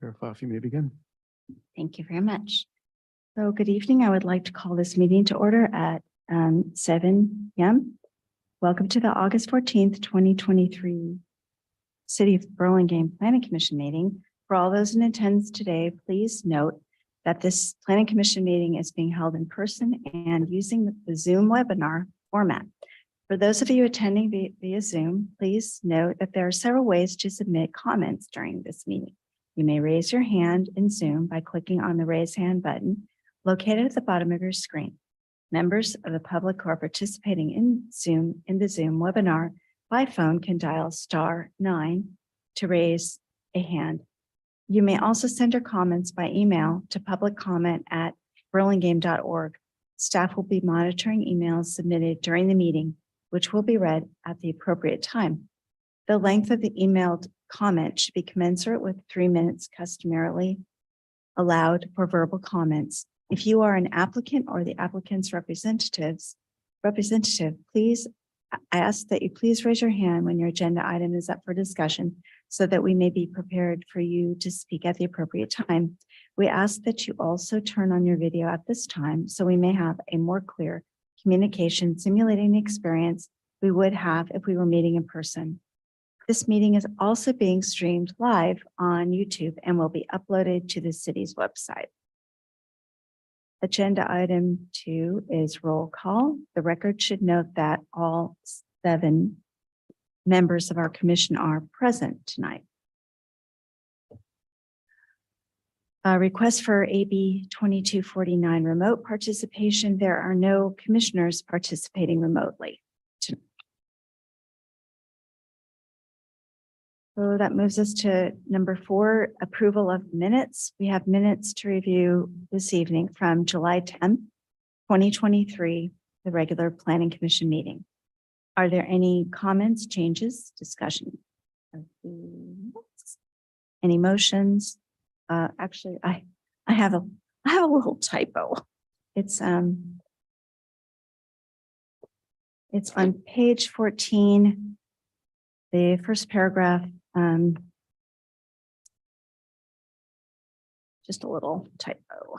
Tarifa, if you may begin. Thank you very much. So good evening. I would like to call this meeting to order at 7 p.m. Welcome to the August 14th, 2023 City of Burlingame Planning Commission meeting. For all those in attendance today, please note that this Planning Commission meeting is being held in person and using the Zoom webinar format. For those of you attending via Zoom, please note that there are several ways to submit comments during this meeting. You may raise your hand in Zoom by clicking on the raise hand button located at the bottom of your screen. Members of the public who are participating in the Zoom webinar by phone can dial *9 to raise a hand. You may also send your comments by email to publiccomment@burlingame.org. Staff will be monitoring emails submitted during the meeting, which will be read at the appropriate time. The length of the emailed comment should be commensurate with 3 minutes customarily allowed for verbal comments. If you are an applicant or the applicant's representative, please, I ask that you please raise your hand when your agenda item is up for discussion so that we may be prepared for you to speak at the appropriate time. We ask that you also turn on your video at this time so we may have a more clear communication simulating the experience we would have if we were meeting in person. This meeting is also being streamed live on YouTube and will be uploaded to the city's website. Agenda item 2 is roll call. The record should note that all 7 members of our commission are present tonight. A request for AB 2249 remote participation. There are no commissioners participating remotely. So that moves us to number 4, approval of minutes. We have minutes to review this evening from July 10th, 2023, the regular Planning Commission meeting. Are there any comments, changes, discussion? Any motions? Actually, I have a little typo. It's on page 14, the first paragraph. Just a little typo.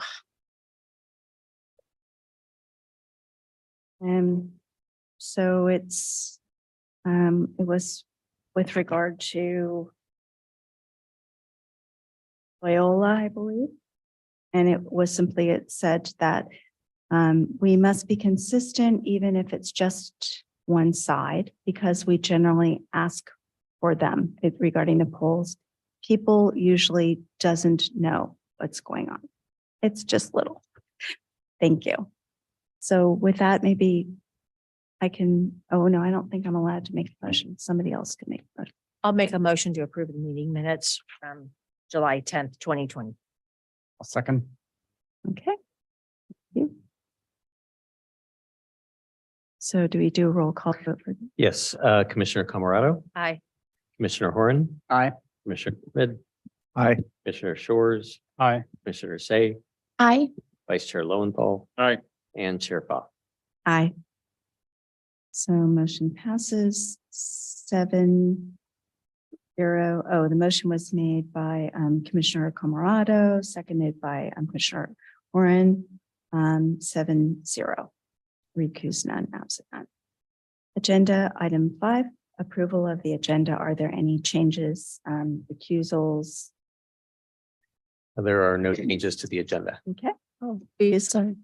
So it was with regard to Loyola, I believe. And it said that we must be consistent even if it's just one side, because we generally ask for them regarding the polls. People usually doesn't know what's going on. It's just little. Thank you. So with that, maybe I can, oh no, I don't think I'm allowed to make a motion. Somebody else can make a motion. I'll make a motion to approve the meeting minutes from July 10th, 2020. I'll second. Okay. Thank you. So do we do a roll call vote for? Yes, Commissioner Camerado, Aye. Commissioner Horan, Aye. Commissioner Mid, Aye. Commissioner Shores, Aye. Commissioner Say, Aye. Vice Chair Lowenthal, Aye. and Chair Fa. Aye. So motion passes 7-0. Oh, the motion was made by Commissioner Camerado, seconded by Commissioner Warren, 7-0. Recuse none, absent none. Agenda item 5, approval of the agenda. Are there any changes, recusals? There are no changes to the agenda. Okay. Oh, Please. sorry.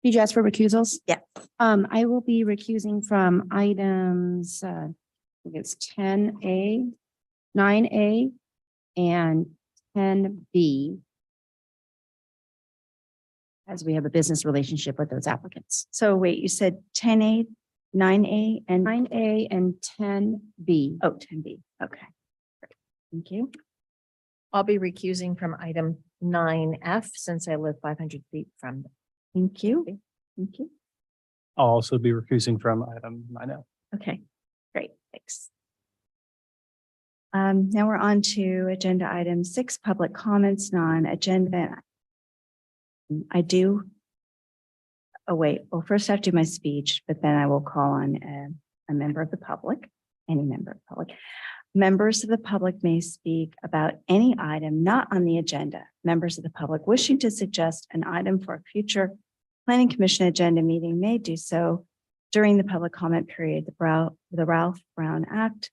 Did you ask for recusals? Yeah. I will be recusing from items, I think it's 10A, 9A, and 10B. As we have a business relationship with those applicants. So wait, you said 10A, 9A, and 9A and 10B. oh, 10B. Okay. Great. Thank you. I'll be recusing from item 9F since I live 500 feet from them. Thank you. Thank you. I'll also be recusing from item 9F. Okay, great, thanks. Now we're on to agenda item 6, public comments, non-agenda. Well, first I have to do my speech, but then I will call on a member of the public, any member of the public. Members of the public may speak about any item not on the agenda. Members of the public wishing to suggest an item for a future planning commission agenda meeting may do so during the public comment period. The Ralph Brown Act,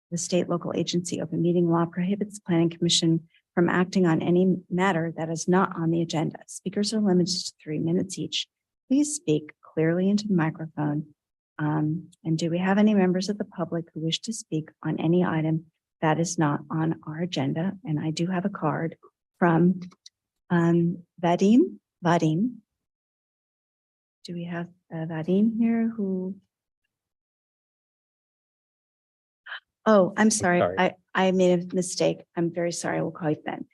the state local agency open meeting law prohibits planning commission from acting on any matter that is not on the agenda. Speakers are limited to 3 minutes each. Please speak clearly into the microphone. And do we have any members of the public who wish to speak on any item that is not on our agenda? And I do have a card from Vadim. Do we have Vadim here who? Oh, I'm sorry. Sorry. I made a mistake. I'm very sorry. We'll call you Ben.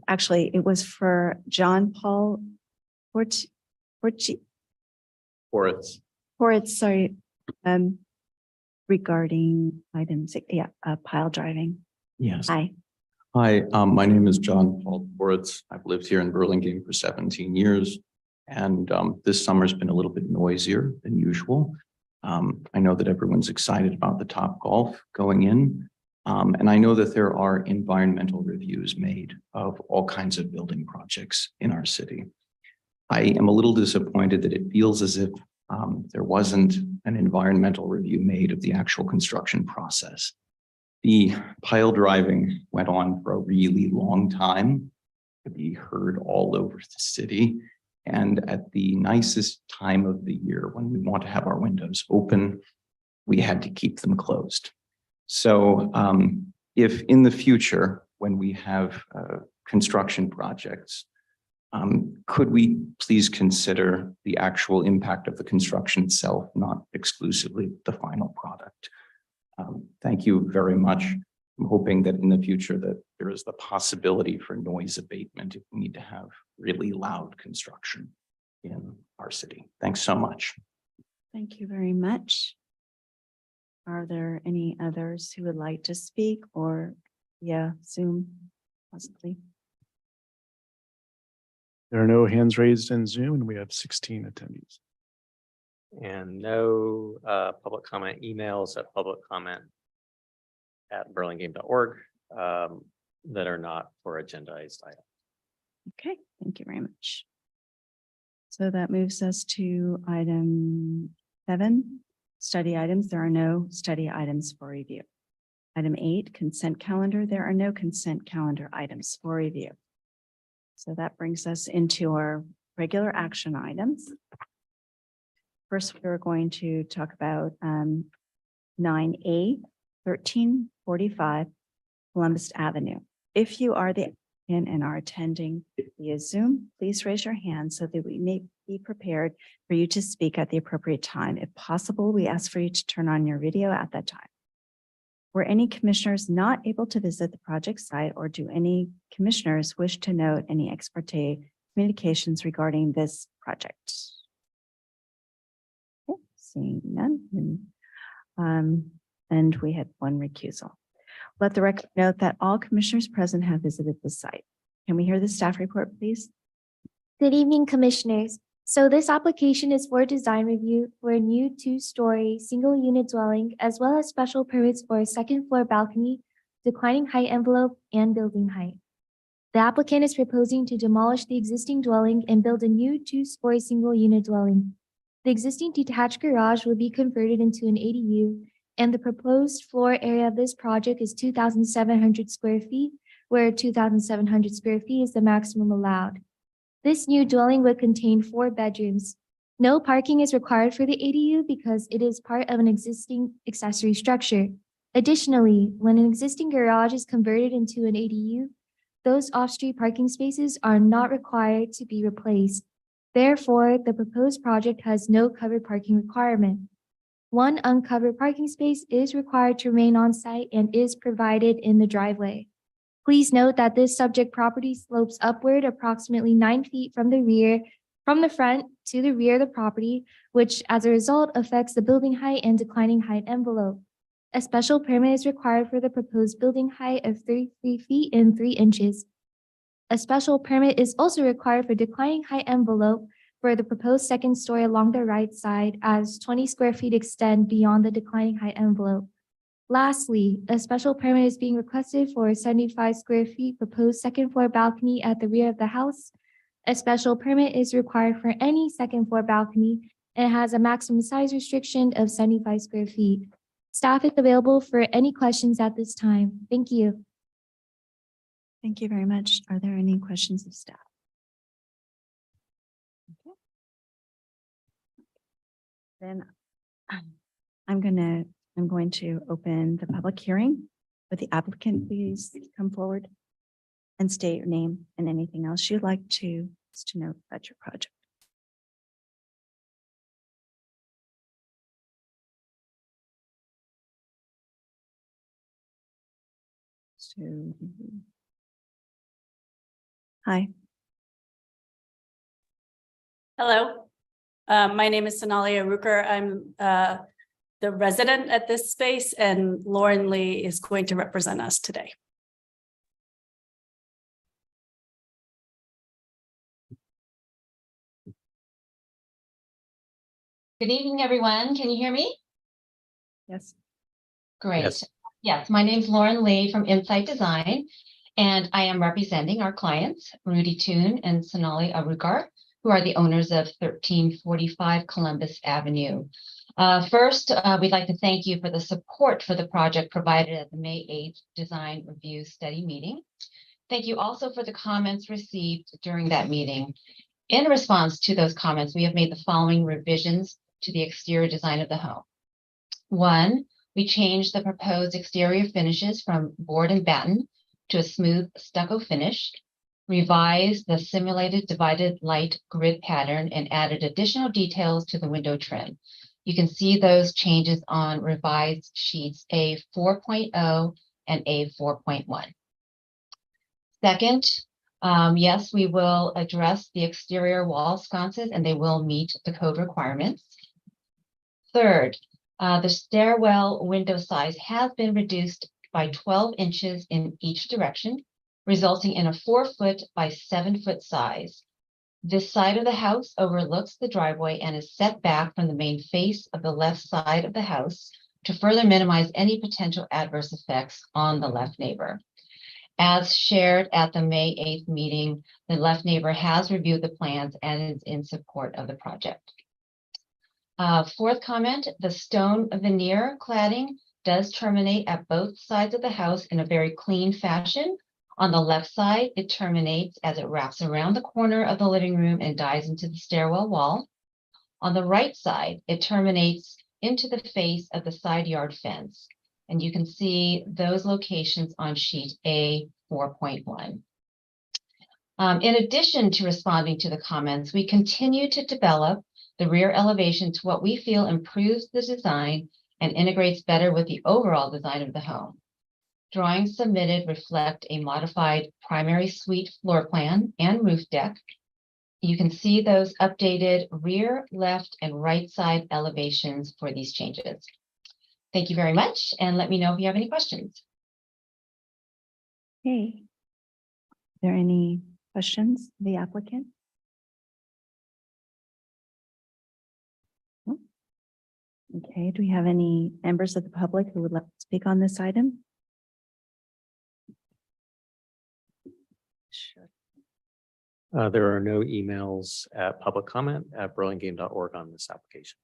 Actually, it was for John Paul Horitz, sorry, regarding items, pile driving. Yes. Hi. Hi, my name is John Paul Boritz. I've lived here in Burlingame for 17 years. And this summer's been a little bit noisier than usual. I know that everyone's excited about the Top Golf going in. And I know that there are environmental reviews made of all kinds of building projects in our city. I am a little disappointed that it feels as if there wasn't an environmental review made of the actual construction process. The pile driving went on for a really long time to be heard all over the city. And at the nicest time of the year, when we want to have our windows open, we had to keep them closed. So if in the future, when we have construction projects, could we please consider the actual impact of the construction itself, not exclusively the final product? Thank you very much. I'm hoping that in the future that there is the possibility for noise abatement if we need to have really loud construction in our city. Thanks so much. Thank you very much. Are there any others who would like to speak or Zoom possibly? There are no hands raised in Zoom and we have 16 attendees. And no public comment emails at publiccomment@burlingame.org that are not for agendized items. Okay, thank you very much. So that moves us to item 7, study items. There are no study items for review. Item 8, consent calendar. There are no consent calendar items for review. So that brings us into our regular action items. First, we're going to talk about 9A, 1345 Columbus Avenue. If you are the applicant and are attending via Zoom, please raise your hand so that we may be prepared for you to speak at the appropriate time. If possible, we ask for you to turn on your video at that time. Were any commissioners not able to visit the project site, or do any commissioners wish to note any ex parte communications regarding this project? Okay, seeing none. And we had 1 recusal. Let the record note that all commissioners present have visited the site. Can we hear the staff report, please? Good evening, Commissioners. So this application is for design review for a new 2-story single unit dwelling, as well as special permits for a 2nd floor balcony, declining height envelope, and building height. The applicant is proposing to demolish the existing dwelling and build a new 2-story single unit dwelling. The existing detached garage will be converted into an ADU, and the proposed floor area of this project is 2,700 square feet, where 2,700 square feet is the maximum allowed. This new dwelling would contain 4 bedrooms. No parking is required for the ADU because it is part of an existing accessory structure. Additionally, when an existing garage is converted into an ADU, those off-street parking spaces are not required to be replaced. Therefore, the proposed project has no covered parking requirement. 1 uncovered parking space is required to remain on site and is provided in the driveway. Please note that this subject property slopes upward approximately 9 feet from the front to the rear of the property, which as a result affects the building height and declining height envelope. A special permit is required for the proposed building height of 33 feet and 3 inches. A special permit is also required for declining height envelope for the proposed 2nd story along the right side, as 20 square feet extend beyond the declining height envelope. Lastly, a special permit is being requested for a 75 square feet proposed second floor balcony at the rear of the house. A special permit is required for any second floor balcony and has a maximum size restriction of 75 square feet. Staff is available for any questions at this time. Thank you. Thank you very much. Are there any questions of staff? Okay. Then I'm going to open the public hearing. Would the applicant please come forward and state your name and anything else you'd like to note about your project? So, hi. Hello, my name is Sonali Arukar. I'm the resident at this space, and Lauren Lee is going to represent us today. Good evening, everyone. Can you hear me? Yes. Great. Yes. Yes, my name's Lauren Lee from Insight Design, and I am representing our clients, Rudy Toon and Sonali Arukar, who are the owners of 1345 Columbus Avenue. First, we'd like to thank you for the support for the project provided at the May 8th Design Review Study meeting. Thank you also for the comments received during that meeting. In response to those comments, we have made the following revisions to the exterior design of the home. One, we changed the proposed exterior finishes from board and batten to a smooth stucco finish, revised the simulated divided light grid pattern, and added additional details to the window trim. You can see those changes on revised sheets A 4.0 and A 4.1. Second, yes, we will address the exterior wall sconces and they will meet the code requirements. Third, the stairwell window size has been reduced by 12 inches in each direction, resulting in a 4-foot by 7-foot size. This side of the house overlooks the driveway and is set back from the main face of the left side of the house to further minimize any potential adverse effects on the left neighbor. As shared at the May 8th meeting, the left neighbor has reviewed the plans and is in support of the project. Fourth comment, the stone veneer cladding does terminate at both sides of the house in a very clean fashion. On the left side, it terminates as it wraps around the corner of the living room and dives into the stairwell wall. On the right side, it terminates into the face of the side yard fence. And you can see those locations on sheet A 4.1. In addition to responding to the comments, we continue to develop the rear elevation to what we feel improves the design and integrates better with the overall design of the home. Drawings submitted reflect a modified primary suite floor plan and roof deck. You can see those updated rear, left, and right side elevations for these changes. Thank you very much, and let me know if you have any questions. Hey. Are there any questions of the applicant? No? Okay, do we have any members of the public who would like to speak on this item? Sure. There are no emails at public comment at burlingame.org on this application.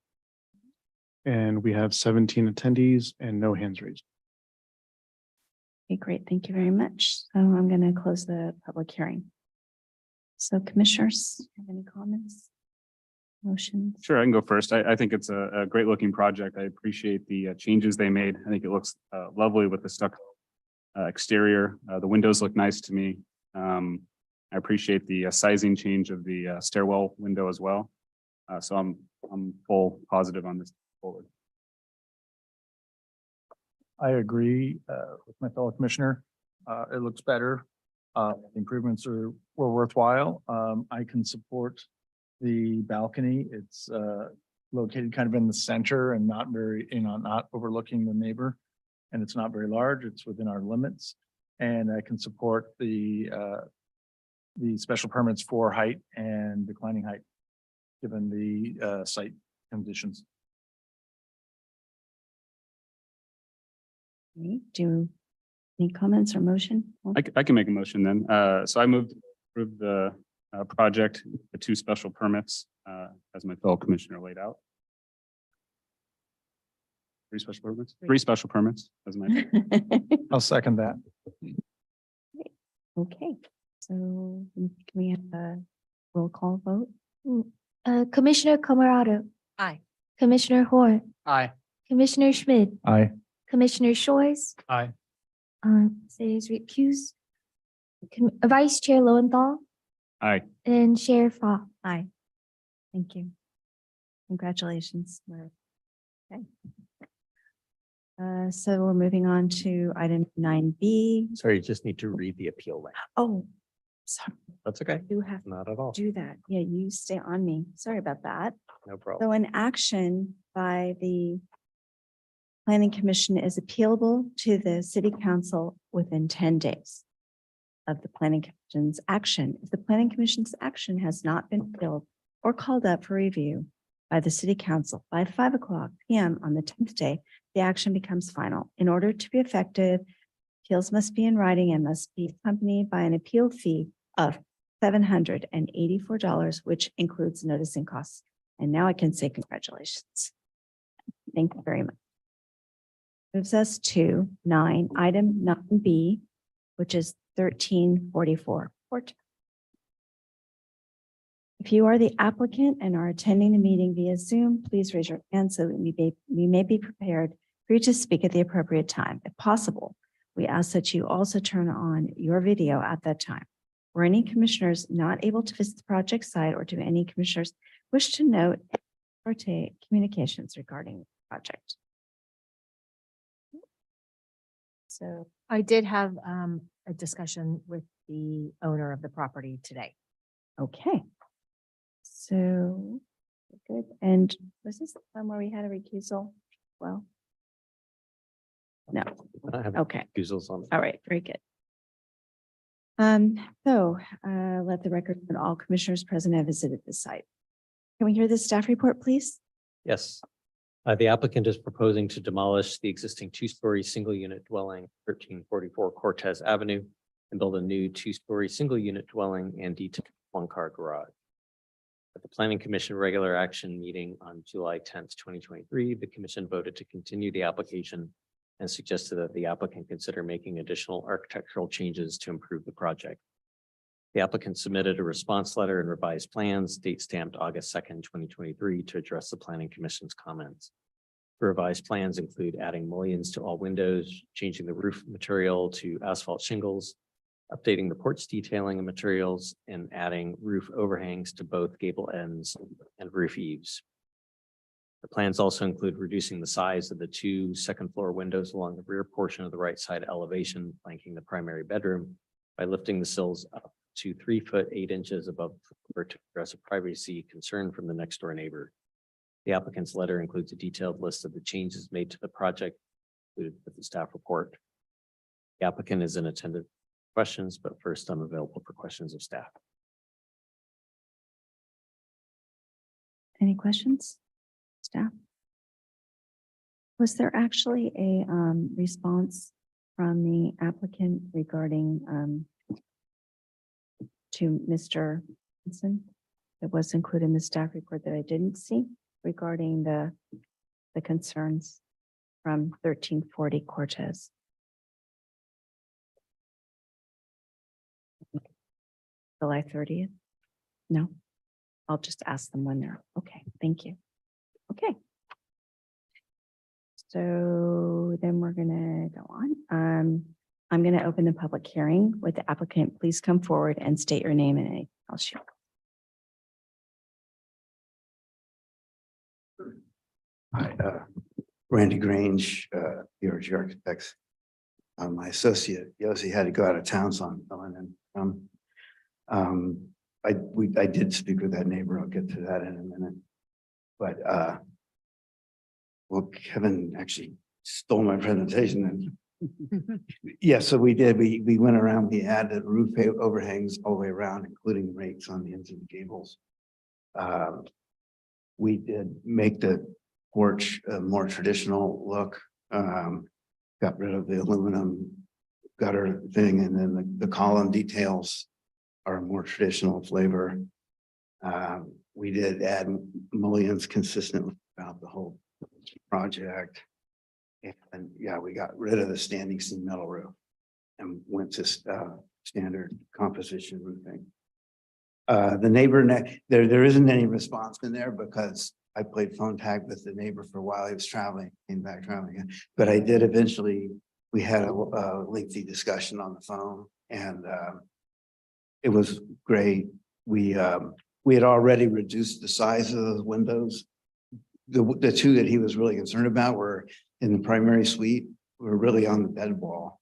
And we have 17 attendees and no hands raised. Okay, great. Thank you very much. So I'm going to close the public hearing. So commissioners, have any comments? Motions? Sure, I can go first. I think it's a great looking project. I appreciate the changes they made. I think it looks lovely with the stucco exterior. The windows look nice to me. I appreciate the sizing change of the stairwell window as well. So I'm full positive on this forward. I agree with my fellow commissioner. It looks better. Improvements were worthwhile. I can support the balcony. It's located kind of in the center and not very, not overlooking the neighbor. And it's not very large. It's within our limits. And I can support the special permits for height and declining height, given the site conditions. Any comments or motion? I can make a motion then. So I moved to approve the project, the 2 special permits, as my fellow commissioner laid out. 3 special permits? 3 special permits, as my. I'll second that. Okay, so can we have a roll call vote? Commissioner Camerado, Aye. Commissioner Hort, Aye. Commissioner Schmidt, Aye. Commissioner Shores, Aye. says recuse. Vice Chair Lowenthal Aye. and Chair Fa. Aye. Thank you. Congratulations. Okay. So we're moving on to item 9B. Sorry, you just need to read the appeal link. Oh, sorry, That's okay. you have to Not at all. do that. Yeah, you stay on me. Sorry about that. No problem. So an action by the Planning Commission is appealable to the City Council within 10 days of the Planning Commission's action. If the Planning Commission's action has not been appealed or called up for review by the City Council by 5:00 PM on the 10th day, the action becomes final. In order to be effective, appeals must be in writing and must be accompanied by an appeal fee of $784, which includes noticing costs. And now I can say congratulations. Thank you very much. Moves us to item 9B, which is 1344 Port. If you are the applicant and are attending the meeting via Zoom, please raise your hand so that we may be prepared for you to speak at the appropriate time. If possible, we ask that you also turn on your video at that time. Were any commissioners not able to visit the project site, or do any commissioners wish to note or take communications regarding the project? So, I did have a discussion with the owner of the property today. okay. So, good. And was this the one where we had a recusal? Well, no. I have Okay. recusals on. All right, very good. Let the record that all commissioners present have visited the site. Can we hear the staff report, please? Yes. The applicant is proposing to demolish the existing 2-story single-unit dwelling, 1344 Cortez Avenue, and build a new 2-story single-unit dwelling and detached 1-car garage. At the Planning Commission regular action meeting on July 10th, 2023, the commission voted to continue the application and suggested that the applicant consider making additional architectural changes to improve the project. The applicant submitted a response letter and revised plans, date stamped August 2nd, 2023, to address the Planning Commission's comments. The revised plans include adding mullions to all windows, changing the roof material to asphalt shingles, updating the porch detailing and materials, and adding roof overhangs to both gable ends and roof eaves. The plans also include reducing the size of the 2 second-floor windows along the rear portion of the right side elevation, flanking the primary bedroom, by lifting the sills up to 3 foot 8 inches above the floor to address a privacy concern from the next door neighbor. The applicant's letter includes a detailed list of the changes made to the project, included with the staff report. The applicant is in attendance for questions, but first I'm available for questions of staff. Any questions? Staff? Was there actually a response from the applicant regarding to Mr. Henson that was included in the staff report that I didn't see regarding the concerns from 1340 Cortez? July 30th? No? I'll just ask them when they're, okay, thank you. Okay. So then we're gonna go on. I'm gonna open the public hearing with the applicant. Please come forward and state your name and anything else you. Hi, Randy Grange, BRG Architects. My associate Yossi had to go out of town, so I'm filling in. I did speak with that neighbor. I'll get to that in a minute. But well, Kevin actually stole my presentation. And yeah, so we did. We went around. We added roof overhangs all the way around, including rakes on the ends of the gables. We did make the porch a more traditional look. got rid of the aluminum gutter thing, and then the column details are more traditional flavor. We did add mullions consistently throughout the whole project. And yeah, we got rid of the standing seam metal roof and went to standard composition roofing. The neighbor there isn't any response in there because I played phone tag with the neighbor for a while. He was traveling, came back traveling again. But I did eventually, we had a lengthy discussion on the phone, and it was great. We had already reduced the size of those windows. The two that he was really concerned about were in the primary suite, were really on the bed wall.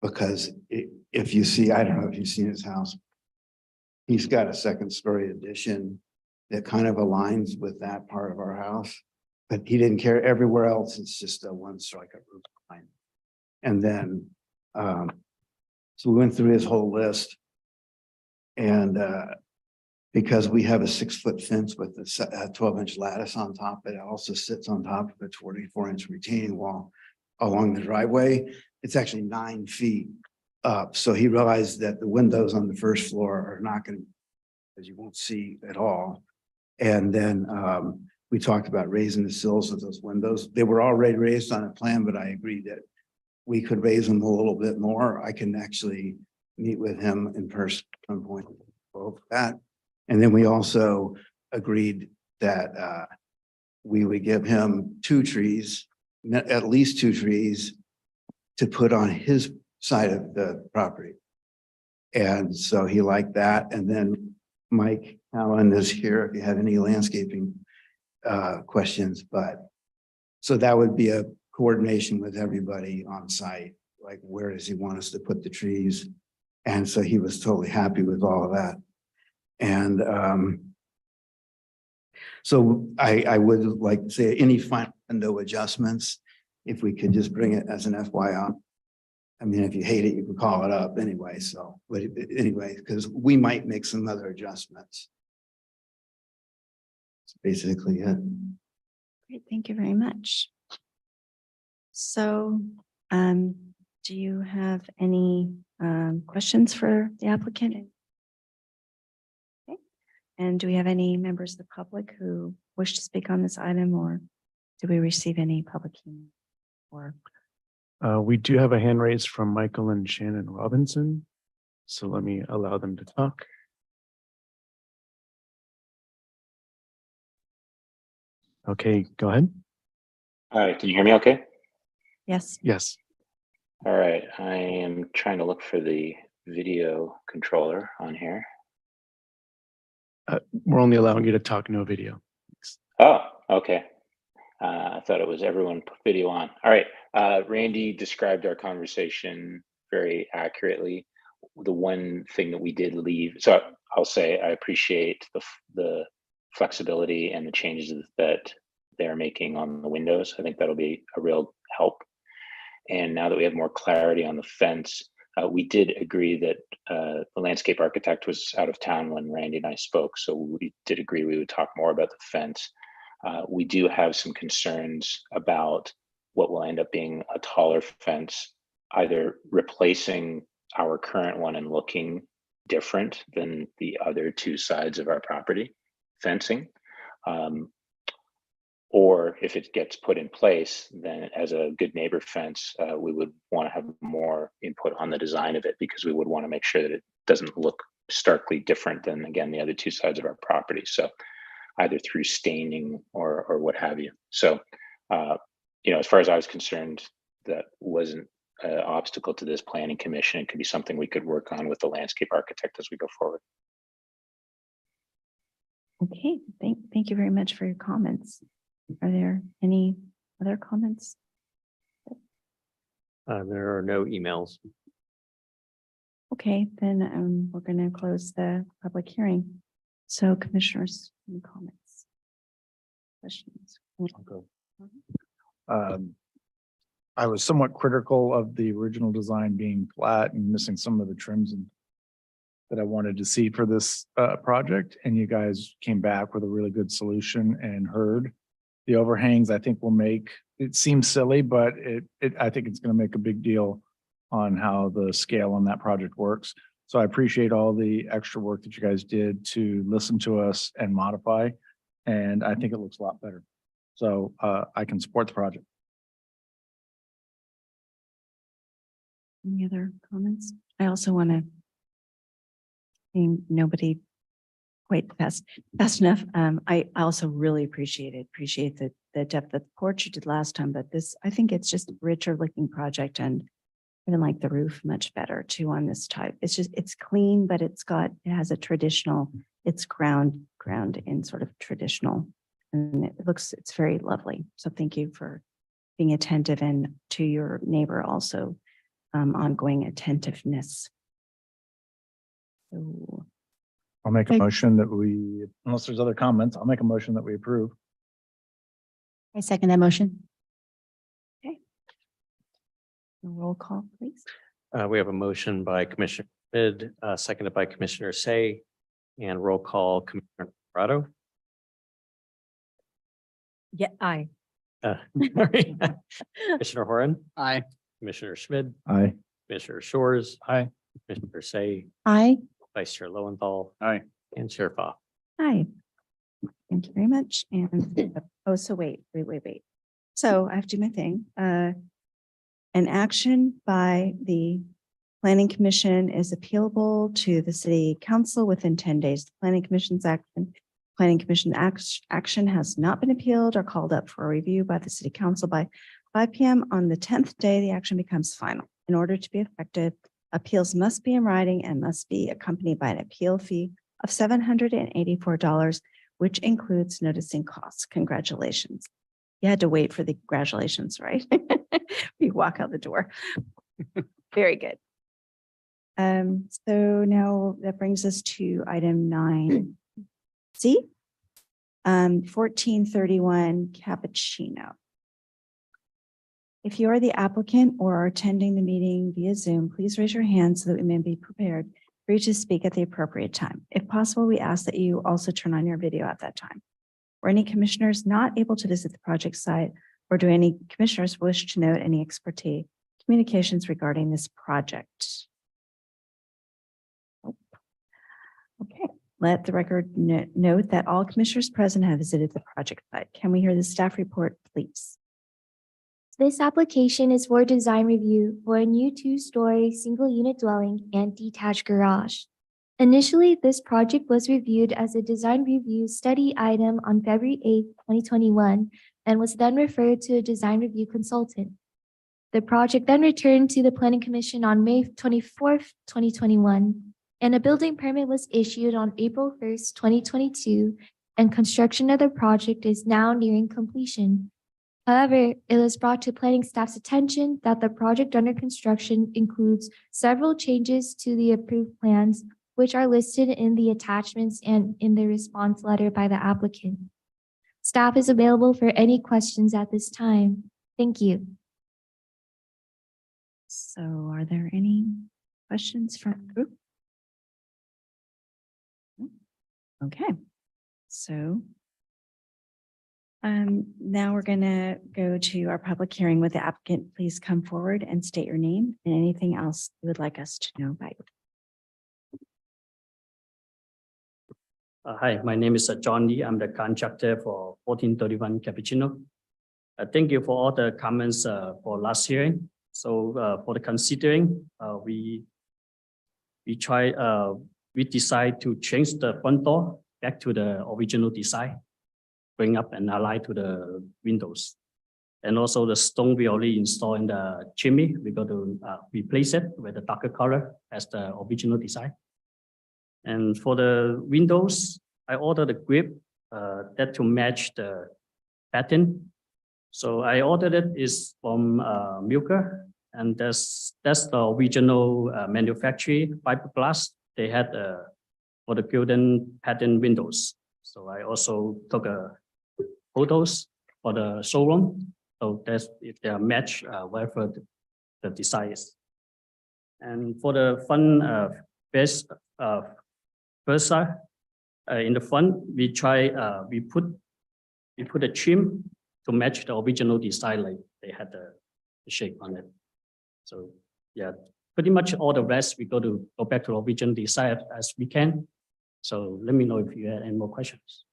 Because if you see, I don't know if you've seen his house, he's got a second story addition that kind of aligns with that part of our house. But he didn't care. Everywhere else, it's just a one strike of roof line. And then, so we went through his whole list. And because we have a 6-foot fence with a 12-inch lattice on top, it also sits on top of a 24-inch retaining wall along the driveway. It's actually 9 feet up. So he realized that the windows on the first floor are not going to, as you won't see at all. And then we talked about raising the sills of those windows. They were already raised on a plan, but I agreed that we could raise them a little bit more. I can actually meet with him in person at some point for that. And then we also agreed that we would give him 2 trees, at least 2 trees, to put on his side of the property. And so he liked that. And then Mike Allen is here if you have any landscaping questions. But so that would be a coordination with everybody on site, like where does he want us to put the trees? And so he was totally happy with all of that. And so I would like to say any final window adjustments, if we could just bring it as an FYI. I mean, if you hate it, you can call it up anyway. So, but anyway, because we might make some other adjustments. That's basically it. Great, thank you very much. So, do you have any questions for the applicant? Okay. And do we have any members of the public who wish to speak on this item, or do we receive any public hearing? Or We do have a hand raised from Michael and Shannon Robinson. So let me allow them to talk. Okay, go ahead. All right, can you hear me okay? yes, Yes. All right, I am trying to look for the video controller on here. We're only allowing you to talk, no video. Oh, okay. I thought it was everyone put video on. All right, Randy described our conversation very accurately. The one thing that we did leave, so I'll say I appreciate the flexibility and the changes that they're making on the windows. I think that'll be a real help. And now that we have more clarity on the fence, we did agree that the landscape architect was out of town when Randy and I spoke. So we did agree we would talk more about the fence. We do have some concerns about what will end up being a taller fence, either replacing our current one and looking different than the other 2 sides of our property fencing. Or if it gets put in place, then as a good neighbor fence, we would want to have more input on the design of it, because we would want to make sure that it doesn't look starkly different than, again, the other 2 sides of our property. So either through staining or what have you. So, as far as I was concerned, that wasn't an obstacle to this planning commission. It could be something we could work on with the landscape architect as we go forward. okay, thank you very much for your comments. Are there any other comments? There are no emails. Okay, then we're going to close the public hearing. So commissioners, any comments? Questions? I was somewhat critical of the original design being flat and missing some of the trims that I wanted to see for this project. And you guys came back with a really good solution and heard. the overhangs, I think will make, it seems silly, but I think it's going to make a big deal on how the scale on that project works. So I appreciate all the extra work that you guys did to listen to us and modify. And I think it looks a lot better. So I can support the project. Any other comments? I also want to, nobody quite fast enough. I also really appreciate the depth of the porch you did last time, but this, I think it's just a richer looking project, and I even like the roof much better too on this type. It's just, it's clean, but it has a traditional, it's ground in sort of traditional, and it's very lovely. So thank you for being attentive, and to your neighbor also, ongoing attentiveness. So I'll make a Okay. motion that we, unless there's other comments, I'll make a motion that we approve. I second that motion. roll call, please. We have a motion by Commissioner Schmid, seconded by Commissioner Say, and roll call Commissioner Alvarado. Yeah, aye. Sorry. Commissioner Horan, Aye. Commissioner Schmid, Aye. Commissioner Shores, Aye. Commissioner Say, Aye. Vice Chair Lowenthal, Aye. and Chair Fa. Hi. Thank you very much. And, oh, so wait. So I have to do my thing. An action by the Planning Commission is appealable to the City Council within 10 days. The Planning Commission's Planning Commission action has not been appealed or called up for a review by the City Council by 5 p.m. on the 10th day. The action becomes final. In order to be effective, appeals must be in writing and must be accompanied by an appeal fee of $784, which includes noticing costs. Congratulations. You had to wait for the congratulations, right? You walk out the door. Very good. So now that brings us to item 9C, 1431 Cappuccino. If you are the applicant or are attending the meeting via Zoom, please raise your hand so that we may be prepared for you to speak at the appropriate time. If possible, we ask that you also turn on your video at that time. For any commissioners not able to visit the project site, or do any commissioners wish to note any expertise communications regarding this project? Okay, let the record note that all commissioners present have visited the project site. Can we hear the staff report, please? This application is for design review for a new 2-story single-unit dwelling and detached garage. Initially, this project was reviewed as a design review study item on February 8, 2021, and was then referred to a design review consultant. The project then returned to the Planning Commission on May 24, 2021, and a building permit was issued on April 1, 2022, and construction of the project is now nearing completion. However, it was brought to planning staff's attention that the project under construction includes several changes to the approved plans, which are listed in the attachments and in the response letter by the applicant. Staff is available for any questions at this time. Thank you. So are there any questions from the group? Okay, so now we're going to go to our public hearing with the applicant. Please come forward and state your name and anything else you would like us to know about you. Hi, my name is John Lee. I'm the contractor for 1431 Cappuccino. Thank you for all the comments for last hearing. So for the considering, we decide to change the front door back to the original design, bring up and align to the windows. And also the stone we already installed in the chimney, we're going to replace it with a darker color as the original design. And for the windows, I ordered a grip that to match the pattern. So I ordered it is from Milker, and that's the original manufacturing fiberglass they had for the golden pattern windows. So I also took photos for the showroom. So that's if they are match whatever the design is. And for the front first side, in the front, we put a trim to match the original design, like they had the shape on it. So yeah, pretty much all the rest, we go back to the original design as we can. So let me know if you have any more questions.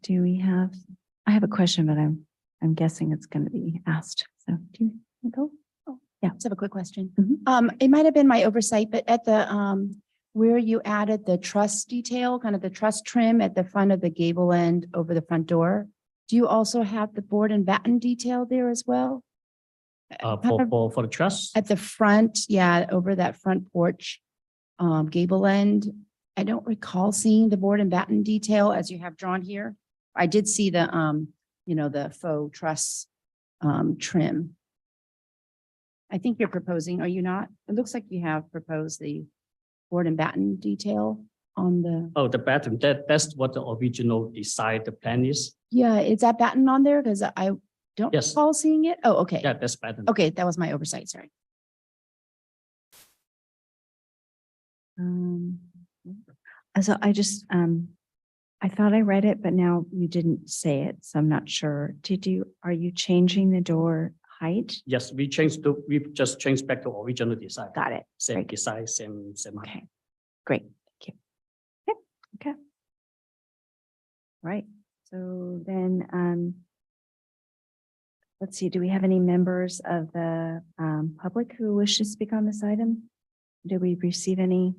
Do we have, I have a question, but I'm guessing it's going to be asked. So do you want to go? Yeah, just have a quick question. Mhm. It might have been my oversight, but at the, where you added the truss detail, kind of the truss trim at the front of the gable end over the front door, do you also have the board and batten detail there as well? For the truss, At the front, yeah, over that front porch, gable end. I don't recall seeing the board and batten detail as you have drawn here. I did see the, the faux truss, trim. I think you're proposing, are you not? It looks like you have proposed the board and batten detail on the, oh, the batten, that's what the original design, the plan is. yeah, is that batten on there? Because I don't Yes. recall seeing it. Oh, okay. Yeah, that's batten. Okay, that was my oversight, sorry. So I just, I thought I read it, but now you didn't say it, so I'm not sure. Are you changing the door height? Yes, we just changed back to original design. Got it. Same Great. design, same. height. Okay, great. Thank you. Okay. Right. So then, let's see, do we have any members of the public who wish to speak on this item? Did we receive any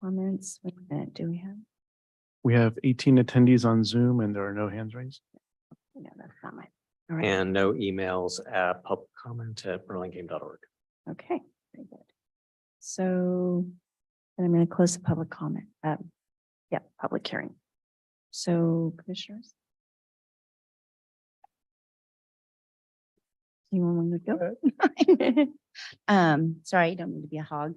comments? Wait a minute, do we have? We have 18 attendees on Zoom and there are no hands raised. No, that's not mine. All right. And no emails at publiccomment@burlingame.org. Okay, very good. So then I'm going to close the public comment. Yeah, public hearing. So commissioners. Anyone want to go? Sorry, don't mean to be a hog.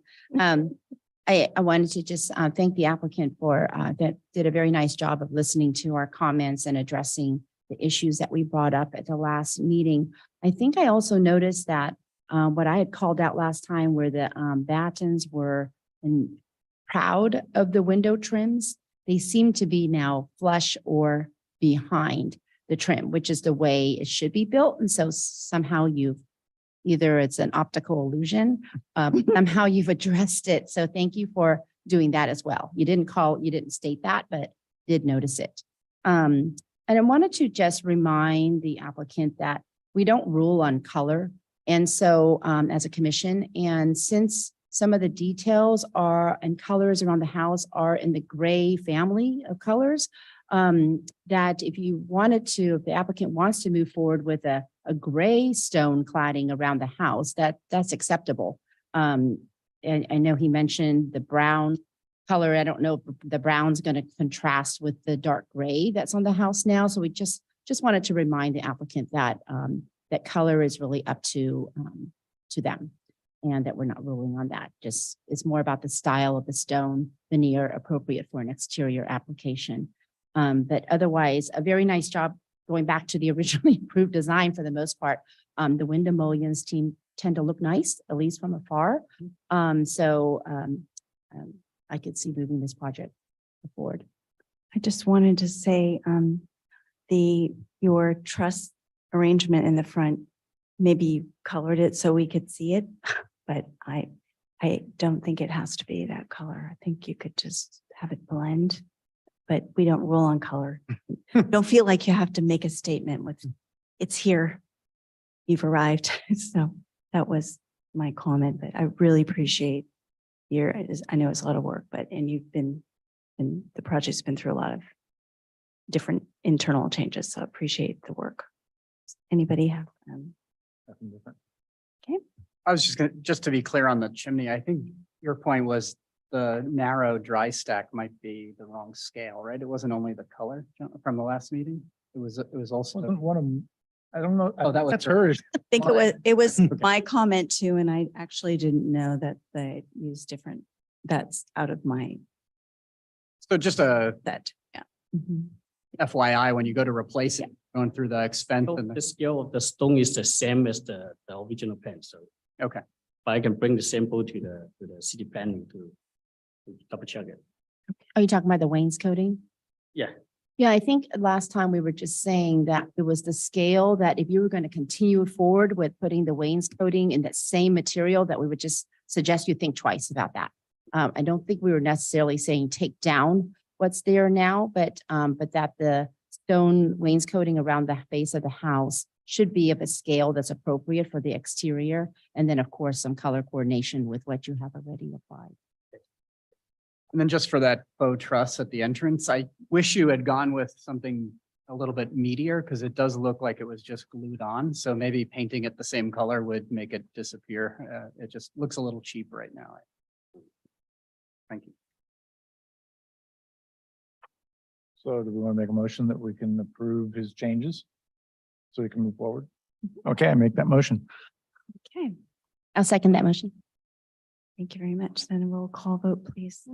I wanted to just thank the applicant for that did a very nice job of listening to our comments and addressing the issues that we brought up at the last meeting. I think I also noticed that what I had called out last time where the battens were proud of the window trims, they seem to be now flush or behind the trim, which is the way it should be built. And so somehow either it's an optical illusion, somehow you've addressed it. So thank you for doing that as well. You didn't state that, but did notice it. And I wanted to just remind the applicant that we don't rule on color. And so as a commission, and since some of the details and colors around the house are in the gray family of colors, that if the applicant wants to move forward with a gray stone cladding around the house, that's acceptable. And I know he mentioned the brown color. I don't know if the brown's going to contrast with the dark gray that's on the house now. So we just wanted to remind the applicant that that color is really up to them, and that we're not ruling on that. Just it's more about the style of the stone veneer appropriate for an exterior application. But otherwise, a very nice job going back to the originally approved design for the most part. The window mullions tend to look nice, at least from afar. I could see moving this project forward. I just wanted to say, your truss arrangement in the front, maybe you colored it so we could see it, but I don't think it has to be that color. I think you could just have it blend, but we don't rule on color. Don't feel like you have to make a statement with, it's here, you've arrived. So that was my comment, but I really appreciate I know it's a lot of work, and the project's been through a lot of different internal changes, so I appreciate the work. Anybody have? Nothing different. I was just to be clear on the chimney, I think your point was the narrow dry stack might be the wrong scale, right? It wasn't only the color from the last meeting. It was also. Wasn't one of them, I don't know. Oh, that was That's hers. I think it was my comment too, and I actually didn't know that they use different, that's out of my, So just a yeah. FYI, when you go to replace it, going through the expense So and the scale of the stone is the same as the original plan, so. okay. But I can bring the sample to the city planning to double check it. Are you talking about the wainscoting? Yeah. Yeah, I think last time we were just saying that it was the scale that if you were going to continue forward with putting the wainscoting in that same material, that we would just suggest you think twice about that. I don't think we were necessarily saying take down what's there now, but that the stone wainscoting around the base of the house should be of a scale that's appropriate for the exterior. And then, of course, some color coordination with what you have already applied. And then just for that faux truss at the entrance, I wish you had gone with something a little bit meatier because it does look like it was just glued on. So maybe painting it the same color would make it disappear. It just looks a little cheap right now. Thank you. So do we want to make a motion that we can approve his changes? So we can move forward? Okay, I make that motion. Okay, I'll second that motion. thank you very much. Then a roll call vote, please.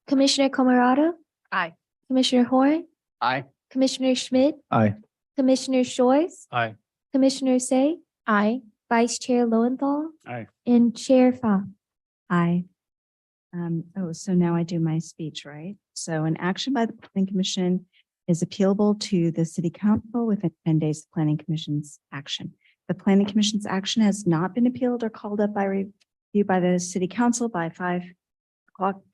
Commissioner Camerado, Aye. Commissioner Horn, Aye. Commissioner Schmidt, Aye. Commissioner Shoyce, Aye. Commissioner Say, Aye. Vice Chair Lowenthal, Aye. and Chair Fa. Aye. Oh, so now I do my speech, right? So an action by the planning commission is appealable to the city council within 10 days of planning commission's action. The planning commission's action has not been appealed or called up by review by the city council by 5:00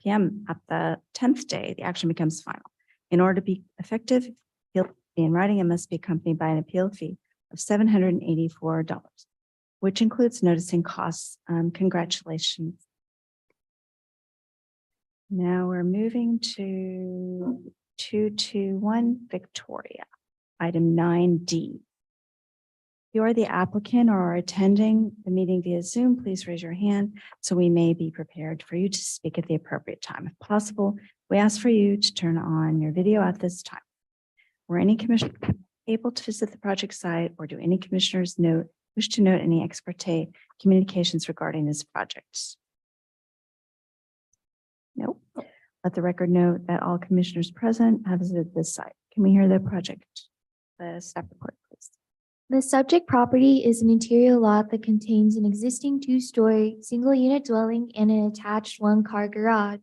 p.m. at the 10th day, the action becomes final. In order to be effective, appeal in writing, it must be accompanied by an appeal fee of $784, which includes noticing costs. Congratulations. Now we're moving to 221 Victoria, item 9D. If you are the applicant or are attending the meeting via Zoom, please raise your hand so we may be prepared for you to speak at the appropriate time. If possible, we ask for you to turn on your video at this time. Were any commissioner able to visit the project site, or do any commissioners wish to note any ex parte communications regarding this project? Nope. Let the record note that all commissioners present have visited this site. Can we hear the project? The staff report, please. The subject property is an interior lot that contains an existing two-story single-unit dwelling and an attached one-car garage.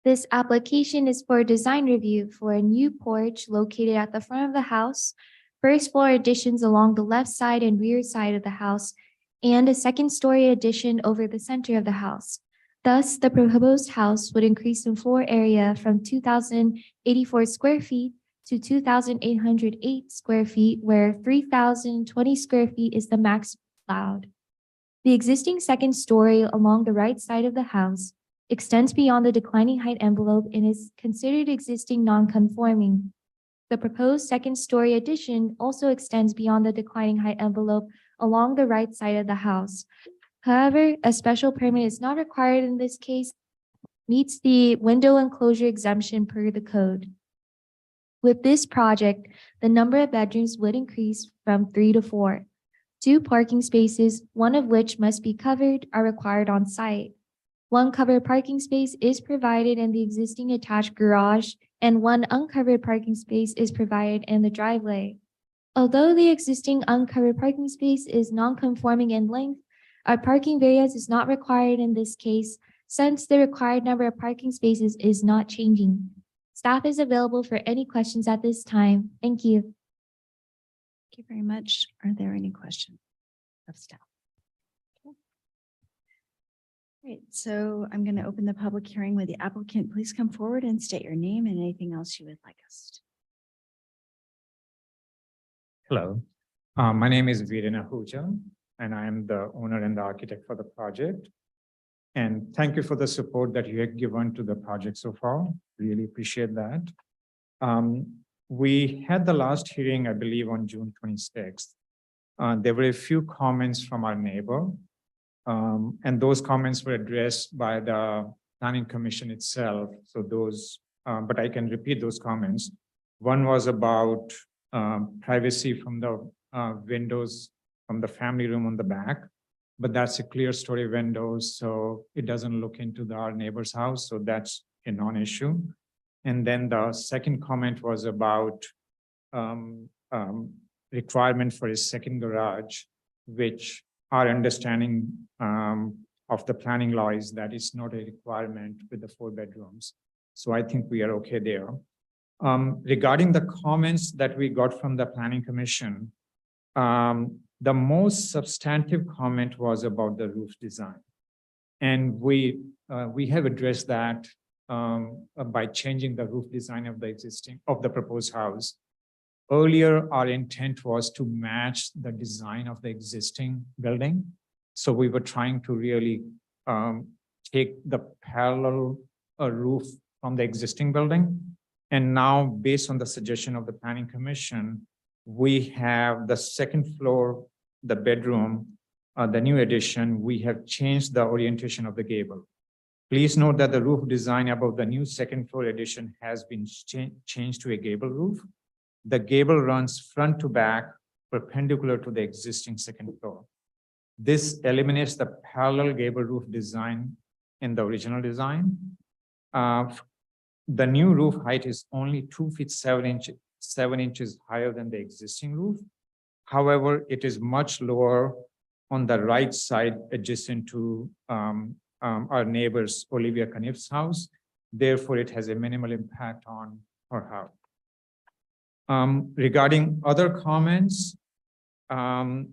This application is for a design review for a new porch located at the front of the house, first floor additions along the left side and rear side of the house, and a second-story addition over the center of the house. Thus, the proposed house would increase in floor area from 2,084 square feet to 2,808 square feet, where 3,020 square feet is the max allowed. The existing second story along the right side of the house extends beyond the declining height envelope and is considered existing non-conforming. The proposed second story addition also extends beyond the declining height envelope along the right side of the house. However, a special permit is not required in this case, meets the window enclosure exemption per the code. With this project, the number of bedrooms would increase from 3 to 4. 2 parking spaces, one of which must be covered, are required on site. 1 covered parking space is provided in the existing attached garage, and 1 uncovered parking space is provided in the driveway. Although the existing uncovered parking space is non-conforming in length, a parking variance is not required in this case, since the required number of parking spaces is not changing. Staff is available for any questions at this time. Thank you. Thank you very much. Are there any questions of staff? Okay. Great. So I'm going to open the public hearing with the applicant. Please come forward and state your name and anything else you would like us to. Hello, my name is Veerina Ahuja, and I am the owner and the architect for the project. And thank you for the support that you have given to the project so far. Really appreciate that. We had the last hearing, I believe, on June 26th. There were a few comments from our neighbor, and those comments were addressed by the Planning Commission itself. So those, but I can repeat those comments. One was about privacy from the windows from the family room on the back, but that's a clear story window, so it doesn't look into our neighbor's house, so that's a non-issue. And then the second comment was about requirement for a second garage, which our understanding of the planning law is that it's not a requirement with the 4 bedrooms. So I think we are okay there. Regarding the comments that we got from the Planning Commission, the most substantive comment was about the roof design. And we have addressed that by changing the roof design of the proposed house. Earlier, our intent was to match the design of the existing building. So we were trying to really take the parallel roof from the existing building. And now, based on the suggestion of the Planning Commission, we have the second floor, the bedroom, the new addition, we have changed the orientation of the gable. Please note that the roof design above the new second floor addition has been changed to a gable roof. The gable runs front to back, perpendicular to the existing second floor. This eliminates the parallel gable roof design in the original design. The new roof height is only 2 feet 7 inches higher than the existing roof. However, it is much lower on the right side adjacent to our neighbor's Olivia Caniff's house. Therefore, it has a minimal impact on her house. Regarding other comments, on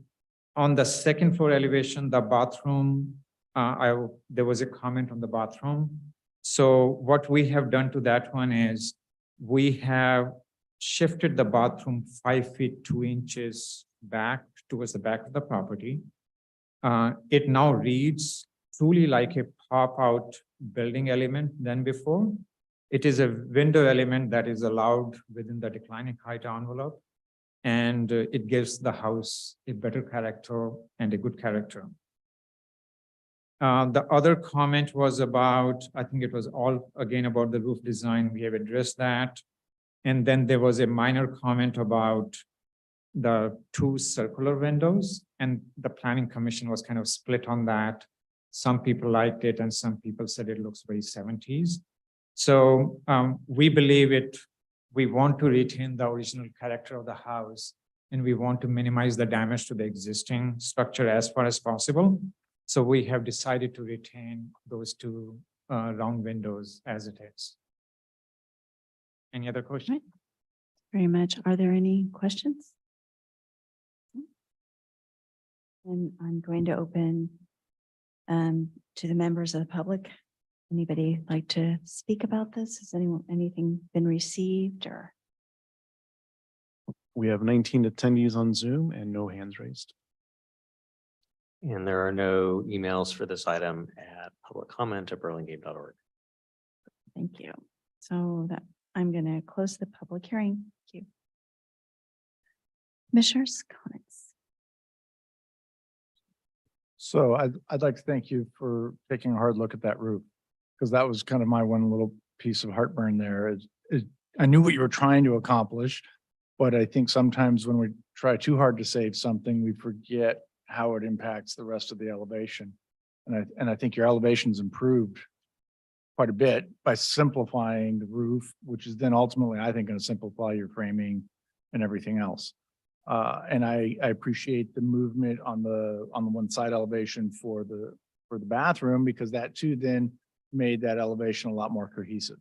the second floor elevation, the bathroom, there was a comment on the bathroom. So what we have done to that one is we have shifted the bathroom 5 feet 2 inches back towards the back of the property. It now reads truly like a pop-out building element than before. It is a window element that is allowed within the declining height envelope, and it gives the house a better character and a good character. The other comment was about, I think it was all again about the roof design. We have addressed that. And then there was a minor comment about the 2 circular windows, and the Planning Commission was kind of split on that. Some people liked it and some people said it looks very 70s. So we believe we want to retain the original character of the house, and we want to minimize the damage to the existing structure as far as possible. So we have decided to retain those 2 round windows as it is. Any other questions? Very much. Are there any questions? And I'm going to open to the members of the public. Anybody like to speak about this? Has anything been received or? We have 19 attendees on Zoom and no hands raised. And there are no emails for this item at publiccomment@burlingame.org. Thank you. So that I'm going to close the public hearing. Thank you. Commissioners, comments? So I'd like to thank you for taking a hard look at that roof, because that was kind of my one little piece of heartburn there. I knew what you were trying to accomplish, but I think sometimes when we try too hard to save something, we forget how it impacts the rest of the elevation. And I think your elevation's improved quite a bit by simplifying the roof, which is then ultimately, I think, going to simplify your framing and everything else. And I appreciate the movement on the one side elevation for the bathroom, because that too then made that elevation a lot more cohesive.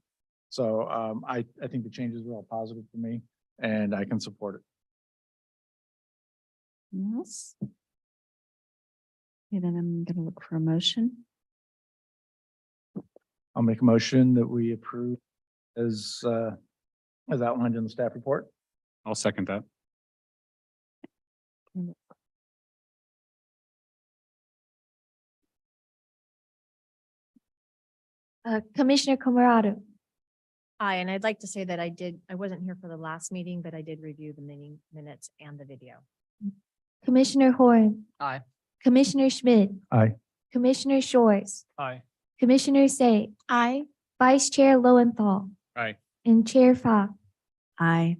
So I think the changes are all positive for me, and I can support it. Yes. Okay, then I'm going to look for a motion. I'll make a motion that we approve as outlined in the staff report. I'll second that. Commissioner Camerado, Aye, and I'd like to say that I wasn't here for the last meeting, but I did review the meeting minutes and the video. Commissioner Horn. Aye. Commissioner Schmidt. Aye. Commissioner Shores. Aye. Commissioner Say. Aye. Vice Chair Lowenthal. Aye. And Chair Fa. Aye.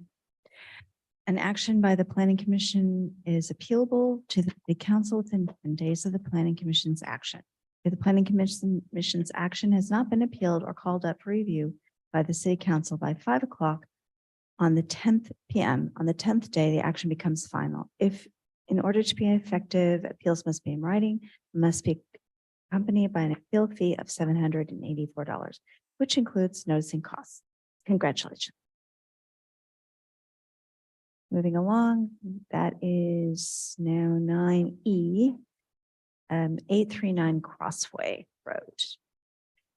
An action by the Planning Commission is appealable to the City Council within 10 days of the Planning Commission's action. If the Planning Commission's action has not been appealed or called up for review by the City Council by 5 o'clock on the 10th p.m. on the 10th day, the action becomes final. If in order to be effective, appeals must be in writing, must be accompanied by an appeal fee of $784, which includes noticing costs. Congratulations. moving along, that is now 9E, 839 Crossway Road.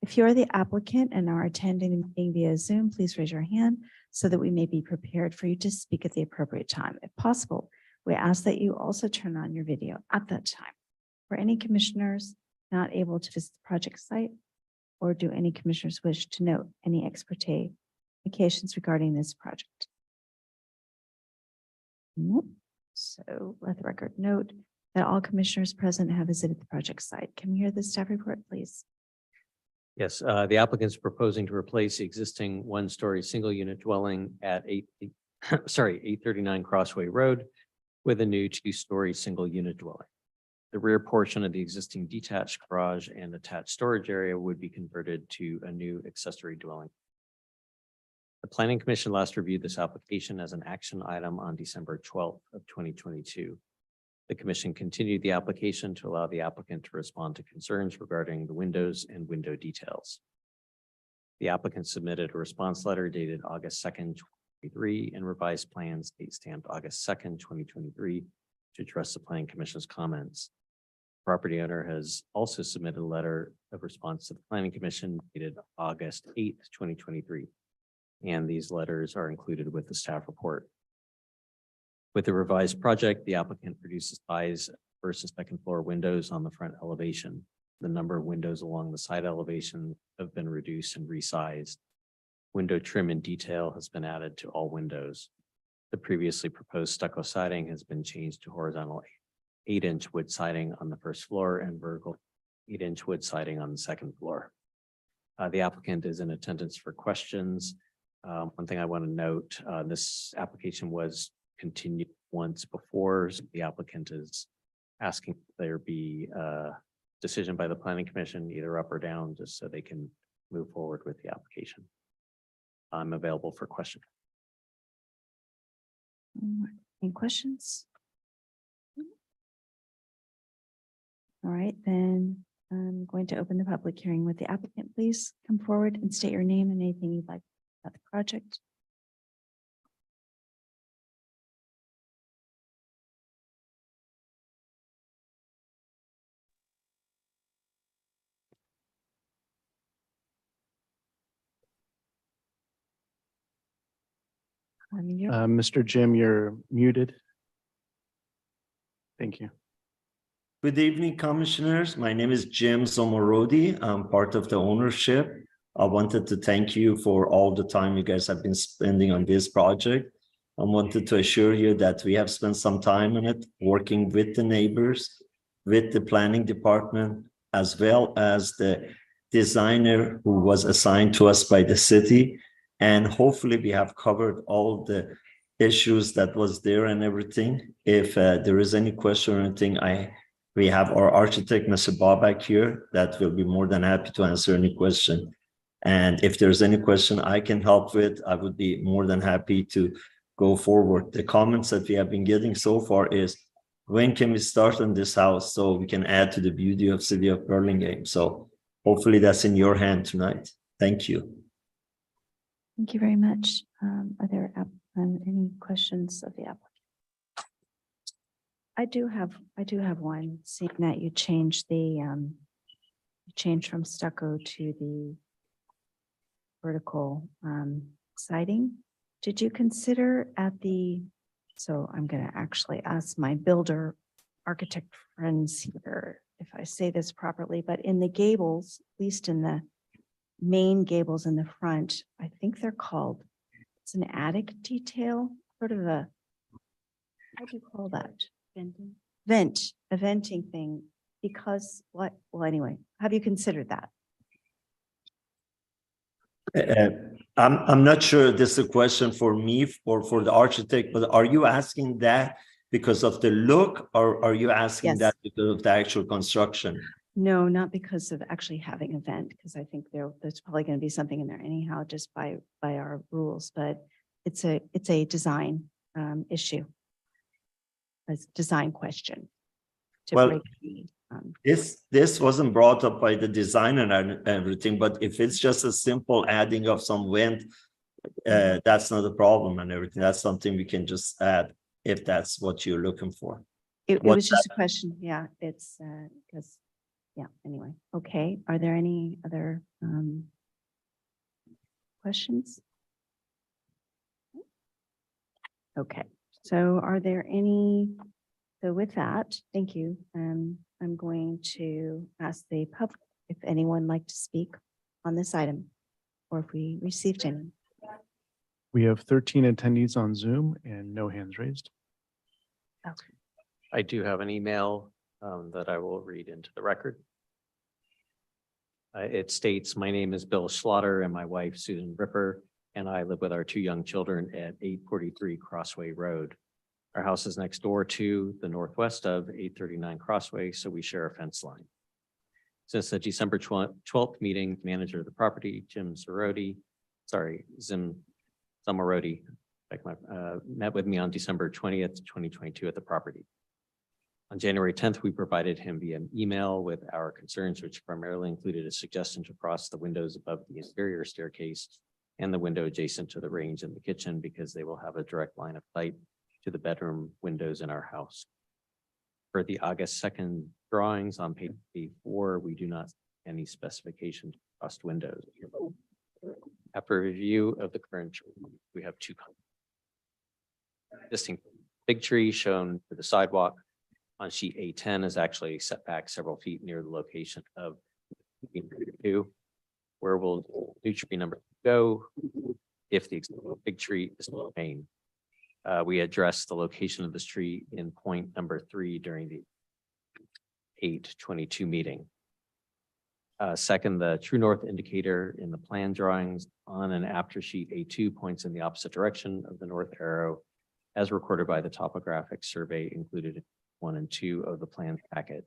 If you are the applicant and are attending the meeting via Zoom, please raise your hand so that we may be prepared for you to speak at the appropriate time. If possible, we ask that you also turn on your video at that time. For any commissioners not able to visit the project site, or do any commissioners wish to note any expertise communications regarding this project? Nope. So let the record note that all commissioners present have visited the project site. Can we hear the staff report, please? Yes, the applicant is proposing to replace the existing one-story single-unit dwelling at 839 Crossway Road with a new two-story single-unit dwelling. The rear portion of the existing detached garage and attached storage area would be converted to a new accessory dwelling. The Planning Commission last reviewed this application as an action item on December 12th of 2022. The commission continued the application to allow the applicant to respond to concerns regarding the windows and window details. The applicant submitted a response letter dated August 2nd, 2023, and revised plans date stamped August 2nd, 2023 to address the Planning Commission's comments. Property owner has also submitted a letter of response to the Planning Commission dated August 8th, 2023. And these letters are included with the staff report. With the revised project, the applicant reduces size first and second floor windows on the front elevation. The number of windows along the side elevation have been reduced and resized. Window trim and detail has been added to all windows. The previously proposed stucco siding has been changed to horizontal 8-inch wood siding on the first floor and vertical 8-inch wood siding on the second floor. The applicant is in attendance for questions. One thing I want to note, this application was continued once before. So the applicant is asking there be a decision by the Planning Commission, either up or down, just so they can move forward with the application. I'm available for questions. Any questions? All right, then I'm going to open the public hearing with the applicant. Please come forward and state your name and anything you'd like about the project. Mr. Jim, you're muted. Thank you. Good evening, commissioners. My name is Jim Somorodi. I'm part of the ownership. I wanted to thank you for all the time you guys have been spending on this project. I wanted to assure you that we have spent some time on it, working with the neighbors, with the planning department, as well as the designer who was assigned to us by the city. And hopefully we have covered all the issues that was there and everything. If there is any question or anything, we have our architect, Mr. Bobak here, that will be more than happy to answer any question. And if there's any question I can help with, I would be more than happy to go forward. The comments that we have been getting so far is, when can we start on this house so we can add to the beauty of City of Burlingame? So hopefully that's in your hand tonight. Thank you. Thank you very much. Are there any questions of the applicant? I do have one, seeing that you changed from stucco to the vertical siding. Did you consider so I'm going to actually ask my builder architect friends here if I say this properly, but in the gables, at least in the main gables in the front, I think they're called, it's an attic detail, sort of a, how do you call that? A venting thing, because what, well, anyway, have you considered that? I'm not sure this is a question for me or for the architect, but are you asking that because of the look, or are you asking Yes. that because of the actual construction? No, not because of actually having a vent, because I think there's probably going to be something in there anyhow, just by our rules, but it's a design issue. A design question. to Well, break the, This wasn't brought up by the designer and everything, but if it's just a simple adding of some vent that's not a problem and everything. That's something we can just add if that's what you're looking for. It What was just a question. Yeah, it's, because, yeah, anyway. Okay, are there any other, questions? Okay, so are there any, so with that, thank you. I'm going to ask the public if anyone would like to speak on this item or if we received any. We have 13 attendees on Zoom and no hands raised. Okay. I do have an email that I will read into the record. It states, my name is Bill Slaughter and my wife Susan Ripper, and I live with our 2 young children at 843 Crossway Road. Our house is next door to the northwest of 839 Crossway, so we share a fence line. Since the December 12th meeting, manager of the property, Zim Zamarodi, met with me on December 20th, 2022 at the property. On January 10th, we provided him via email with our concerns, which primarily included a suggestion to cross the windows above the inferior staircase and the window adjacent to the range in the kitchen because they will have a direct line of sight to the bedroom windows in our house. For the August 2nd drawings on page 4, we do not see any specifications for crossed windows. After review of the current, we have 2 existing big tree shown to the sidewalk on sheet A10 is actually set back several feet near the location of 2. Where will new tree number go if the existing big tree is remain? We addressed the location of this tree in point number 3 during the 8/22 meeting. Second, the true north indicator in the plan drawings on and after sheet A2 points in the opposite direction of the north arrow as recorded by the topographic survey included in 1 and 2 of the plan packet.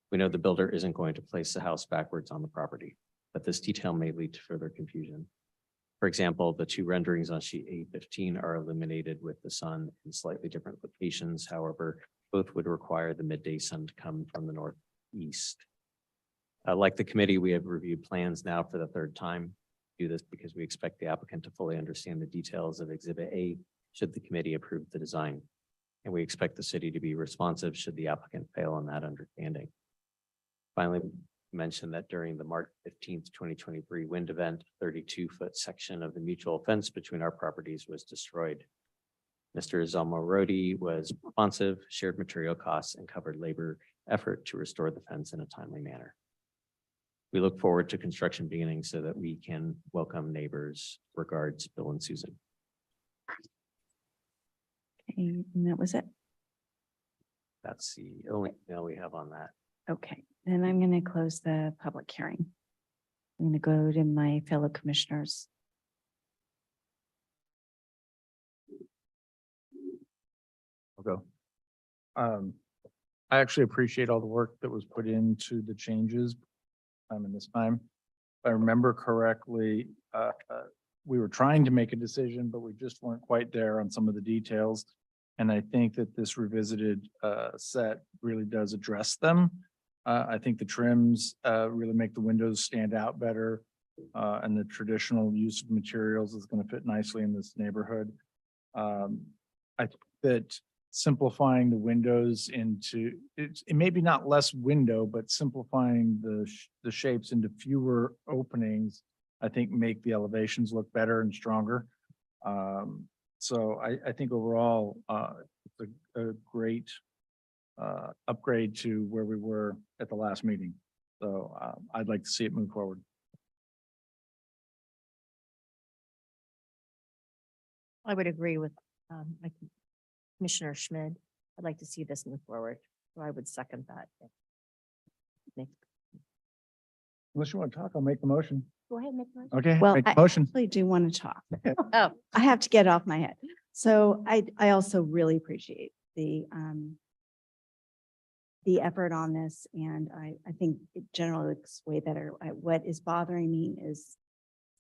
We know the builder isn't going to place the house backwards on the property, but this detail may lead to further confusion. For example, the 2 renderings on sheet A15 are illuminated with the sun in slightly different locations. However, both would require the midday sun to come from the northeast. Like the committee, we have reviewed plans now for the 3rd time. Do this because we expect the applicant to fully understand the details of Exhibit A should the committee approve the design. And we expect the city to be responsive should the applicant fail on that understanding. Finally, mention that during the March 15th, 2023 wind event, 32-foot section of the mutual fence between our properties was destroyed. Mr. Zamarodi was responsive, shared material costs, and covered labor effort to restore the fence in a timely manner. We look forward to construction beginning so that we can welcome neighbors. Regards, Bill and Susan. Okay, and that was it. That's the only email we have on that. Okay, then I'm going to close the public hearing. I'm going to go to my fellow commissioners. I'll go. I actually appreciate all the work that was put into the changes in this time. If I remember correctly, we were trying to make a decision, but we just weren't quite there on some of the details. And I think that this revisited set really does address them. I think the trims really make the windows stand out better. And the traditional use of materials is going to fit nicely in this neighborhood. I think that simplifying the windows into, it maybe not less window, but simplifying the shapes into fewer openings, I think make the elevations look better and stronger. So I think overall, it's a great upgrade to where we were at the last meeting. So I'd like to see it move forward. I would agree with like Commissioner Schmid. I'd like to see this move forward. So I would second that. Unless you want to talk, I'll make the motion. Go ahead, make one. Okay, Well, make the I motion. actually do want to talk. Oh, I have to get it off my head. So I also really appreciate the effort on this. And I think it generally looks way better. What is bothering me is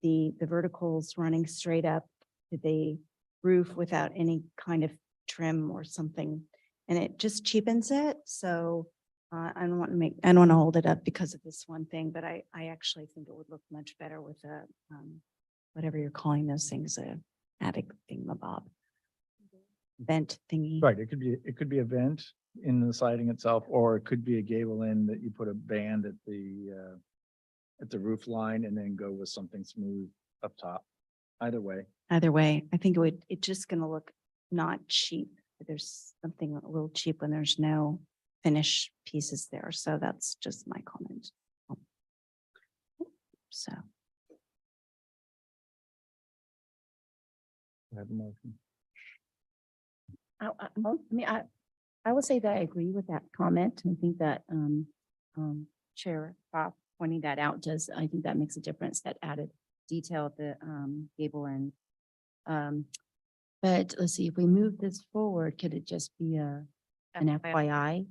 the verticals running straight up to the roof without any kind of trim or something. And it just cheapens it. So I don't want to hold it up because of this one thing, but I actually think it would look much better with whatever you're calling those things, a attic thingamabob. Vent thingy. Right, it could be a vent in the siding itself, or it could be a gable end that you put a band at the roof line and then go with something smooth up top. Either way. Either way, I think it's just gonna look not cheap. There's something a little cheap when there's no finish pieces there. So that's just my comment. So, I have a motion. I would say that I agree with that comment. I think that Chair Bob pointing that out I think that makes a difference, that added detail at the gable end. But let's see, if we move this forward, could it just be an FYI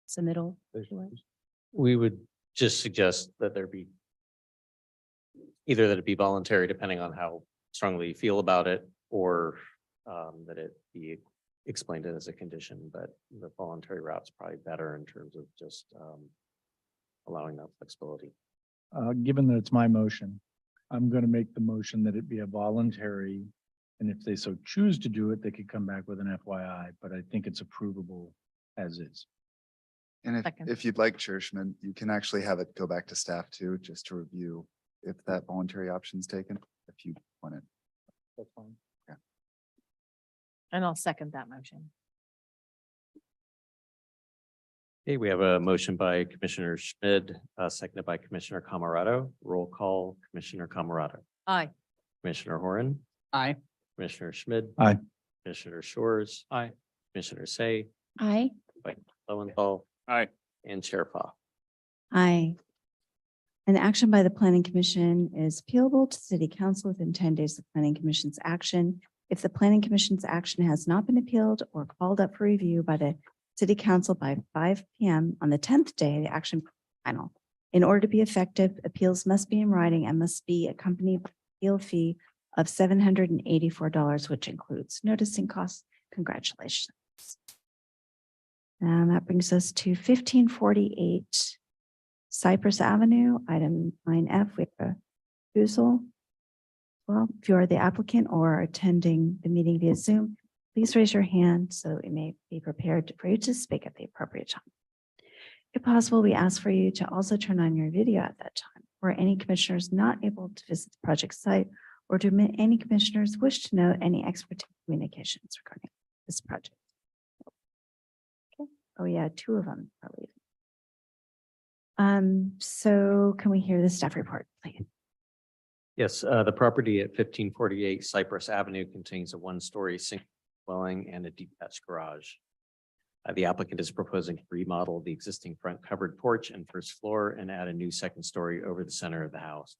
submittal? We would just suggest that there be either that it be voluntary, depending on how strongly you feel about it, or that it be explained as a condition, but the voluntary route's probably better in terms of just allowing that flexibility. Given that it's my motion, I'm going to make the motion that it be a voluntary, and if they so choose to do it, they could come back with an FYI, but I think it's approvable as is. And Second. if you'd like, Chair Schmidt, you can actually have it go back to staff too, just to review if that voluntary option is taken, if you want it. That's fine. And I'll second that motion. Okay, we have a motion by Commissioner Schmid, seconded by Commissioner Camerado. Roll call, Commissioner Camerado, Aye. Commissioner Horan, Aye. Commissioner Schmid. Aye. Commissioner Shores. Aye. Commissioner Say, Aye. Lowenthal, Aye. and Chair Fa. aye. An action by the Planning Commission is appealable to City Council within 10 days of Planning Commission's action. If the Planning Commission's action has not been appealed or called up for review by the City Council by 5 p.m. on the 10th day, the action final. In order to be effective, appeals must be in writing and must be accompanied by appeal fee of $784, which includes noticing costs. Congratulations. And that brings us to 1548 Cypress Avenue, item 9F. We have a refusal. Well, if you are the applicant or attending the meeting via Zoom, please raise your hand so it may be prepared for you to speak at the appropriate time. If possible, we ask for you to also turn on your video at that time, or any commissioners not able to visit the project site, or to admit any commissioners wish to know any expert communications regarding this project. Okay. Oh yeah, 2 of them are leaving. So can we hear the staff report, please? Yes, the property at 1548 Cypress Avenue contains a 1-story single dwelling and a detached garage. The applicant is proposing to remodel the existing front covered porch and first floor and add a new 2nd story over the center of the house.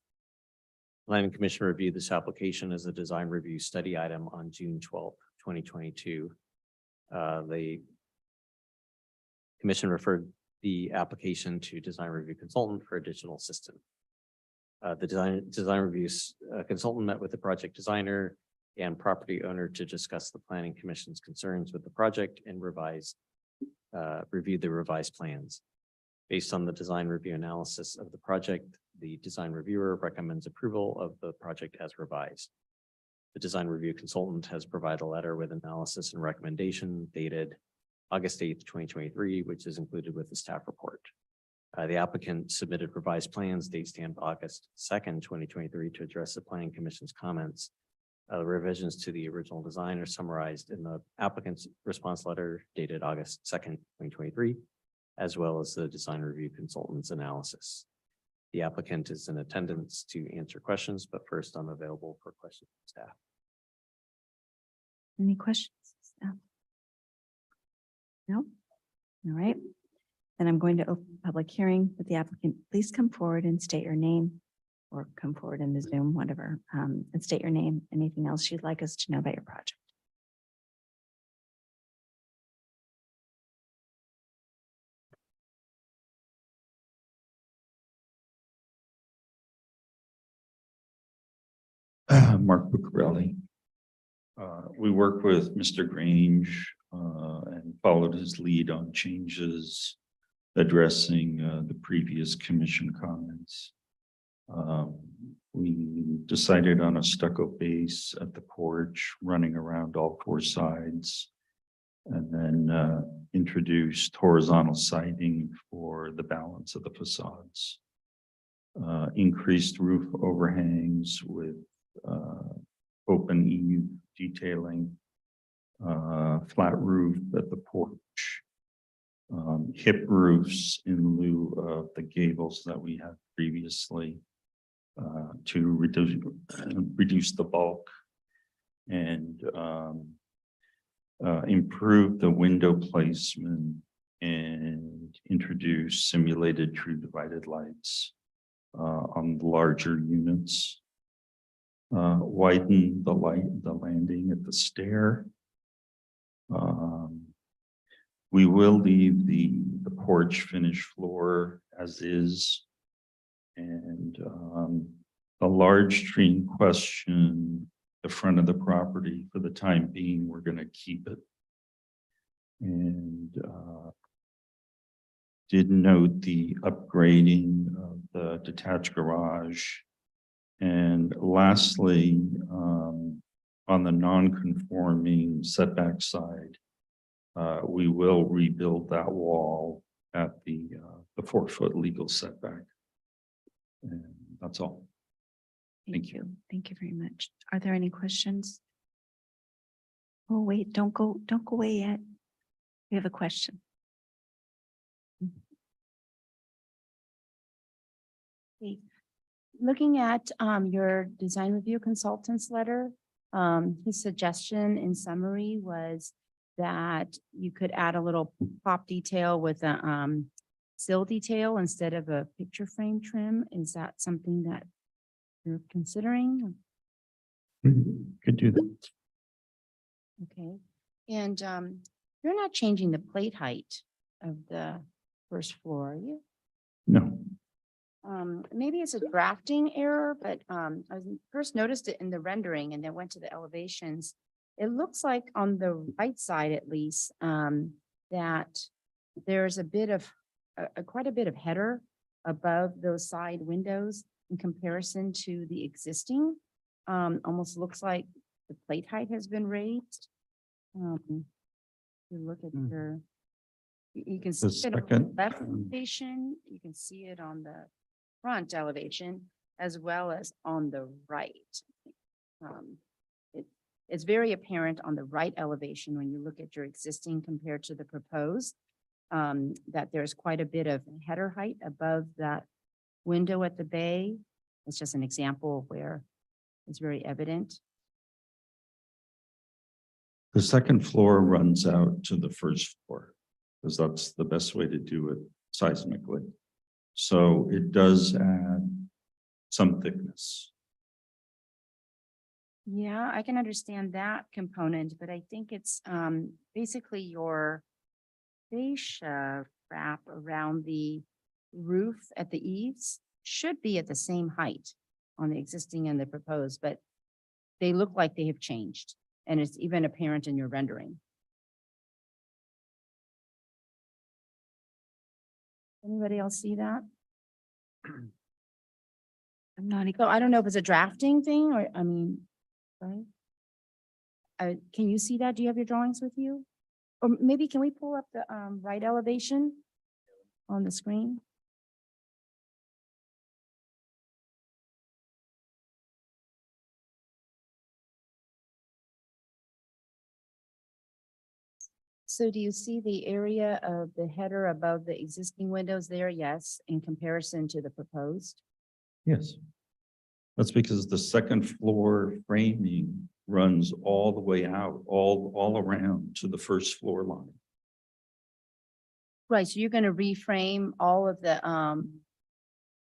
Planning Commission reviewed this application as a design review study item on June 12, 2022. The Commission referred the application to design review consultant for additional assistance. The design reviews consultant met with the project designer and property owner to discuss the Planning Commission's concerns with the project and reviewed the revised plans. Based on the design review analysis of the project, the design reviewer recommends approval of the project as revised. The design review consultant has provided a letter with analysis and recommendation dated August 8th, 2023, which is included with the staff report. The applicant submitted revised plans, date stamped August 2nd, 2023, to address the Planning Commission's comments. Revisions to the original design are summarized in the applicant's response letter dated August 2nd, 2023, as well as the design review consultant's analysis. The applicant is in attendance to answer questions, but first I'm available for questions from staff. Any questions? Staff? No? All right. Then I'm going to open the public hearing with the applicant. Please come forward and state your name, or come forward in the Zoom, whatever, and state your name, anything else you'd like us to know about your project. Mark Bucarelli. We worked with Mr. Grange and followed his lead on changes addressing the previous commission comments. We decided on a stucco base at the porch, running around all four sides. And then introduced horizontal siding for the balance of the facades. Increased roof overhangs with open eave detailing. Flat roof at the porch. Hip roofs in lieu of the gables that we had previously. To reduce the bulk and improve the window placement and introduce simulated true divided lights on the larger units. Widen the landing at the stair. We will leave the porch finished floor as is. And the large tree in question, the front of the property, for the time being, we're going to keep it. And did note the upgrading of the detached garage. And lastly, on the non-conforming setback side, we will rebuild that wall at the 4-foot legal setback. And that's all. Thank you. Thank you very much. Are there any questions? Oh, wait, don't go away yet. We have a question. Okay. Looking at your design review consultant's letter, his suggestion in summary was that you could add a little pop detail with a sill detail instead of a picture frame trim. Is that something that you're considering? Could do that. Okay, and you're not changing the plate height of the first floor, are you? No. Maybe it's a drafting error, but I first noticed it in the rendering and then went to the elevations. It looks like on the right side, at least, that there's a bit of quite a bit of header above those side windows in comparison to the existing. Almost looks like the plate height has been raised. You look at your, you can see it on the left elevation, you can see it on the front elevation as well as on the right. It's very apparent on the right elevation when you look at your existing compared to the proposed, that there's quite a bit of header height above that window at the bay. It's just an example of where it's very evident. The second floor runs out to the first floor because that's the best way to do it seismically. So it does add some thickness. Yeah, I can understand that component, but I think it's basically your fascia wrap around the roof at the eaves should be at the same height on the existing and the proposed, but they look like they have changed, and it's even apparent in your rendering. Anybody else see that? I'm not. So I don't know if it's a drafting thing or, I mean, right? Can you see that? Do you have your drawings with you? Or maybe can we pull up the right elevation on the screen? So do you see the area of the header above the existing windows there? Yes, in comparison to the proposed. Yes. That's because the second floor framing runs all the way out, all around to the first floor line. Right, so you're going to reframe all of the,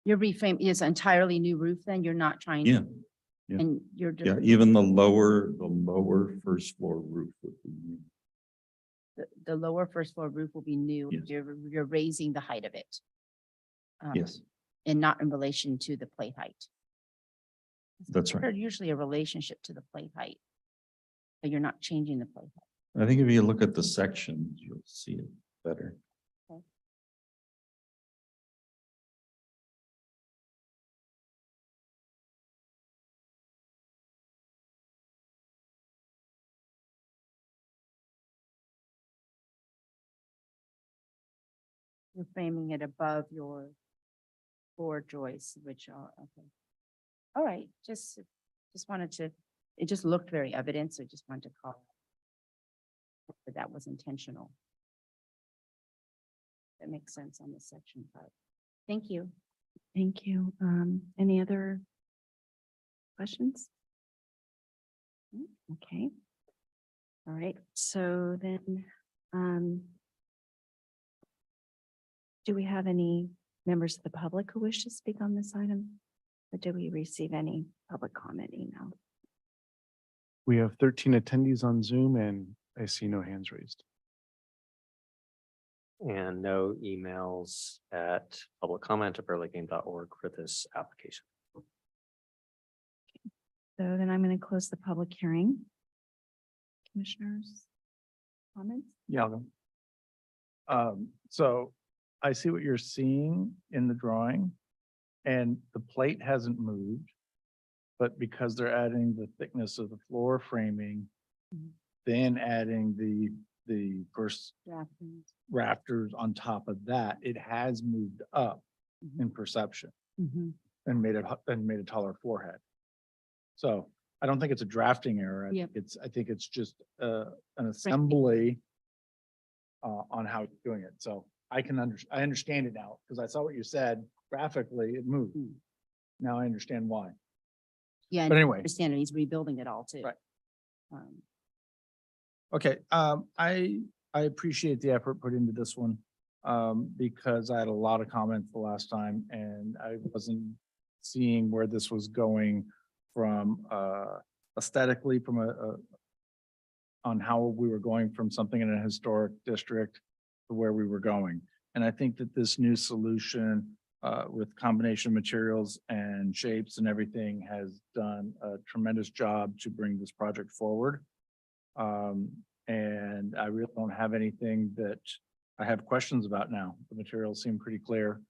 your reframe is entirely new roof then? You're not trying Yeah. to, Yeah. and you're just. Yeah, even the lower first floor roof would be new. The lower first floor roof will be new. Yes. You're raising the height of it. Yes, And not in relation to the plate height. that's right. There's usually a relationship to the plate height, but you're not changing the plate height. I think if you look at the sections, you'll see it better. You're framing it above your floor joists, which are, okay. All right, just wanted to, it just looked very evident, so just wanted to call. But that was intentional. That makes sense on this section 5. Thank you. Thank you. Any other questions? Okay. All right, so then, do we have any members of the public who wish to speak on this item? Or did we receive any public comment email? We have 13 attendees on Zoom and I see no hands raised. And no emails at publiccomment@burlingame.org for this application. So then I'm going to close the public hearing. Commissioners, comments? Yeah. I'll go. So I see what you're seeing in the drawing and the plate hasn't moved. But because they're adding the thickness of the floor framing, then adding the first rafters on top of that, it has moved up in perception and made a taller floor head. So I don't think it's a drafting error. Yep. I think it's just an assembly on how you're doing it. So I understand it now because I saw what you said graphically, it moved. Now I understand why. Yeah. But anyway. Understand, and he's rebuilding it all too. Right. Um, Okay, I appreciate the effort put into this one. Because I had a lot of comments the last time and I wasn't seeing where this was going from aesthetically on how we were going from something in a historic district to where we were going. And I think that this new solution with combination materials and shapes and everything has done a tremendous job to bring this project forward. And I really don't have anything that I have questions about now. The materials seem pretty clear.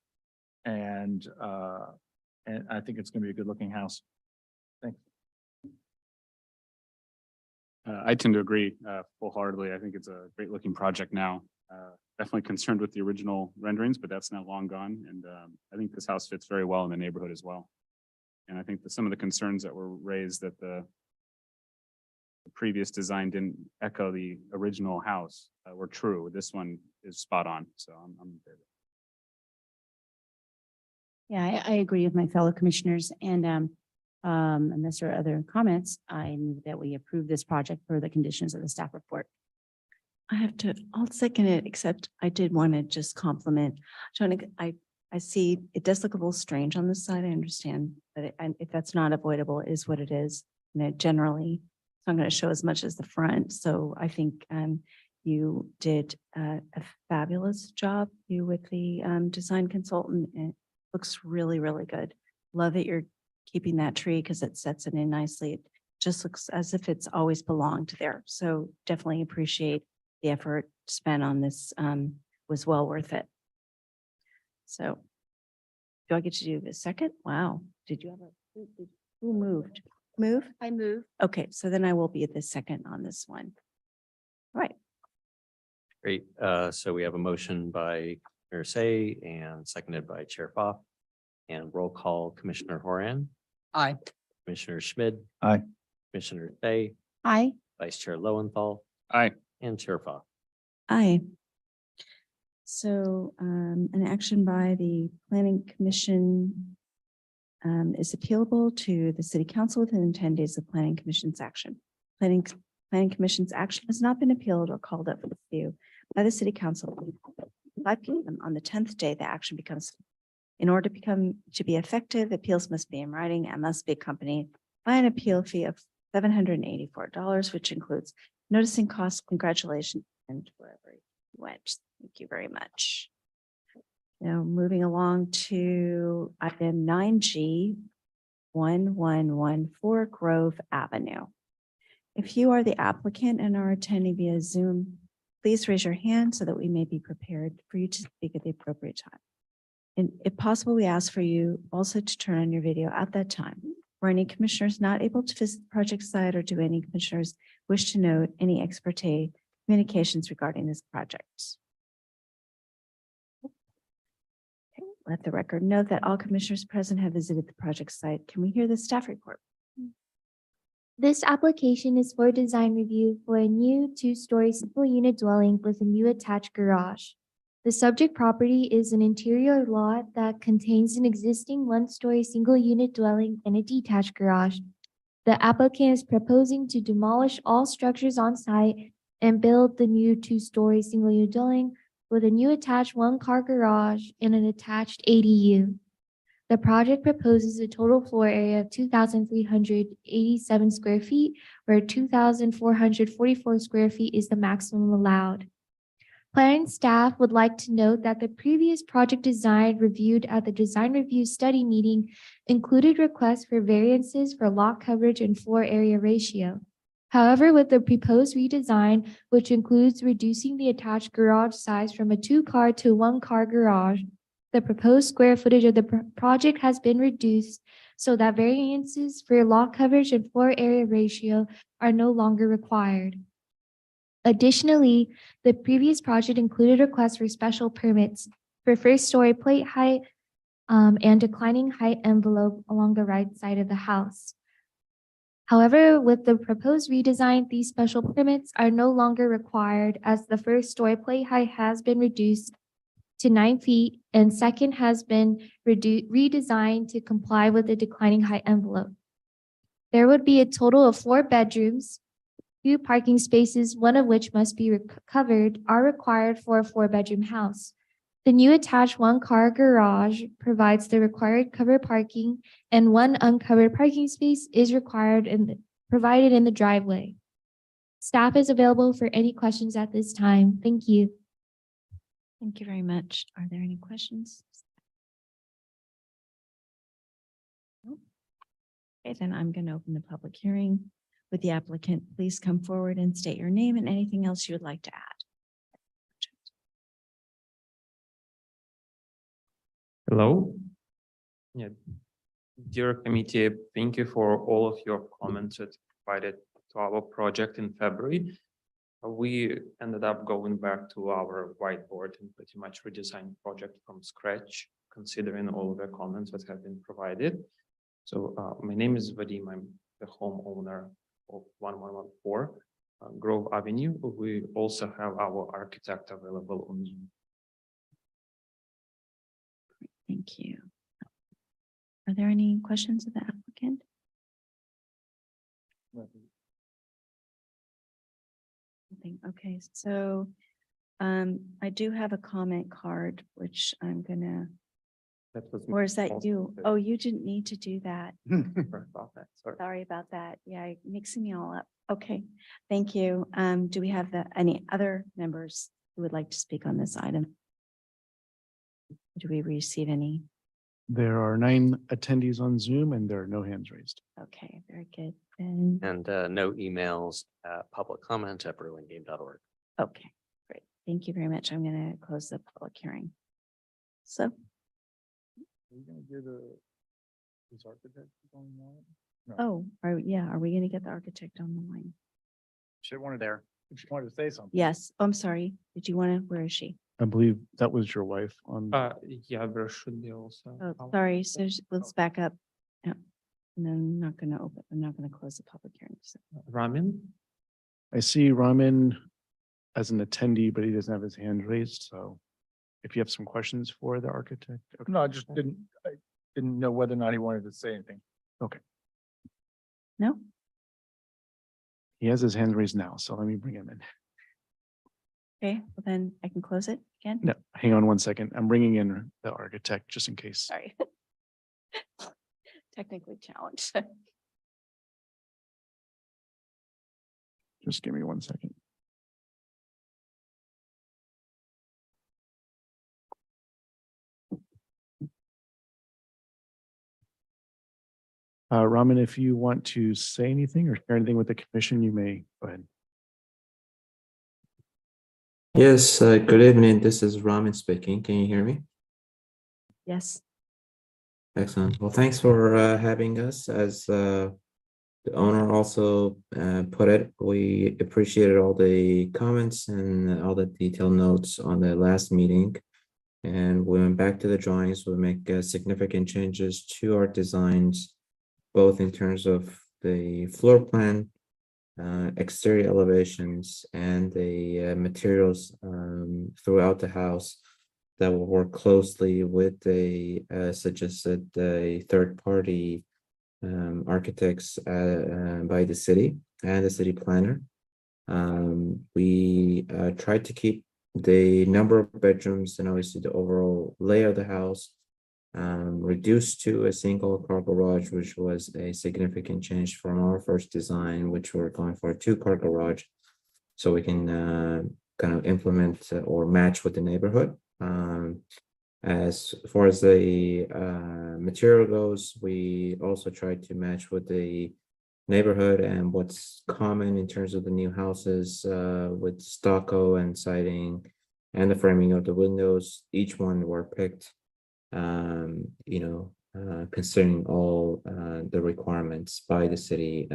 And I think it's gonna be a good looking house. Thanks. I tend to agree full-heartedly. I think it's a great looking project now. Definitely concerned with the original renderings, but that's now long gone. And I think this house fits very well in the neighborhood as well. And I think that some of the concerns that were raised that the previous design didn't echo the original house were true. This one is spot on. So I'm in favor. Yeah, I agree with my fellow commissioners and unless there are other comments, I move that we approve this project for the conditions of the staff report. I'll second it, except I did want to just compliment. I see it does look a little strange on this side. I understand, but and if that's not avoidable, it is what it is. And it generally, it's not going to show as much as the front. So I think you did a fabulous job, you with the design consultant. It looks really, really good. Love that you're keeping that tree because it sets it in nicely. It just looks as if it's always belonged there. So definitely appreciate the effort spent on this was well worth it. So do I get to do the second? Wow. Did you have who moved? Move? I move. Okay, so then I will be the second on this one. All right. Great. So we have a motion by Commissioner Say and seconded by Chair Pfaff. And roll call Commissioner Horan. Aye. Commissioner Schmid. Aye. Commissioner Say, Aye. Vice Chair Lowenthal, Aye. and Chair Pfaff. Aye. So an action by the Planning Commission is appealable to the City Council within 10 days of Planning Commission's action. Planning Commission's action has not been appealed or called up for review by the City Council. 5 p.m. on the 10th day, the action becomes. In order to be effective, appeals must be in writing and must be accompanied by an appeal fee of $784, which includes noticing costs, congratulations, and wherever you went. Thank you very much. Now, moving along to item 9G, 1114 Grove Avenue. If you are the applicant and are attending via Zoom, please raise your hand so that we may be prepared for you to speak at the appropriate time. And if possible, we ask for you also to turn on your video at that time. For any commissioners not able to visit the project site or do any commissioners wish to note any ex parte communications regarding this project. let the record note that all commissioners present have visited the project site. Can we hear the staff report? This application is for design review for a new two-story single-unit dwelling with a new attached garage. The subject property is an interior lot that contains an existing one-story single-unit dwelling and a detached garage. The applicant is proposing to demolish all structures on site and build the new two-story single-unit dwelling with a new attached one-car garage and an attached ADU. The project proposes a total floor area of 2,387 square feet, where 2,444 square feet is the maximum allowed. Planning staff would like to note that the previous project design reviewed at the design review study meeting included requests for variances for lot coverage and floor area ratio. However, with the proposed redesign, which includes reducing the attached garage size from a two-car to a one-car garage, the proposed square footage of the project has been reduced so that variances for lot coverage and floor area ratio are no longer required. Additionally, the previous project included requests for special permits for first-story plate height and declining height envelope along the right side of the house. However, with the proposed redesign, these special permits are no longer required as the first-story plate height has been reduced to 9 feet and second has been redesigned to comply with the declining height envelope. There would be a total of 4 bedrooms. 2 parking spaces, one of which must be covered, are required for a 4-bedroom house. The new attached one-car garage provides the required covered parking, and 1 uncovered parking space is required and provided in the driveway. Staff is available for any questions at this time. Thank you. Thank you very much. Are there any questions? Nope. Okay, then I'm going to open the public hearing. Would the applicant please come forward and state your name and anything else you would like to add? Hello. Yeah. Dear committee, thank you for all of your comments that provided to our project in February. We ended up going back to our whiteboard and pretty much redesigned the project from scratch, considering all of the comments that have been provided. So my name is Vadim. I'm the homeowner of 1114 Grove Avenue. We also have our architect available on Zoom. Thank you. Are there any questions of the applicant? Nothing. Okay, so I do have a comment card, which I'm gonna, or is that you? Oh, you didn't need to do that. Sorry about that. Yeah, mixing me all up. Okay, thank you. Do we have any other members who would like to speak on this item? Do we receive any? There are 9 attendees on Zoom and there are no hands raised. Okay, very good. And no emails, public comment at burlingame.org. okay, great. Thank you very much. I'm going to close the public hearing. So. Are we gonna get this architect on the line? No. Oh, are we going to get the architect on the line? Should want her there. If she wanted to say something. Yes. Oh, I'm sorry. Did you want to, where is she? I believe that was your wife on. Yeah, there should be also. Oh, sorry. So let's back up. Yeah. And then I'm not going to close the public hearing. So. Ramin? I see Ramin as an attendee, but he doesn't have his hand raised. So if you have some questions for the architect. Okay. No, I didn't know whether or not he wanted to say anything. Okay. No? He has his hand raised now, so let me bring him in. Okay, well then I can close it again. No, hang on one second. I'm bringing in the architect just in case. Sorry. Technically challenged. Just give me 1 second. Ramin, if you want to say anything or share anything with the commission, you may go ahead. Yes, good evening. This is Ramin speaking. Can you hear me? Yes. Excellent. Well, thanks for having us. As the owner also put it, we appreciated all the comments and all the detailed notes on the last meeting. And we went back to the drawings, we make significant changes to our designs, both in terms of the floor plan, exterior elevations, and the materials throughout the house that will work closely with the suggested third-party architects by the city and the city planner. We tried to keep the number of bedrooms and obviously the overall layout of the house reduced to a single car garage, which was a significant change from our first design, which we're going for a 2-car garage. So we can kind of implement or match with the neighborhood. As far as the material goes, we also tried to match with the neighborhood and what's common in terms of the new houses with stucco and siding and the framing of the windows. Each one were picked, considering all the requirements by the city.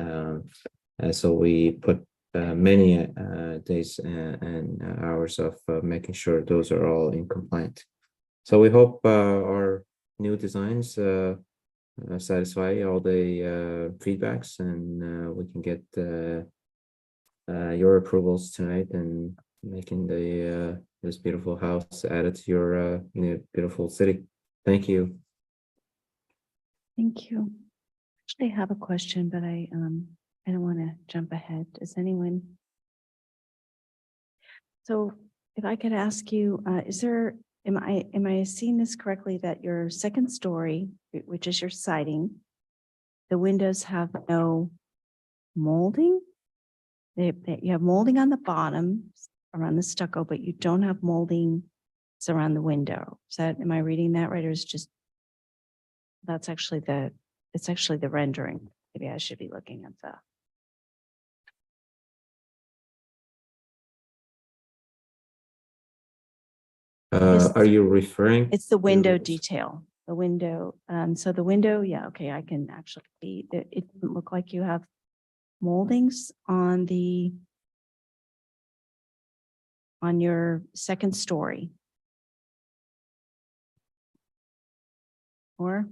So we put many days and hours of making sure those are all in compliant. So we hope our new designs satisfy all the feedbacks, and we can get your approvals tonight and making the this beautiful house added to your beautiful city. Thank you. Thank you. Actually, I have a question, but I don't want to jump ahead. Does anyone? So if I could ask you, am I seeing this correctly that your second story, which is your siding, the windows have no molding? You have molding on the bottom around the stucco, but you don't have molding around the window. Am I reading that right? Or is just, it's actually the rendering. Maybe I should be looking at the. Are you referring? It's the window detail, the window. So the window, yeah, okay, I can actually see that it doesn't look like you have moldings on your second story. Or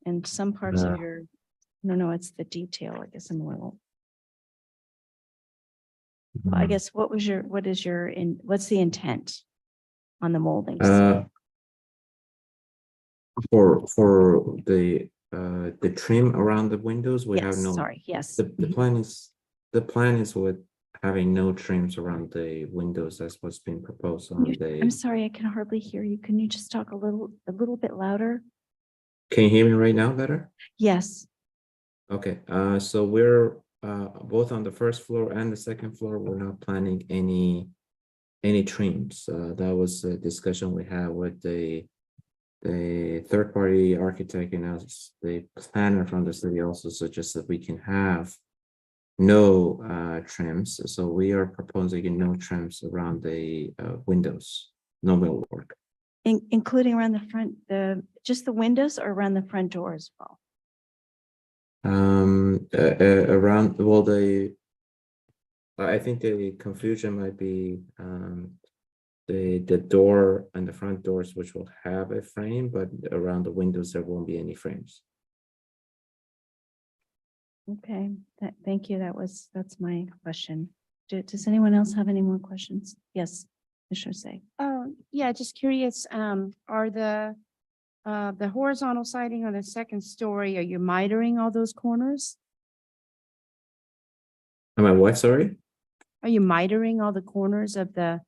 in some parts of your, no, it's the detail. I guess I'm a little. Well, I guess what's the intent on the moldings? For the trim around the windows, we have Yes, no. sorry, yes. The plan is with having no trims around the windows. That's what's been proposed on I'm sorry, I can hardly hear you. Can you just talk a little bit louder? Can you hear me right now better? Yes. Okay, so we're both on the first floor and the second floor, we're not planning any trims. That was a discussion we had with the third-party architect, and as the planner from the city also suggested we can have no trims. So we are proposing no trims around the windows, no millwork. Including around the front, just the windows or around the front door as well? Around, well, I think the confusion might be the door and the front doors, which will have a frame, but around the windows there won't be any frames. Okay, thank you. That's my question. Does anyone else have any more questions? Yes, Commissioner Say. Yeah, just curious, are the horizontal siding on the second story, are you mitering all those corners? Am I what, sorry? Are you mitering all the corners of the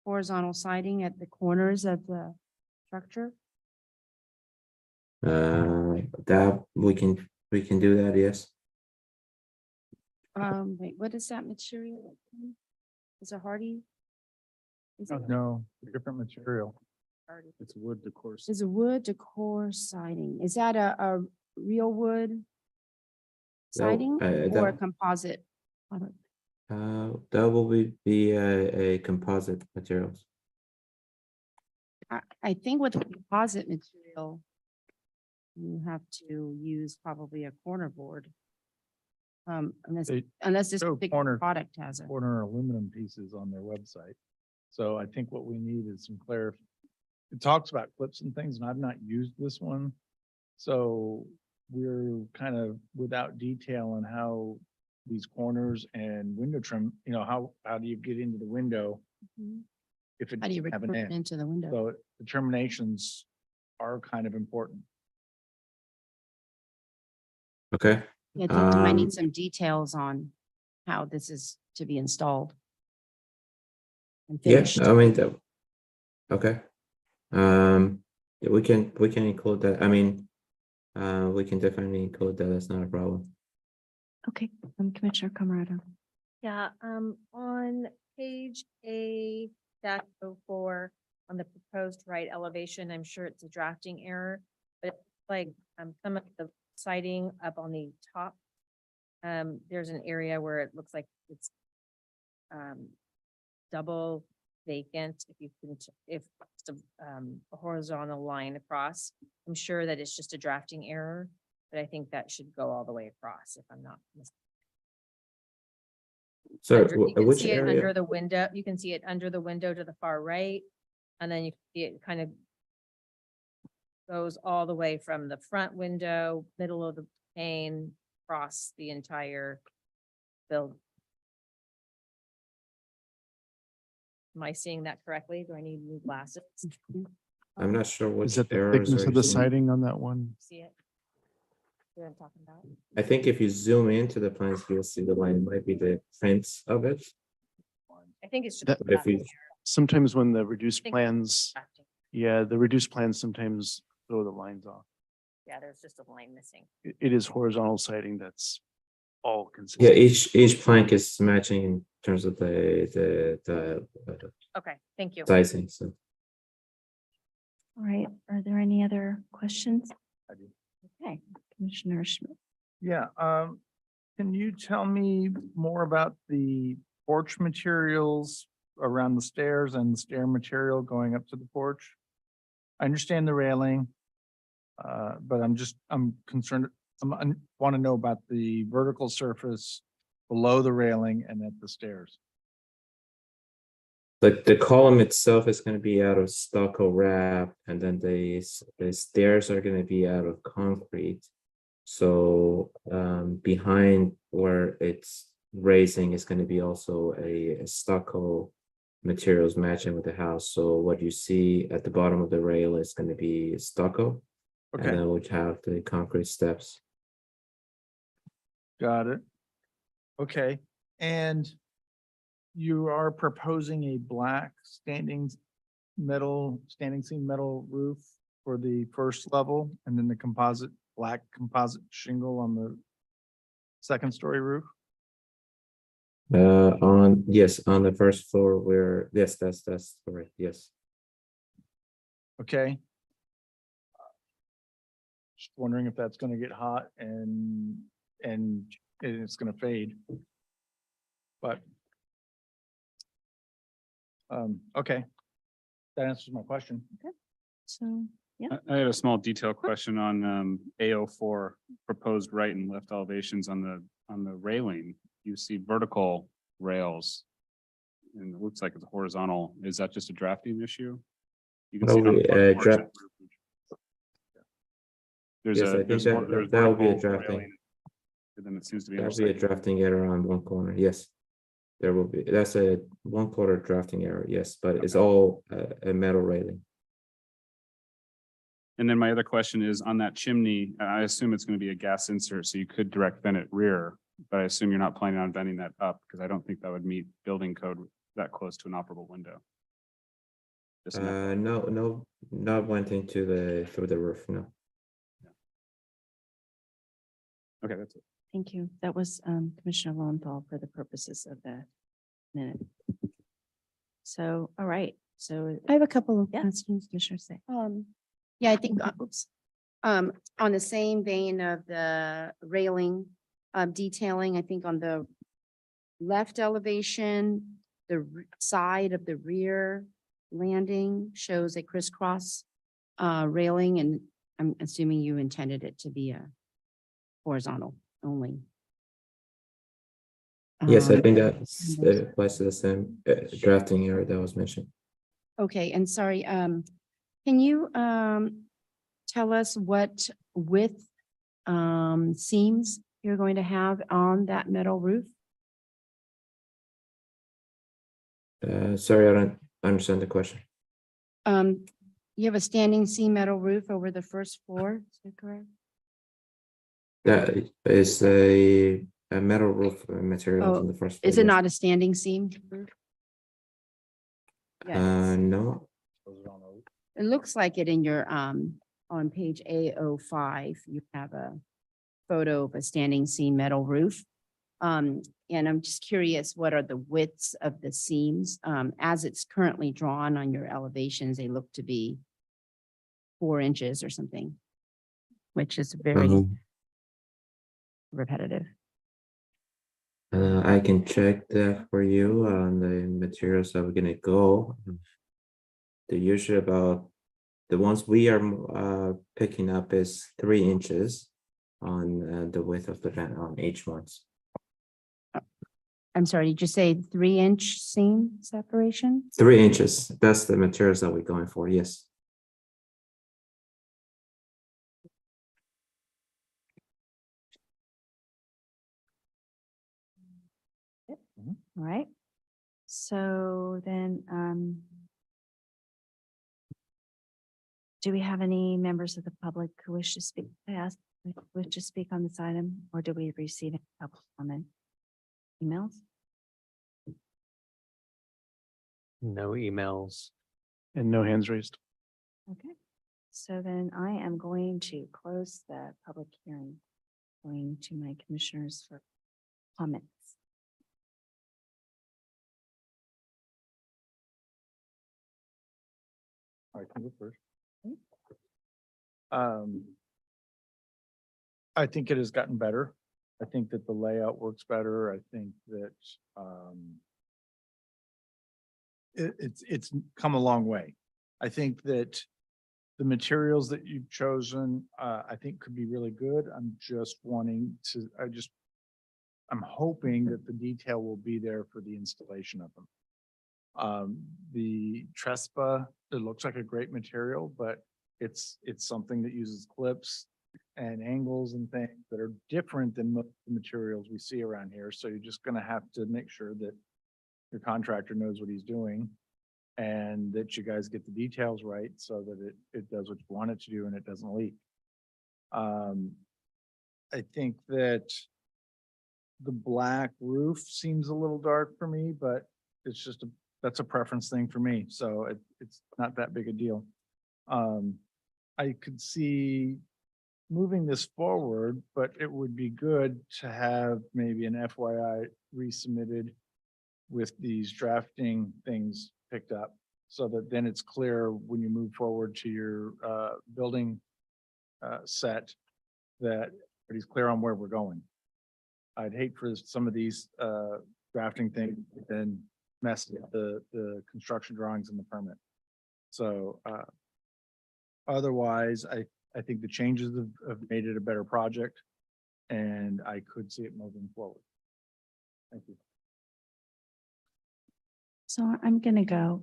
horizontal siding at the corners of the structure? That we can do that, yes. Wait, what is that material? Is it hardy? Is it No, different material. It's wood decor. Is a wood decor siding? Is that a real wood siding or a composite product? That will be a composite materials. I think with the composite material, you have to use probably a corner board. Unless this particular product has it. Corner aluminum pieces on their website. So I think what we need is some it talks about clips and things, and I've not used this one. So we're kind of without detail on how these corners and window trim, how do you get into the window? If it How do you doesn't have an recruit end? into the window? So determinations are kind of important. Okay. Yeah, I think you might Um, need some details on how this is to be installed. And Yeah, finished. I mean, okay. Yeah, we can include that. I mean, we can definitely include that. That's not a problem. Okay, Commissioner Camarado. Yeah, on page A dash 04, on the proposed right elevation, I'm sure it's a drafting error, but like, some of the siding up on the top, there's an area where it looks like it's double vacant, if you can, if it's a horizontal line across. I'm sure that it's just a drafting error, but I think that should go all the way across, if I'm not mistaken. So You can which see it area? under the window, you can see it under the window to the far right, and then you can see it kind of goes all the way from the front window, middle of the pane, across the entire building. Am I seeing that correctly? Do I need new glasses? I'm not sure Is which that the errors thickness are of you the seeing. siding on that one? See it? See what I'm talking about? I think if you zoom into the plans, you'll see the line might be the fence of it. I think it's just. That- a But if you, drafting Sometimes when the error. I reduced think it's plans, drafting. yeah, the reduced plans sometimes throw the lines off. Yeah, there's just a line missing. It is horizontal siding that's all yeah, consistent. each plank is matching in terms of the Okay, thank you. sizing, so. All right, are there any other questions? Okay, Commissioner Schmidt. Yeah, can you tell me more about the porch materials around the stairs and the stair material going up to the porch? I understand the railing, but I'm concerned, I want to know about the vertical surface below the railing and at the stairs. The column itself is gonna be out of stucco wrap, and then the stairs are gonna be out of concrete. So behind where it's raising is gonna be also a stucco materials matching with the house. So what you see at the bottom of the rail is gonna be stucco. And Okay, then we have the concrete steps. got it. Okay, and you are proposing a black standing seam metal roof for the first level, and then the black composite shingle on the second story roof? On the first floor yes, that's correct, yes. Okay. Just wondering if that's gonna get hot and it's gonna fade. But okay, that answers my question. So, yeah, I had a small detail question on A04 proposed right and left elevations on the railing. You see vertical rails. And it looks like it's horizontal. Is that just a drafting issue? You can see it on the front porch. There's Yes, I think there's that will be a vertical drafting. railing, and then it seems to be. That'll be a drafting error on one corner, yes. There will be, that's a 1/4 drafting error, yes, but it's all a metal railing. And then my other question is on that chimney, I assume it's going to be a gas insert, so you could direct vent it rear, but I assume you're not planning on venting that up because I don't think that would meet building code that close to an operable window. Just an FYI. No, not went into through the roof, no. Okay, that's it. thank you. That was Commissioner Lowenthal for the purposes of the minute. So, all right, so I have a couple of yeah, questions. Commissioner Say. Yeah, I think, oops. On the same vein of the railing, detailing, I think on the left elevation, the side of the rear landing shows a crisscross railing, and I'm assuming you intended it to be a horizontal only. Yes, I think and that applies to the same drafting error that was mentioned. Okay, and sorry, Can you tell us what width seams you're going to have on that metal roof? Sorry, I don't understand the question. You have a standing seam metal roof over the first floor, is that correct? That is a metal roof material on the first floor. Is it yes. not a standing seam roof? Yes. No, It looks like it in your, on page A05, you have a photo of a standing seam metal roof. And I'm just curious, what are the widths of the seams? As it's currently drawn on your elevations, they look to be 4 inches or something, which is very repetitive. I can check that for you on the materials that we're gonna go. They're usually about, the ones we are picking up is 3 inches on the width of the vent on each ones. I'm sorry, did you say 3-inch seam separation? 3 inches, that's the materials that we're going for, yes. All right. So then, do we have any members of the public who wish to speak, wish to speak on this item, or do we receive any public comment? Emails? No emails. And no hands raised. Okay. So then I am going to close the public hearing, going to my commissioners for comments. I can go first. I think it has gotten better. I think that the layout works better. I think that it's come a long way. I think that the materials that you've chosen, I think could be really good. I'm just wanting to, I'm hoping that the detail will be there for the installation of them. The Trespa, it looks like a great material, but it's something that uses clips and angles and things that are different than most of the materials we see around here. So you're just gonna have to make sure that your contractor knows what he's doing and that you guys get the details right so that it does what you want it to do and it doesn't leak. I think that the black roof seems a little dark for me, but it's just that's a preference thing for me. So it's not that big a deal. I could see moving this forward, but it would be good to have maybe an FYI resubmitted with these drafting things picked up so that then it's clear when you move forward to your building set that everybody's clear on where we're going. I'd hate for some of these drafting things to then mess with the construction drawings and the permit. So otherwise, I think the changes have made it a better project and I could see it moving forward. Thank you. So I'm gonna go.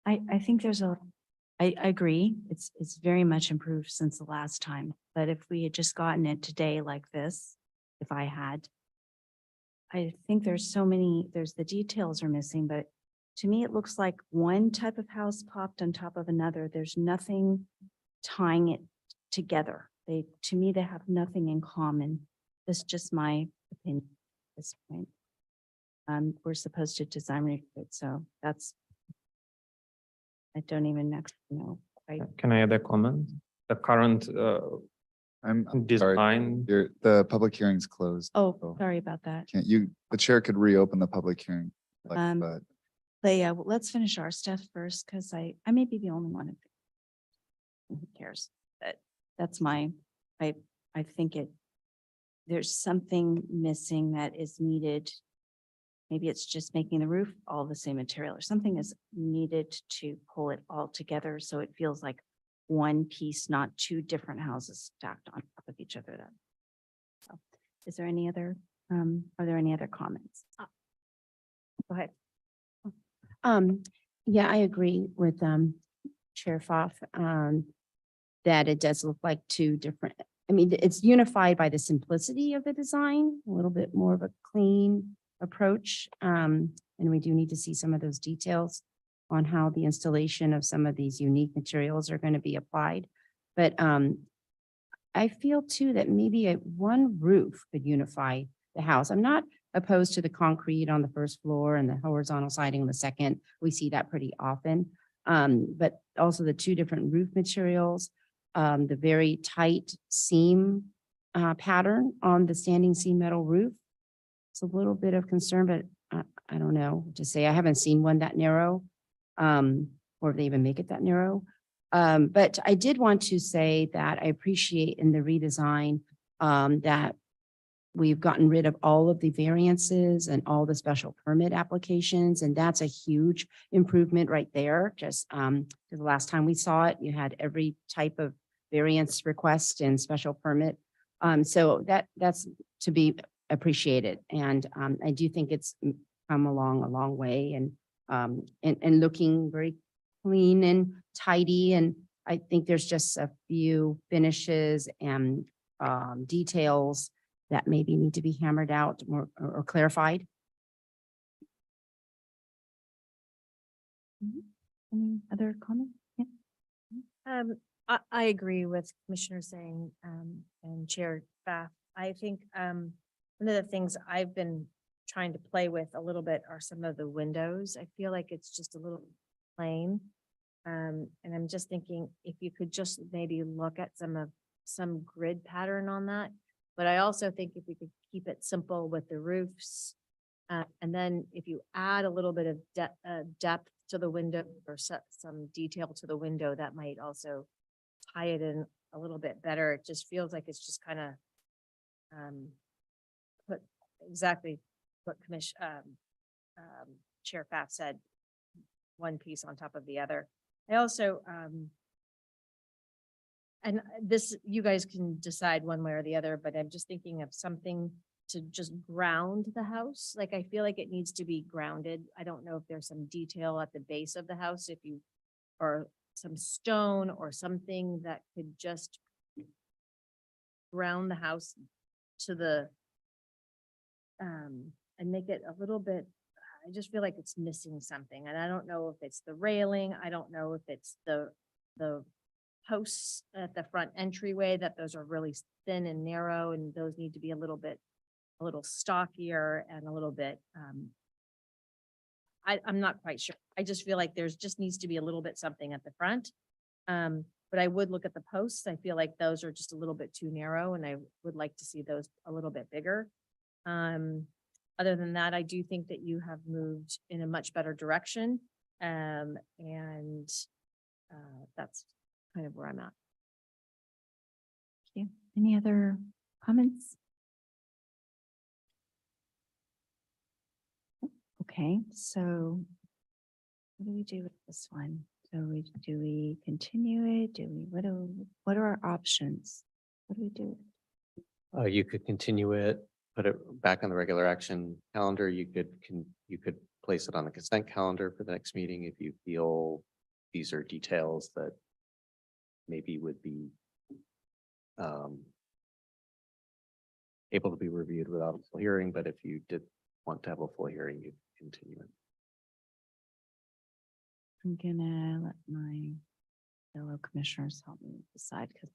I think I agree. It's very much improved since the last time, but if we had just gotten it today like this, if I had, I think there's the details are missing, but to me, it looks like one type of house popped on top of another. There's nothing tying it together. To me, they have nothing in common. That's just my opinion at this point. We're supposed to design it, so that's, I don't even know. Can I add a comment? The current I'm sorry, design, the public hearing's closed. Oh, so sorry about that. Can't you, the chair could reopen the public hearing, but But yeah, well, let's finish our stuff first, because I may be the only one. Who cares? That's my, I think there's something missing that is needed. Maybe it's just making the roof all the same material or something is needed to pull it all together. So it feels like one piece, not two different houses stacked on top of each other. So, is there any other, are there any other comments? Go ahead. Yeah, I agree with Chair Pfaff, that it does look like two different, I mean, it's unified by the simplicity of the design, a little bit more of a clean approach. And we do need to see some of those details on how the installation of some of these unique materials are going to be applied. But I feel too that maybe one roof could unify the house. I'm not opposed to the concrete on the first floor and the horizontal siding on the second. We see that pretty often. But also the two different roof materials, the very tight seam pattern on the standing seam metal roof. It's a little bit of concern, but I don't know to say. I haven't seen one that narrow, or if they even make it that narrow. But I did want to say that I appreciate in the redesign that we've gotten rid of all of the variances and all the special permit applications, and that's a huge improvement right there. Just the last time we saw it, you had every type of variance request and special permit. So that's to be appreciated, and I do think it's come along a long way, and looking very clean and tidy. And I think there's just a few finishes and details that maybe need to be hammered out more or clarified. Any other comments? Yeah. I agree with Commissioner saying, and Chair Pfaff. I think, one of the things I've been trying to play with a little bit are some of the windows. I feel like it's just a little plain. And I'm just thinking if you could just maybe look at some grid pattern on that. But I also think if we could keep it simple with the roofs, and then if you add a little bit of depth to the window or some detail to the window, that might also tie it in a little bit better. It just feels like it's just kind of put exactly what Chair Pfaff said, one piece on top of the other. I also, and this, you guys can decide one way or the other, but I'm just thinking of something to just ground the house. Like, I feel like it needs to be grounded. I don't know if there's some detail at the base of the house, or some stone or something that could just ground the house to the, and make it a little bit, I just feel like it's missing something. And I don't know if it's the railing. I don't know if it's the posts at the front entryway, that those are really thin and narrow, and those need to be a little stockier and a little bit, I'm not quite sure. I just feel like there's just needs to be a little bit something at the front. But I would look at the posts. I feel like those are just a little bit too narrow, and I would like to see those a little bit bigger. Other than that, I do think that you have moved in a much better direction. And that's kind of where I'm at. Thank you. Any other comments? Okay, so what do we do with this one? So do we continue it? What are our options? What do we do? You could continue it, put it back on the regular action calendar. You could place it on the consent calendar for the next meeting if you feel these are details that maybe would be able to be reviewed without a full hearing. But if you did want to have a full hearing, you continue it. I'm gonna let my fellow commissioners help me decide, because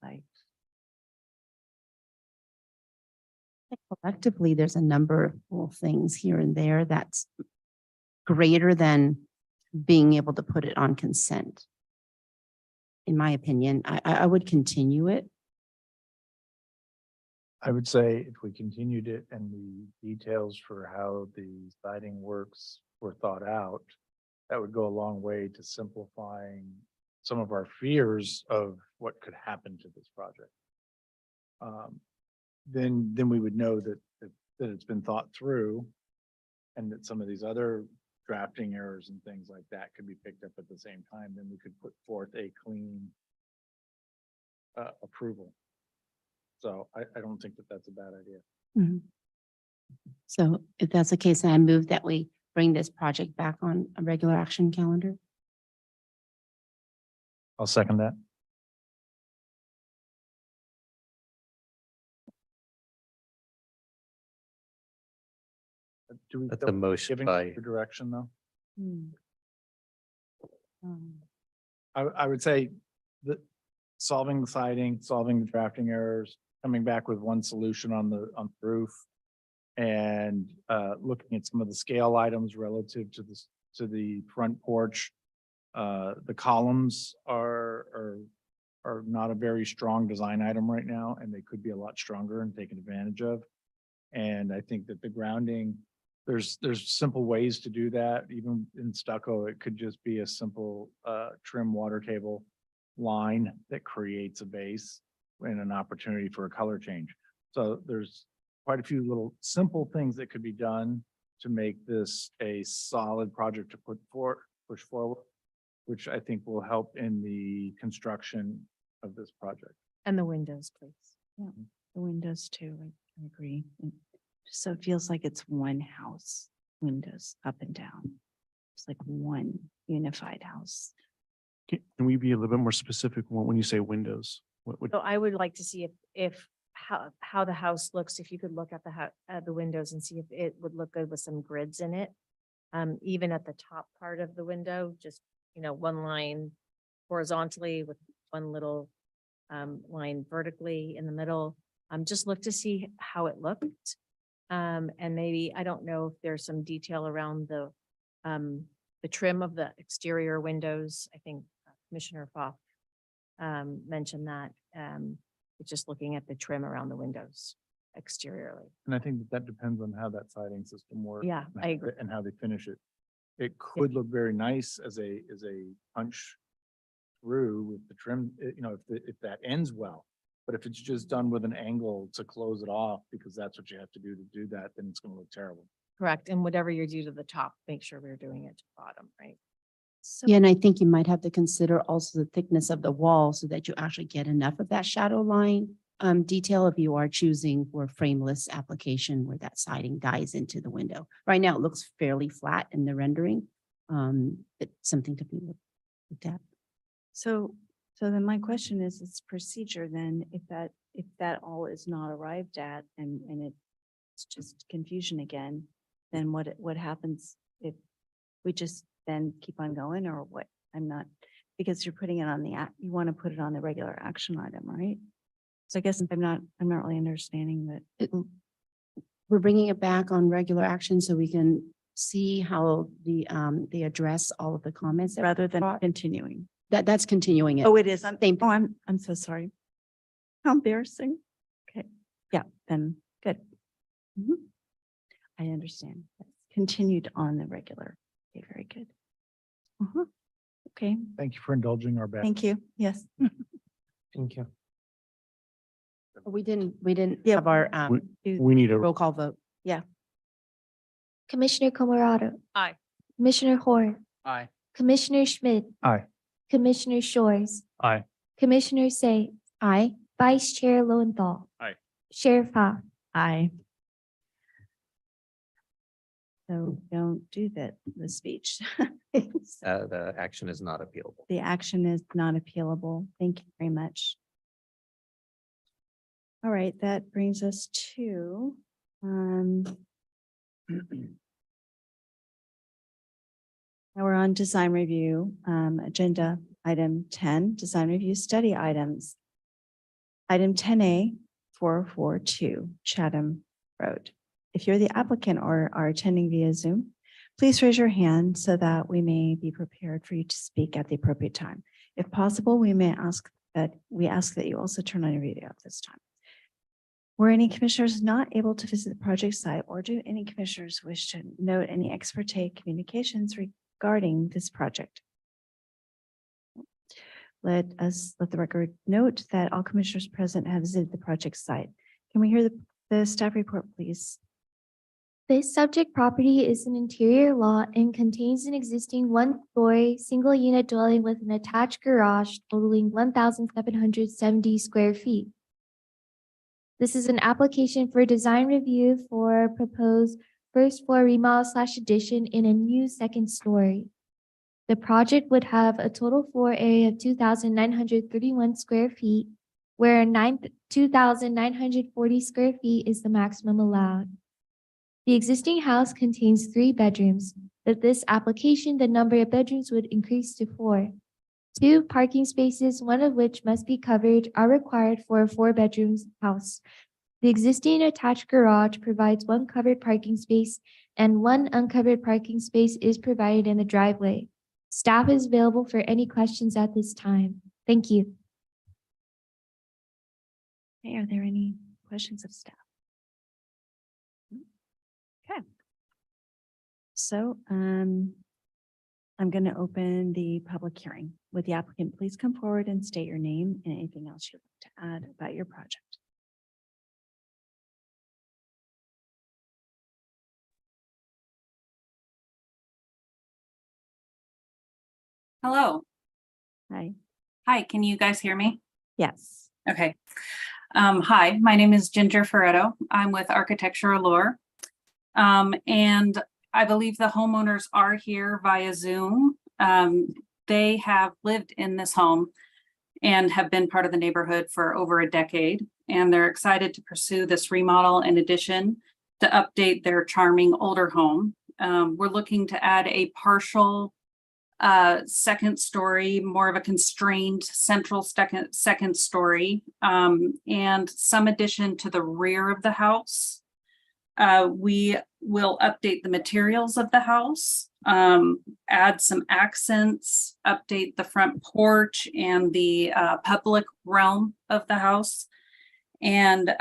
Collectively, there's a number of little things here and there that's greater than being able to put it on consent. In my opinion, I would continue it. I would say if we continued it and the details for how the siding works were thought out, that would go a long way to simplifying some of our fears of what could happen to this project. Then we would know that it's been thought through, and that some of these other drafting errors and things like that could be picked up at the same time. Then we could put forth a clean approval. So I don't think that that's a bad idea. Mhm. So if that's the case, I move that we bring this project back on a regular action calendar. I'll second that. Do we That's feel a motion giving by, the direction though? Hmm. I would say that solving the siding, solving the drafting errors, coming back with one solution on the roof. And looking at some of the scale items relative to the front porch. The columns are not a very strong design item right now, and they could be a lot stronger and taken advantage of. And I think that the grounding, there's simple ways to do that. Even in stucco, it could just be a simple trim water table line that creates a base and an opportunity for a color change. So there's quite a few little simple things that could be done to make this a solid project to push forward, which I think will help in the construction of this project. And the windows, please. Yeah, the windows too, I agree. And so it feels like it's one house, windows up and down. It's like one unified house. Can we be a little bit more specific when you say windows? What would, So I would like to see if how the house looks, if you could look at the windows and see if it would look good with some grids in it. Even at the top part of the window, just, one line horizontally with one little line vertically in the middle. Just look to see how it looked. And maybe, I don't know if there's some detail around the trim of the exterior windows. I think Commissioner Foff mentioned that. It's just looking at the trim around the windows exteriorly. And I think that depends on how that siding system works. Yeah, I agree. And how they finish it. It could look very nice as a punch through with the trim, if that ends well. But if it's just done with an angle to close it off, because that's what you have to do that, then it's gonna look terrible. Correct. And whatever you do to the top, make sure we're doing it to the bottom, right? So Yeah, and I think you might have to consider also the thickness of the wall so that you actually get enough of that shadow line detail if you are choosing for a frameless application where that siding dies into the window. Right now, it looks fairly flat in the rendering. It's something to be looked at. So then my question is, it's procedure then, if that all is not arrived at and it's just confusion again, then what happens if we just then keep on going, or what? I'm not, because you're putting it on you want to put it on the regular action item, right? So I guess I'm not really understanding that. We're bringing it back on regular action so we can see how they address all of the comments. that Rather than brought. continuing. That's continuing it. Oh, it is. Same. I'm so sorry. How embarrassing. Okay, yeah, then good. Mhm. I understand. Continued on the regular. Okay, very good. Okay, Thank you for indulging our bad. thank you. Yes. Thank you. We didn't Yeah. have our we need a roll call vote. Commissioner Comorado, Aye. Commissioner Horn, Aye. Commissioner Schmidt, Aye. Commissioner Shores, aye. Commissioner Say, Aye. Vice Chair Lowenthal. Aye. Sheriff Ha. Aye. So don't do that, the speech. the action is not appealable. The action is not appealable. Thank you very much. All right, that brings us to, now we're on design review, agenda item 10, design review study items. Item 10A 442 Chatham Road. If you're the applicant or are attending via Zoom, please raise your hand so that we may be prepared for you to speak at the appropriate time. If possible, we ask that you also turn on your video at this time. Were any commissioners not able to visit the project site, or do any commissioners wish to note any ex parte communications regarding this project? Let the record note that all commissioners present have visited the project site. Can we hear the staff report, please? This subject property is an interior lot and contains an existing one-story, single-unit dwelling with an attached garage totaling 1,770 square feet. This is an application for design review for proposed first floor remodel / addition in a new second story. The project would have a total floor area of 2,931 square feet, where 2,940 square feet is the maximum allowed. The existing house contains 3 bedrooms. With this application, the number of bedrooms would increase to 4. 2 parking spaces, one of which must be covered, are required for a 4-bedroom house. The existing attached garage provides 1 covered parking space, and 1 uncovered parking space is provided in the driveway. Staff is available for any questions at this time. Thank you. Okay, are there any questions of staff? Okay. So, I'm going to open the public hearing. Would the applicant please come forward and state your name and anything else you'd like to add about your project? Hello. Hi. Hi, can you guys hear me? Yes. Okay. Hi, my name is Ginger Ferretto. I'm with Architecture Allure. And I believe the homeowners are here via Zoom. They have lived in this home and have been part of the neighborhood for over a decade. And they're excited to pursue this remodel in addition to update their charming older home. We're looking to add a partial second story, more of a constrained central second story, and some addition to the rear of the house. We will update the materials of the house, add some accents, update the front porch and the public realm of the house. And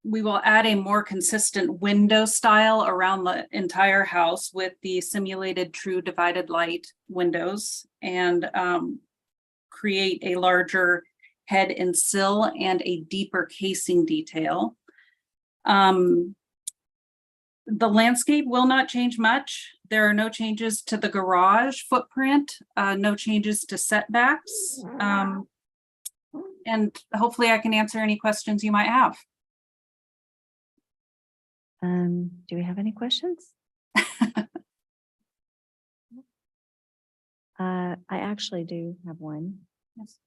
we will add a more consistent window style around the entire house with the simulated true divided light windows, and create a larger head and sill and a deeper casing detail. The landscape will not change much. There are no changes to the garage footprint, no changes to setbacks. And hopefully I can answer any questions you might have. Do we have any questions? I actually do have one. Yes.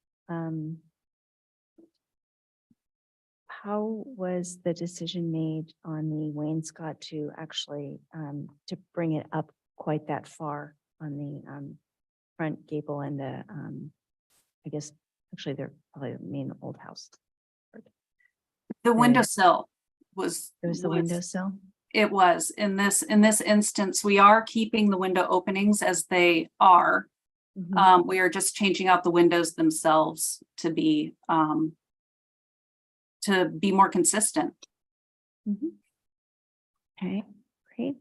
How was the decision made on the wainscot to actually to bring it up quite that far on the front gable and the I guess actually they're probably the main old house. The windowsill was. It was the windowsill? It was. In this instance, we are keeping the window openings as they are. We are just changing out the windows themselves to be more consistent. Okay, great.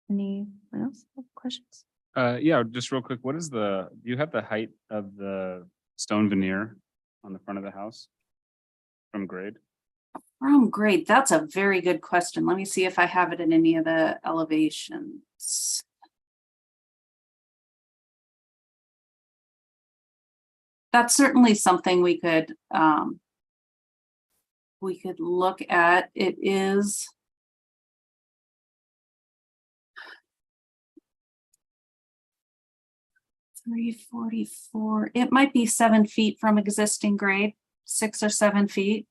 Anyone else have questions? Yeah, just real quick, do you have the height of the stone veneer on the front of the house from grade? From grade, that's a very good question. Let me see if I have it in any of the elevations. That's certainly something we could look at. It is 344. It might be 7 feet from existing grade, 6 or 7 feet.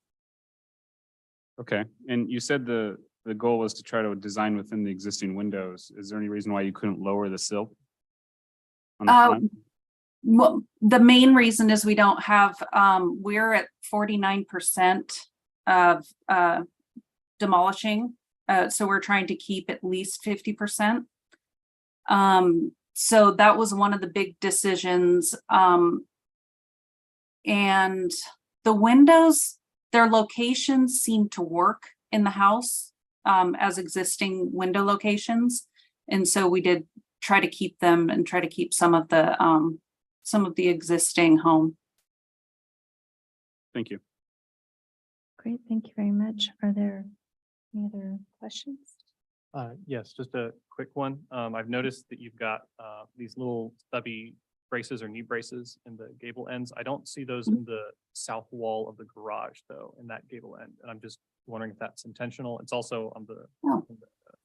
Okay, and you said the goal was to try to design within the existing windows. Is there any reason why you couldn't lower the sill on the front? Well, the main reason is we don't have, we're at 49% of demolishing. So we're trying to keep at least 50%. So that was one of the big decisions. And the windows, their locations seem to work in the house as existing window locations. And so we did try to keep them and try to keep some of the existing home. Thank you. Great, thank you very much. Are there any other questions? Yes, just a quick one. I've noticed that you've got these little stubby braces or knee braces in the gable ends. I don't see those in the south wall of the garage though, in that gable end. And I'm just wondering if that's intentional. It's also on the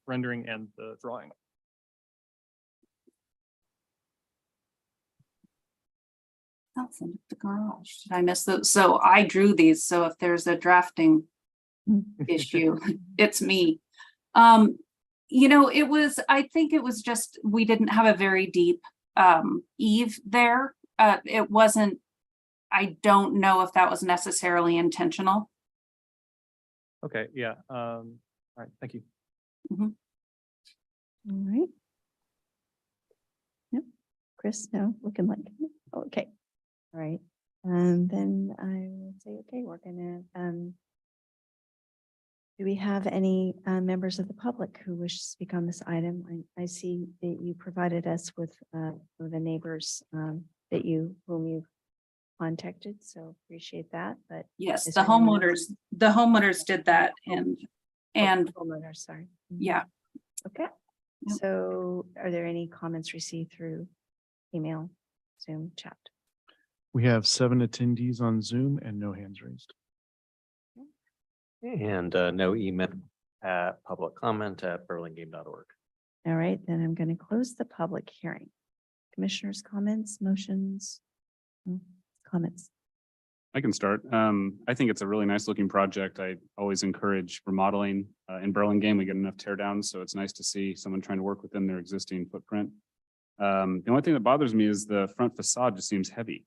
rendering and the drawing. That's in the garage. Did I miss those? So I drew these, so if there's a drafting issue, it's me. I think it was just, we didn't have a very deep eave there. It wasn't, I don't know if that was necessarily intentional. Okay, yeah, all right, thank you. All right. Yep. Chris, no, looking like, okay. All right. Then I would say, okay, we're gonna, do we have any members of the public who wish to speak on this item? I see that you provided us with the neighbors whom you've contacted, so appreciate that, but. Yes, is the there anyone else? homeowners did that and Homeowners, sorry. yeah. Okay, Yep. so are there any comments received through email, Zoom, chat? We have 7 attendees on Zoom and no hands raised. And no email at publiccomment@burlingame.org. All right, then I'm going to close the public hearing. Commissioners' comments, motions, comments. I can start. I think it's a really nice looking project. I always encourage remodeling. In Burlingame, we get enough tear downs, so it's nice to see someone trying to work within their existing footprint. The only thing that bothers me is the front facade just seems heavy.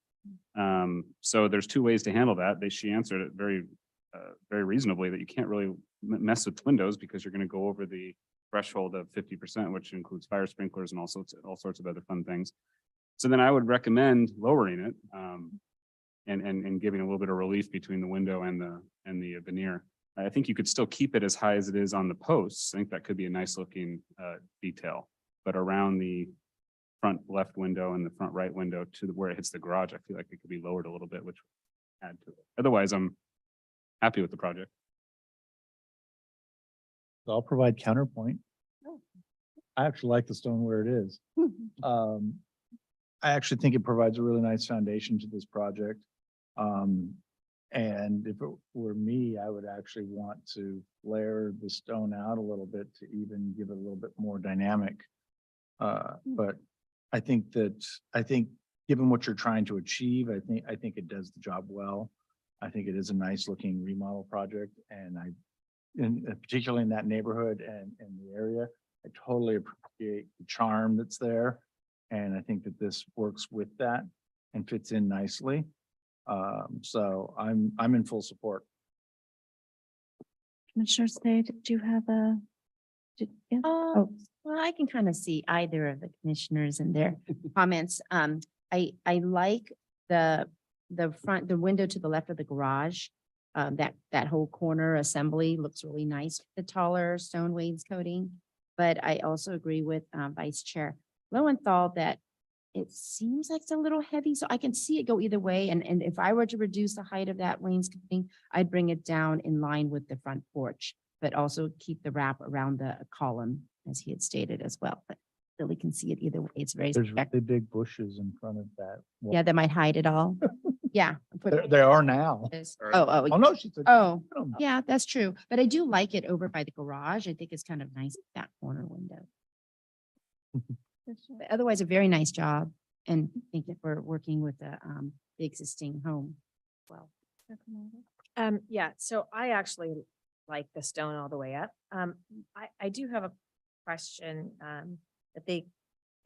So there's 2 ways to handle that. She answered it very reasonably that you can't really mess with windows because you're going to go over the threshold of 50%, which includes fire sprinklers and all sorts of other fun things. So then I would recommend lowering it and giving a little bit of relief between the window and the veneer. I think you could still keep it as high as it is on the posts. I think that could be a nice looking detail, but around the front left window and the front right window to where it hits the garage, I feel like it could be lowered a little bit, which would add to it. Otherwise, I'm happy with the project. So I'll provide counterpoint. Oh. I actually like the stone where it is. I actually think it provides a really nice foundation to this project. And if it were me, I would actually want to flare the stone out a little bit to even give it a little bit more dynamic. But I think given what you're trying to achieve, I think it does the job well. I think it is a nice looking remodel project, and particularly in that neighborhood and the area, I totally appreciate the charm that's there. And I think that this works with that and fits in nicely. So I'm in full support. Commissioner Slade, do you have yeah? Oh, Well, I can kind of see either of the commissioners and their comments. I like the window to the left of the garage. That whole corner assembly looks really nice, the taller stone wainscoting. But I also agree with Vice Chair Lowenthal that it seems like it's a little heavy, so I can see it go either way. And if I were to reduce the height of that wainscoting, I'd bring it down in line with the front porch, but also keep the wrap around the column, as he had stated as well. But Billy can see it either way. It's very There's spectacular. really big bushes in front of that. Yeah, that might hide it all. Yeah. They are now. Oh, Oh, no, she said. oh, yeah, that's true. But I do like it over by the garage. I think it's kind of nice, that corner window. But otherwise, a very nice job. And thank you for working with the existing home. Well, Yeah, so I actually like the stone all the way up. I do have a question, that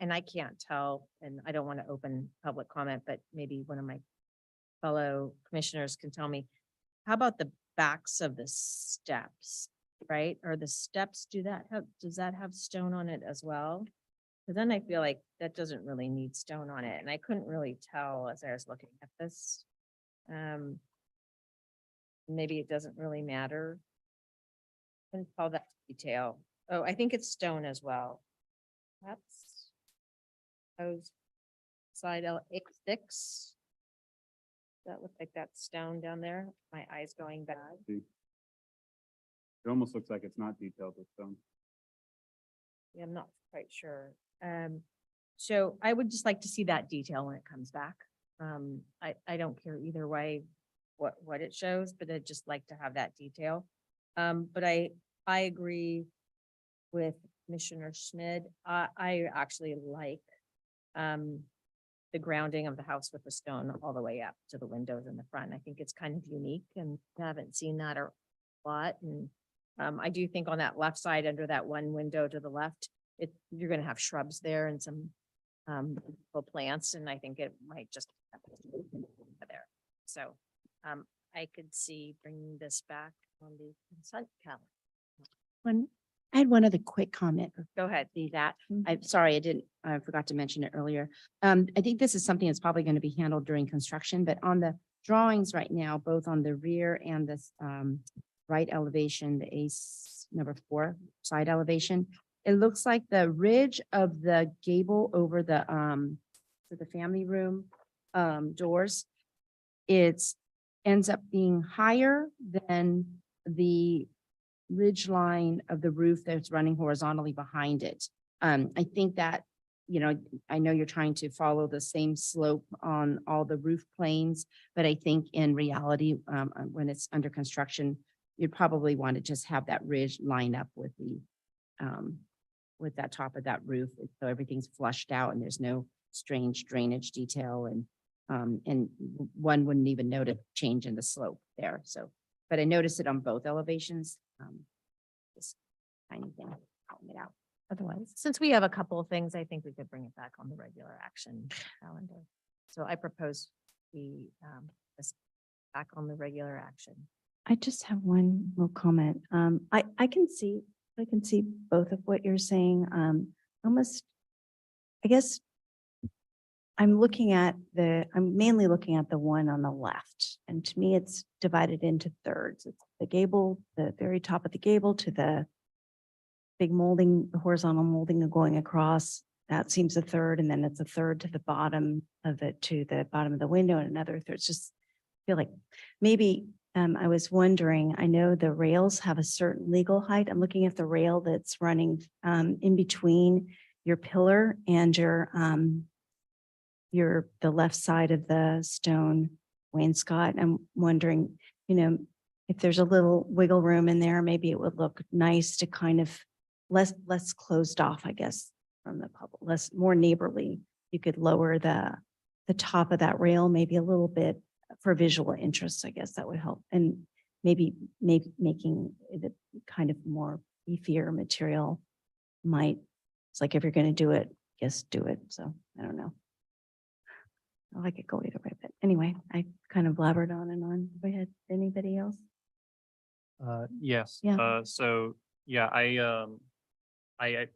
and I can't tell, and I don't want to open public comment, but maybe one of my fellow commissioners can tell me. How about the backs of the steps, right? Or the steps, does that have stone on it as well? Because then I feel like that doesn't really need stone on it, and I couldn't really tell as I was looking at this. Maybe it doesn't really matter. Couldn't tell that detail. Oh, I think it's stone as well. That's those side X6. That looks like that stone down there. My eyes going bad. It almost looks like it's not detailed with stone. Yeah, I'm not quite sure. So I would just like to see that detail when it comes back. I don't care either way what it shows, but I'd just like to have that detail. But I agree with Commissioner Schmid. I actually like the grounding of the house with the stone all the way up to the windows in the front. I think it's kind of unique and I haven't seen that a lot. And I do think on that left side, under that one window to the left, you're gonna have shrubs there and some beautiful plants, and I think it might just there. So I could see bringing this back on the consent calendar. I had one other quick comment. Go ahead. See that. I'm sorry, I forgot to mention it earlier. I think this is something that's probably going to be handled during construction, but on the drawings right now, both on the rear and this right elevation, the ACE number 4 side elevation, it looks like the ridge of the gable over the family room doors, ends up being higher than the ridge line of the roof that's running horizontally behind it. I think that, I know you're trying to follow the same slope on all the roof planes, but I think in reality, when it's under construction, you'd probably want to just have that ridge line up with that top of that roof, so everything's flushed out and there's no strange drainage detail, and one wouldn't even notice change in the slope there. So, but I noticed it on both elevations. Just tiny thing, calling it out. Otherwise, since we have a couple of things, I think we could bring it back on the regular action calendar. So I propose we this back on the regular action. I just have one little comment. I can see both of what you're saying. Almost, I guess I'm mainly looking at the one on the left. And to me, it's divided into thirds. It's the gable, the very top of the gable to the big molding, the horizontal molding going across. That seems a third. And then it's a third to the bottom of it, to the bottom of the window, and another third. It's just feel like maybe I was wondering, I know the rails have a certain legal height. I'm looking at the rail that's running in between your pillar and the left side of the stone wainscot. I'm wondering, if there's a little wiggle room in there, maybe it would look nice to kind of less closed off, I guess, from the public, more neighborly. You could lower the top of that rail, maybe a little bit for visual interest. I guess that would help. And maybe making it a kind of more beefier material it's like, if you're going to do it, just do it. So I don't know. I could go either way, but anyway, I kind of blabbered on and on. Go ahead. Anybody else? Yes. Yeah. So yeah, I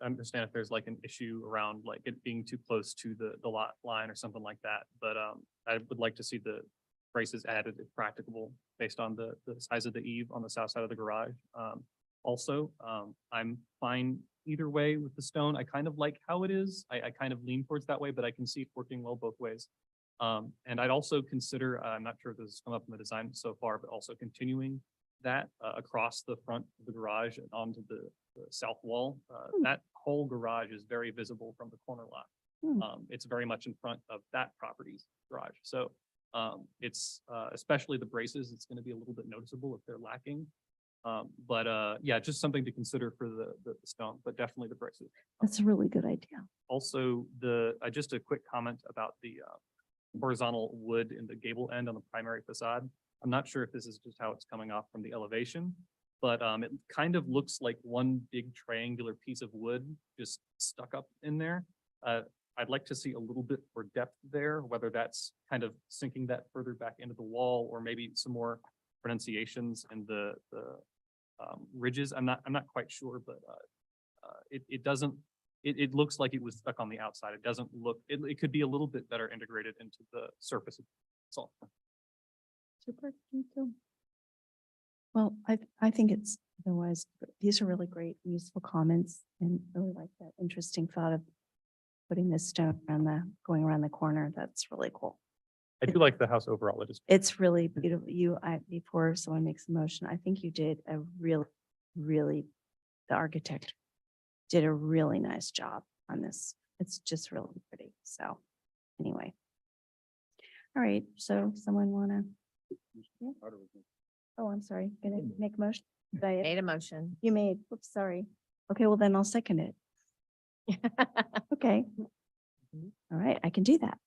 understand if there's like an issue around like it being too close to the lot line or something like that, but I would like to see the braces added if practicable based on the size of the eave on the south side of the garage. Also, I'm fine either way with the stone. I kind of like how it is. I kind of lean towards that way, but I can see it working well both ways. And I'd also consider, I'm not sure if this has come up in the design so far, but also continuing that across the front of the garage and onto the south wall. That whole garage is very visible from the corner lot. It's very much in front of that property's garage. So it's especially the braces, it's going to be a little bit noticeable if they're lacking. But yeah, just something to consider for the stone, but definitely the braces. That's a really good idea. Also, just a quick comment about the horizontal wood in the gable end on the primary facade. I'm not sure if this is just how it's coming off from the elevation, but it kind of looks like one big triangular piece of wood just stuck up in there. I'd like to see a little bit more depth there, whether that's kind of sinking that further back into the wall or maybe some more pronunciations and the ridges. I'm not quite sure, but it looks like it was stuck on the outside. It doesn't look, it could be a little bit better integrated into the surface. That's all. Super. Thank you. Well, I think it's otherwise, these are really great, useful comments, and really like that interesting thought of putting this stone going around the corner. That's really cool. I do like the house overall. It's really beautiful. Before someone makes a motion, I think you did a really, the architect did a really nice job on this. It's just really pretty. So anyway. All right. So someone wanna? Yeah. Oh, I'm sorry. Gonna make a motion? Made a motion. You made, oops, sorry. Okay, well then I'll second it. Okay. All right, I can do that.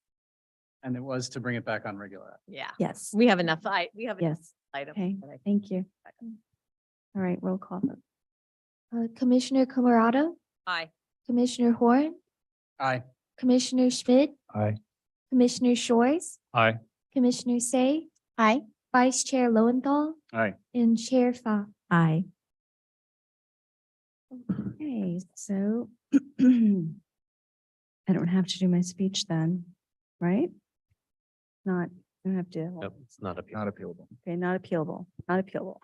And it was to bring it back on regular. Yeah. Yes, We have enough, we have enough yes. items. Okay, that I think- thank you. All right, roll call. vote. Commissioner Camerado, Aye. Commissioner Horn, Aye. Commissioner Schmidt, Aye. Commissioner Shores, Aye. Commissioner Say, Aye. Vice Chair Lowenthal, Aye. and Chair Fa. Aye. Okay, so I don't have to do my speech then, right? Not, I don't have to. Nope, it's not appeal. Not appealable. Okay, not appealable, not appealable.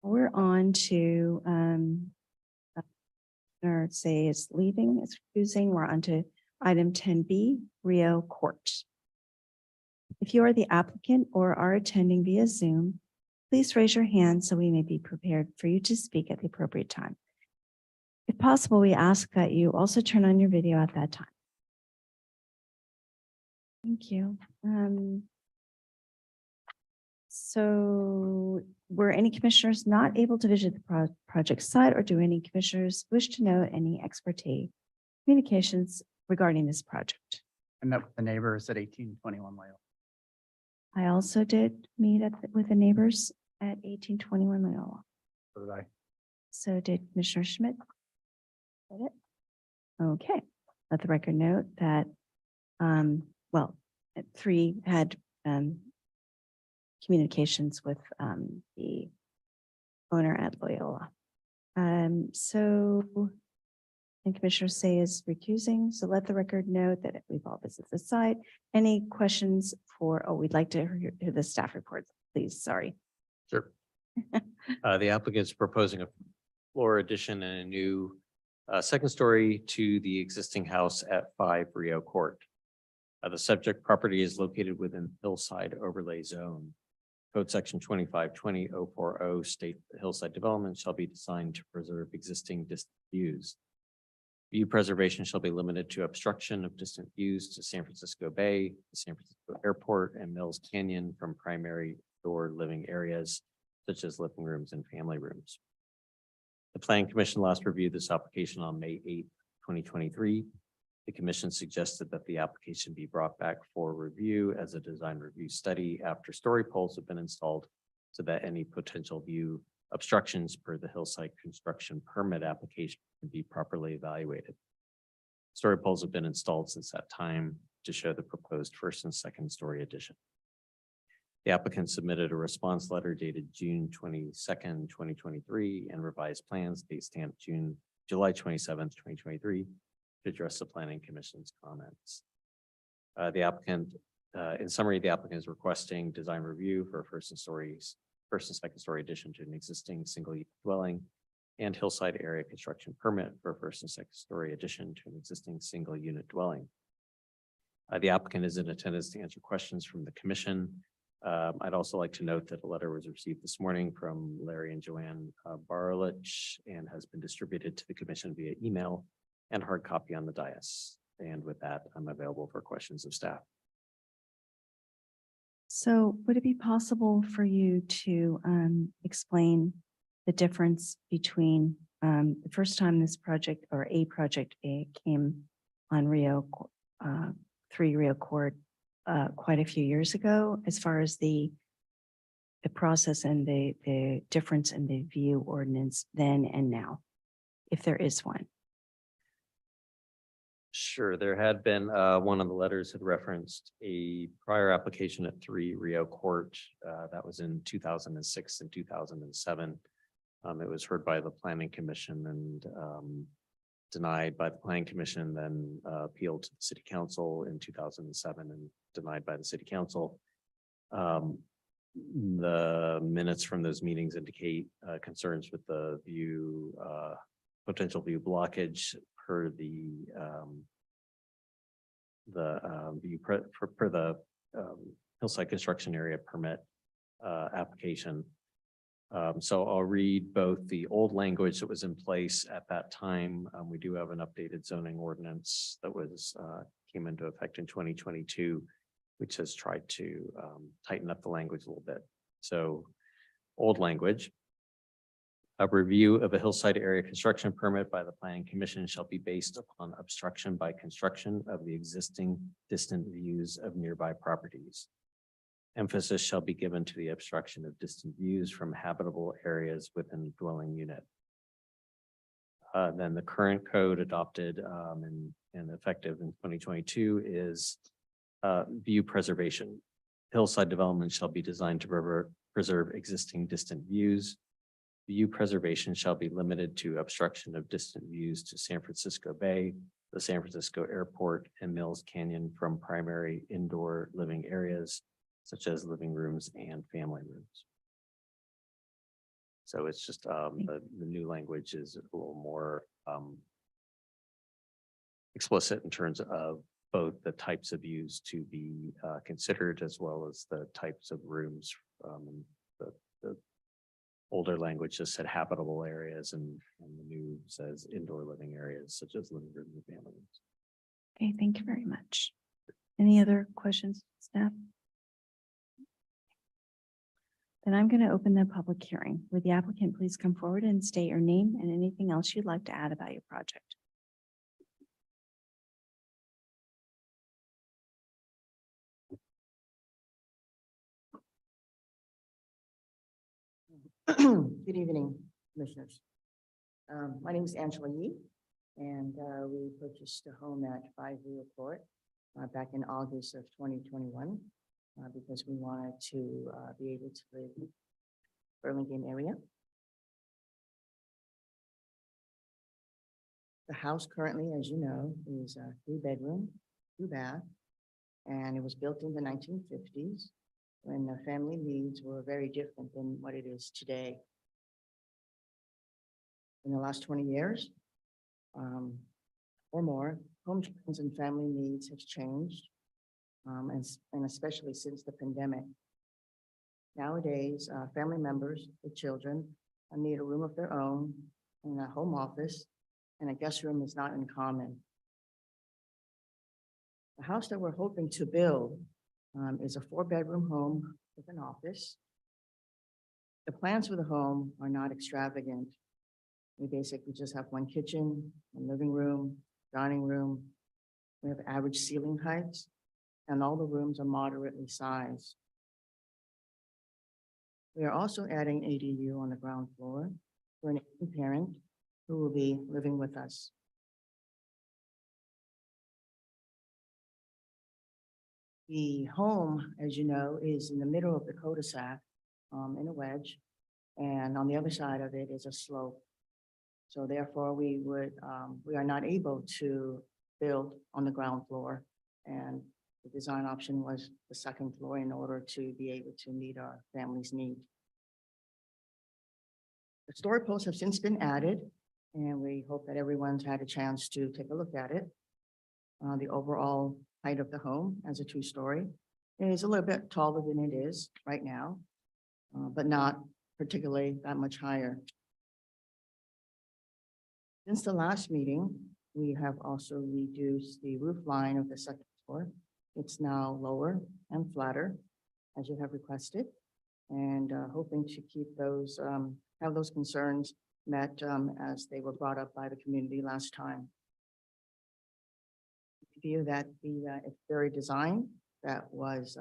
We're on to, or say it's leaving, it's confusing. We're on to item 10B, Rio Court. If you are the applicant or are attending via Zoom, please raise your hand so we may be prepared for you to speak at the appropriate time. If possible, we ask that you also turn on your video at that time. Thank you. So were any commissioners not able to visit the project site, or do any commissioners wish to know any ex parte communications regarding this project? I met with the neighbors at 1821 Loyola. I also did meet with the neighbors at 1821 Loyola. So did I. So did Commissioner Schmidt. Did it? Okay, let the record note that, well, three had, communications with, the owner at Loyola. So and Commissioner Say is recusing, so let the record note that we've all visited the site. Any questions for, oh, we'd like to hear the staff reports, please, sorry. Sure. The applicant is proposing a floor addition and a new second story to the existing house at 5 Rio Court. The subject property is located within Hillside Overlay Zone. Code section 2520.040 state the hillside development shall be designed to preserve existing distant views. View preservation shall be limited to obstruction of distant views to San Francisco Bay, the San Francisco Airport, and Mills Canyon from primary door living areas such as living rooms and family rooms. The Planning Commission last reviewed this application on May 8, 2023. The commission suggested that the application be brought back for review as a design review study after story poles have been installed, so that any potential view obstructions per the hillside construction permit application can be properly evaluated. Story poles have been installed since that time to show the proposed first and second story addition. The applicant submitted a response letter dated June 22nd, 2023, and revised plans date stamped July 27th, 2023, to address the Planning Commission's comments. The applicant, in summary, the applicant is requesting design review for first and second story addition to an existing single dwelling and hillside area construction permit for first and second story addition to an existing single unit dwelling. The applicant is in attendance to answer questions from the commission. I'd also like to note that a letter was received this morning from Larry and Joanne Barulich and has been distributed to the commission via email and hard copy on the dais. And with that, I'm available for questions of staff. So would it be possible for you to explain the difference between the first time this project or a project came on 3 Rio Court quite a few years ago, as far as the process and the difference in the view ordinance then and now, if there is one? Sure, there had been one of the letters had referenced a prior application at 3 Rio Court. That was in 2006 and 2007. It was heard by the Planning Commission and denied by the Planning Commission, then appealed to the City Council in 2007 and denied by the City Council. The minutes from those meetings indicate concerns with the view, potential view blockage per the view per the hillside construction area permit application. So I'll read both the old language that was in place at that time. We do have an updated zoning ordinance that was came into effect in 2022, which has tried to tighten up the language a little bit. So old language. A review of a hillside area construction permit by the planning commission shall be based upon obstruction by construction of the existing distant views of nearby properties. Emphasis shall be given to the obstruction of distant views from habitable areas within a dwelling unit. Then the current code adopted and effective in 2022 is view preservation. Hillside development shall be designed to preserve existing distant views. View preservation shall be limited to obstruction of distant views to San Francisco Bay, the San Francisco Airport, and Mills Canyon from primary indoor living areas such as living rooms and family rooms. So it's just the new language is a little more explicit in terms of both the types of views to be considered as well as the types of rooms. The older language just said habitable areas and the new says indoor living areas such as living rooms and family rooms. Okay, thank you very much. Any other questions, staff? Then I'm going to open the public hearing. Would the applicant please come forward and state your name and anything else you'd like to add about your project? Good evening, commissioners. My name is Angela Yee, and we purchased a home at 5 Rio Court back in August of 2021 because we wanted to be able to live in the Burlingame area. The house currently, as you know, is a 3-bedroom, 2-bath, and it was built in the 1950s. When the family needs were very different than what it is today. In the last 20 years or more, home trends and family needs have changed, and especially since the pandemic. Nowadays, family members with children need a room of their own and a home office, and a guest room is not uncommon. The house that we're hoping to build is a 4-bedroom home with an office. The plans for the home are not extravagant. We basically just have 1 kitchen, 1 living room, dining room. We have average ceiling heights, and all the rooms are moderately sized. We are also adding ADU on the ground floor for an aging parent who will be living with us. The home, as you know, is in the middle of the cul-de-sac in a wedge, and on the other side of it is a slope. So therefore, we are not able to build on the ground floor, and the design option was the 2nd floor in order to be able to meet our family's need. The story posts have since been added, and we hope that everyone's had a chance to take a look at it. The overall height of the home as a 2-story is a little bit taller than it is right now, but not particularly that much higher. Since the last meeting, we have also reduced the roof line of the 2nd floor. It's now lower and flatter, as you have requested, and hoping to keep those, have those concerns met as they were brought up by the community last time. Feel that the exterior design that was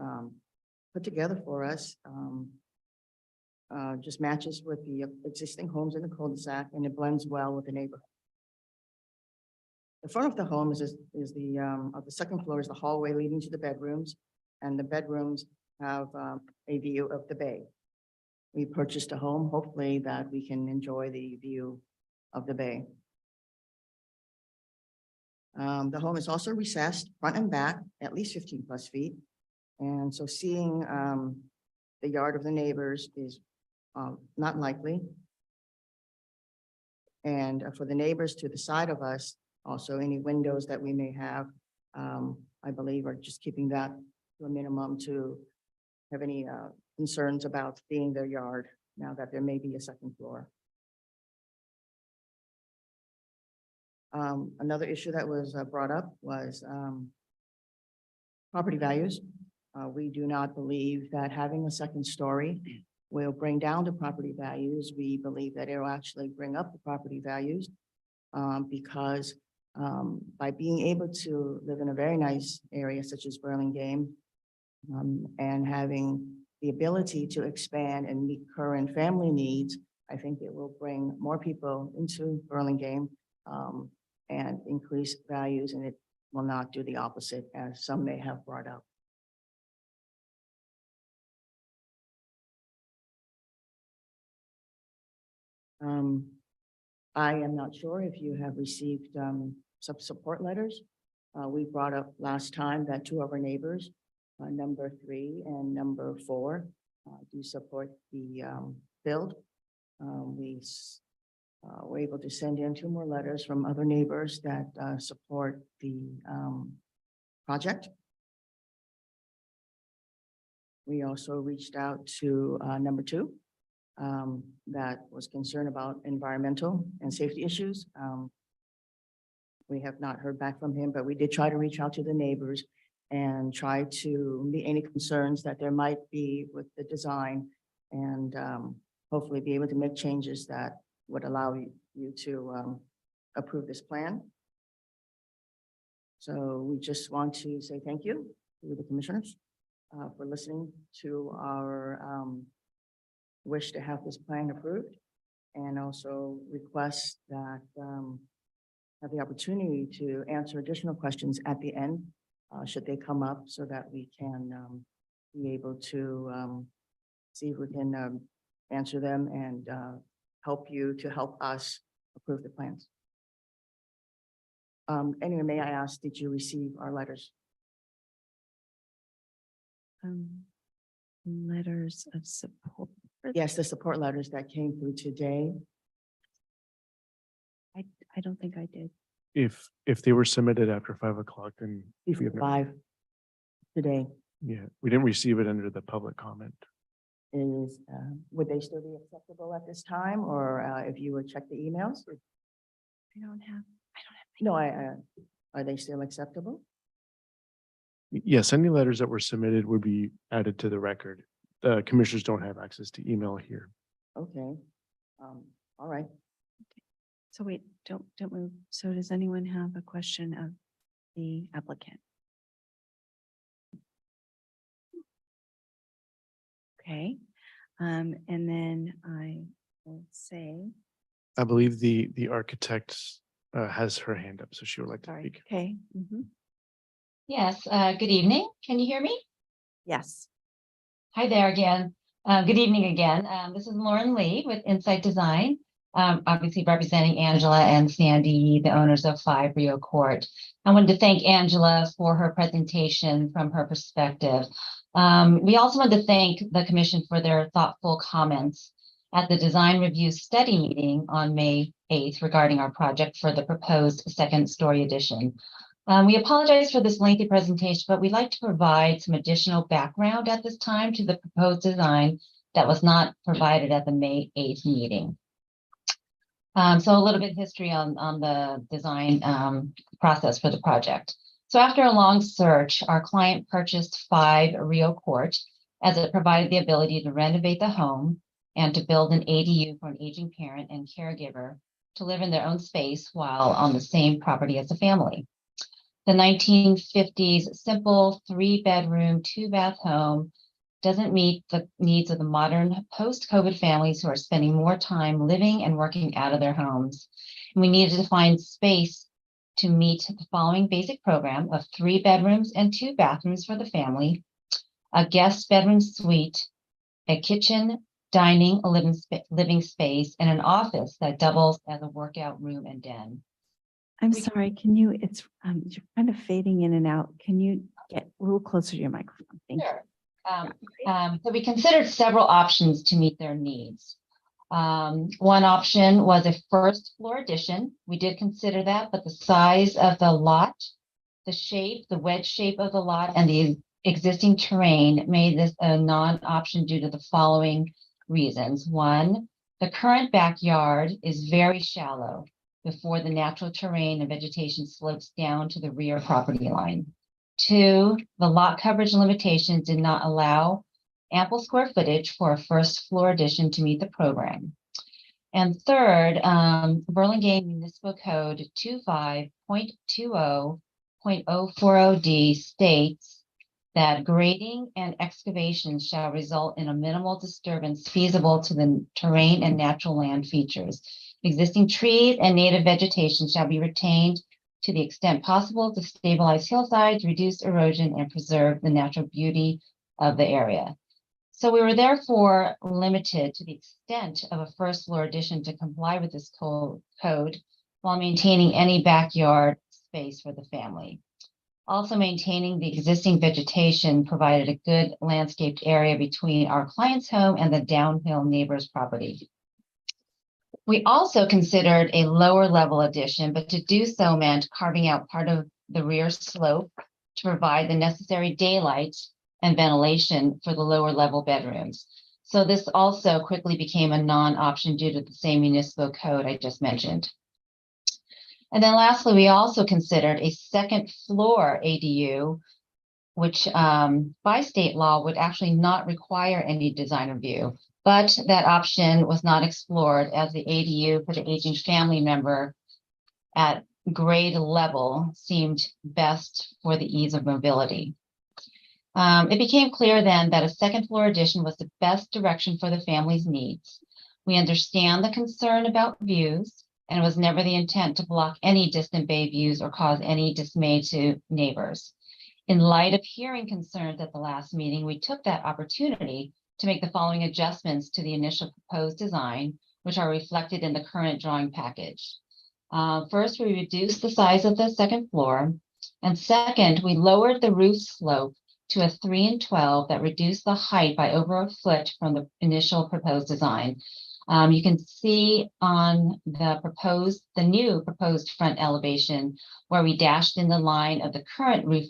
put together for us just matches with the existing homes in the cul-de-sac, and it blends well with the neighborhood. The front of the home is the of the 2nd floor is the hallway leading to the bedrooms, and the bedrooms have a view of the bay. We purchased a home, hopefully that we can enjoy the view of the bay. The home is also recessed front and back at least 15+ feet. And so seeing the yard of the neighbors is not likely. And for the neighbors to the side of us, also any windows that we may have, I believe are just keeping that to a minimum to have any concerns about seeing their yard now that there may be a 2nd floor. Another issue that was brought up was property values. We do not believe that having a 2nd story will bring down the property values. We believe that it will actually bring up the property values because by being able to live in a very nice area such as Burlingame and having the ability to expand and meet current family needs, I think it will bring more people into Burlingame and increase values, and it will not do the opposite as some may have brought up. I am not sure if you have received some support letters. We brought up last time that two of our neighbors, number 3 and number 4, do support the build. We were able to send in 2 more letters from other neighbors that support the project. We also reached out to number 2 that was concerned about environmental and safety issues. We have not heard back from him, but we did try to reach out to the neighbors and try to meet any concerns that there might be with the design and hopefully be able to make changes that would allow you to approve this plan. So we just want to say thank you to the commissioners for listening to our wish to have this plan approved, and also request that have the opportunity to answer additional questions at the end, should they come up, so that we can be able to see if we can answer them and help you to help us approve the plans. Anyway, may I ask, did you receive our letters? Letters of support. Yes, the support letters that came through today. I don't think I did. If they were submitted after 5 o'clock, then we Before have no- 5 today yeah, we didn't receive it under the public comment. is, would they still be acceptable at this time, or if you would check the emails? I don't have. No, are they still acceptable? Yes, any letters that were submitted would be added to the record. Commissioners don't have access to email here. Okay. All right. So wait, don't move. So does anyone have a question of the applicant? Okay, and then I will say, I believe the architect has her hand up, so she would like to sorry, speak. okay. Yes, good evening. Can you hear me? Yes. Hi there again. Good evening again. This is Lauren Lee with Insight Design, obviously representing Angela and Sandy, the owners of 5 Rio Court. I wanted to thank Angela for her presentation from her perspective. We also want to thank the commission for their thoughtful comments at the design review study meeting on May 8th regarding our project for the proposed 2nd-story addition. We apologize for this lengthy presentation, but we'd like to provide some additional background at this time to the proposed design that was not provided at the May 8th meeting. So a little bit of history on the design process for the project. So after a long search, our client purchased 5 Rio Court, as it provided the ability to renovate the home and to build an ADU for an aging parent and caregiver to live in their own space while on the same property as the family. The 1950s simple 3-bedroom, 2-bath home doesn't meet the needs of the modern post-COVID families who are spending more time living and working out of their homes. And we needed to find space to meet the following basic program of 3 bedrooms and 2 bathrooms for the family, a guest bedroom suite, a kitchen, dining, a living space, and an office that doubles as a workout room and den. I'm sorry, can you, it's, you're kind of fading in and out. Can you get a little closer to your microphone? Thank you. Sure. So we considered several options to meet their needs. One option was a 1st floor addition. We did consider that, but the size of the lot, the shape, the wedge shape of the lot, and the existing terrain made this a non-option due to the following reasons. 1, the current backyard is very shallow before the natural terrain and vegetation slopes down to the rear property line. 2, the lot coverage limitations did not allow ample square footage for a first floor addition to meet the program. And third, Burlingame Municipal Code 25.20.040D states that grading and excavation shall result in a minimal disturbance feasible to the terrain and natural land features. Existing trees and native vegetation shall be retained to the extent possible to stabilize hillsides, reduce erosion, and preserve the natural beauty of the area. So we were therefore limited to the extent of a first floor addition to comply with this code while maintaining any backyard space for the family. Also maintaining the existing vegetation provided a good landscaped area between our client's home and the downhill neighbor's property. We also considered a lower level addition, but to do so meant carving out part of the rear slope to provide the necessary daylight and ventilation for the lower level bedrooms. So this also quickly became a non-option due to the same municipal code I just mentioned. And then lastly, we also considered a second floor ADU, which by state law would actually not require any design review, but that option was not explored as the ADU for the aging family member at grade level seemed best for the ease of mobility. It became clear then that a second floor addition was the best direction for the family's needs. We understand the concern about views, and it was never the intent to block any distant bay views or cause any dismay to neighbors. In light of hearing concerns at the last meeting, we took that opportunity to make the following adjustments to the initial proposed design, which are reflected in the current drawing package. First, we reduced the size of the second floor. And second, we lowered the roof slope to a 3 12 that reduced the height by over a foot from the initial proposed design. You can see on the new proposed front elevation where we dashed in the line of the current roof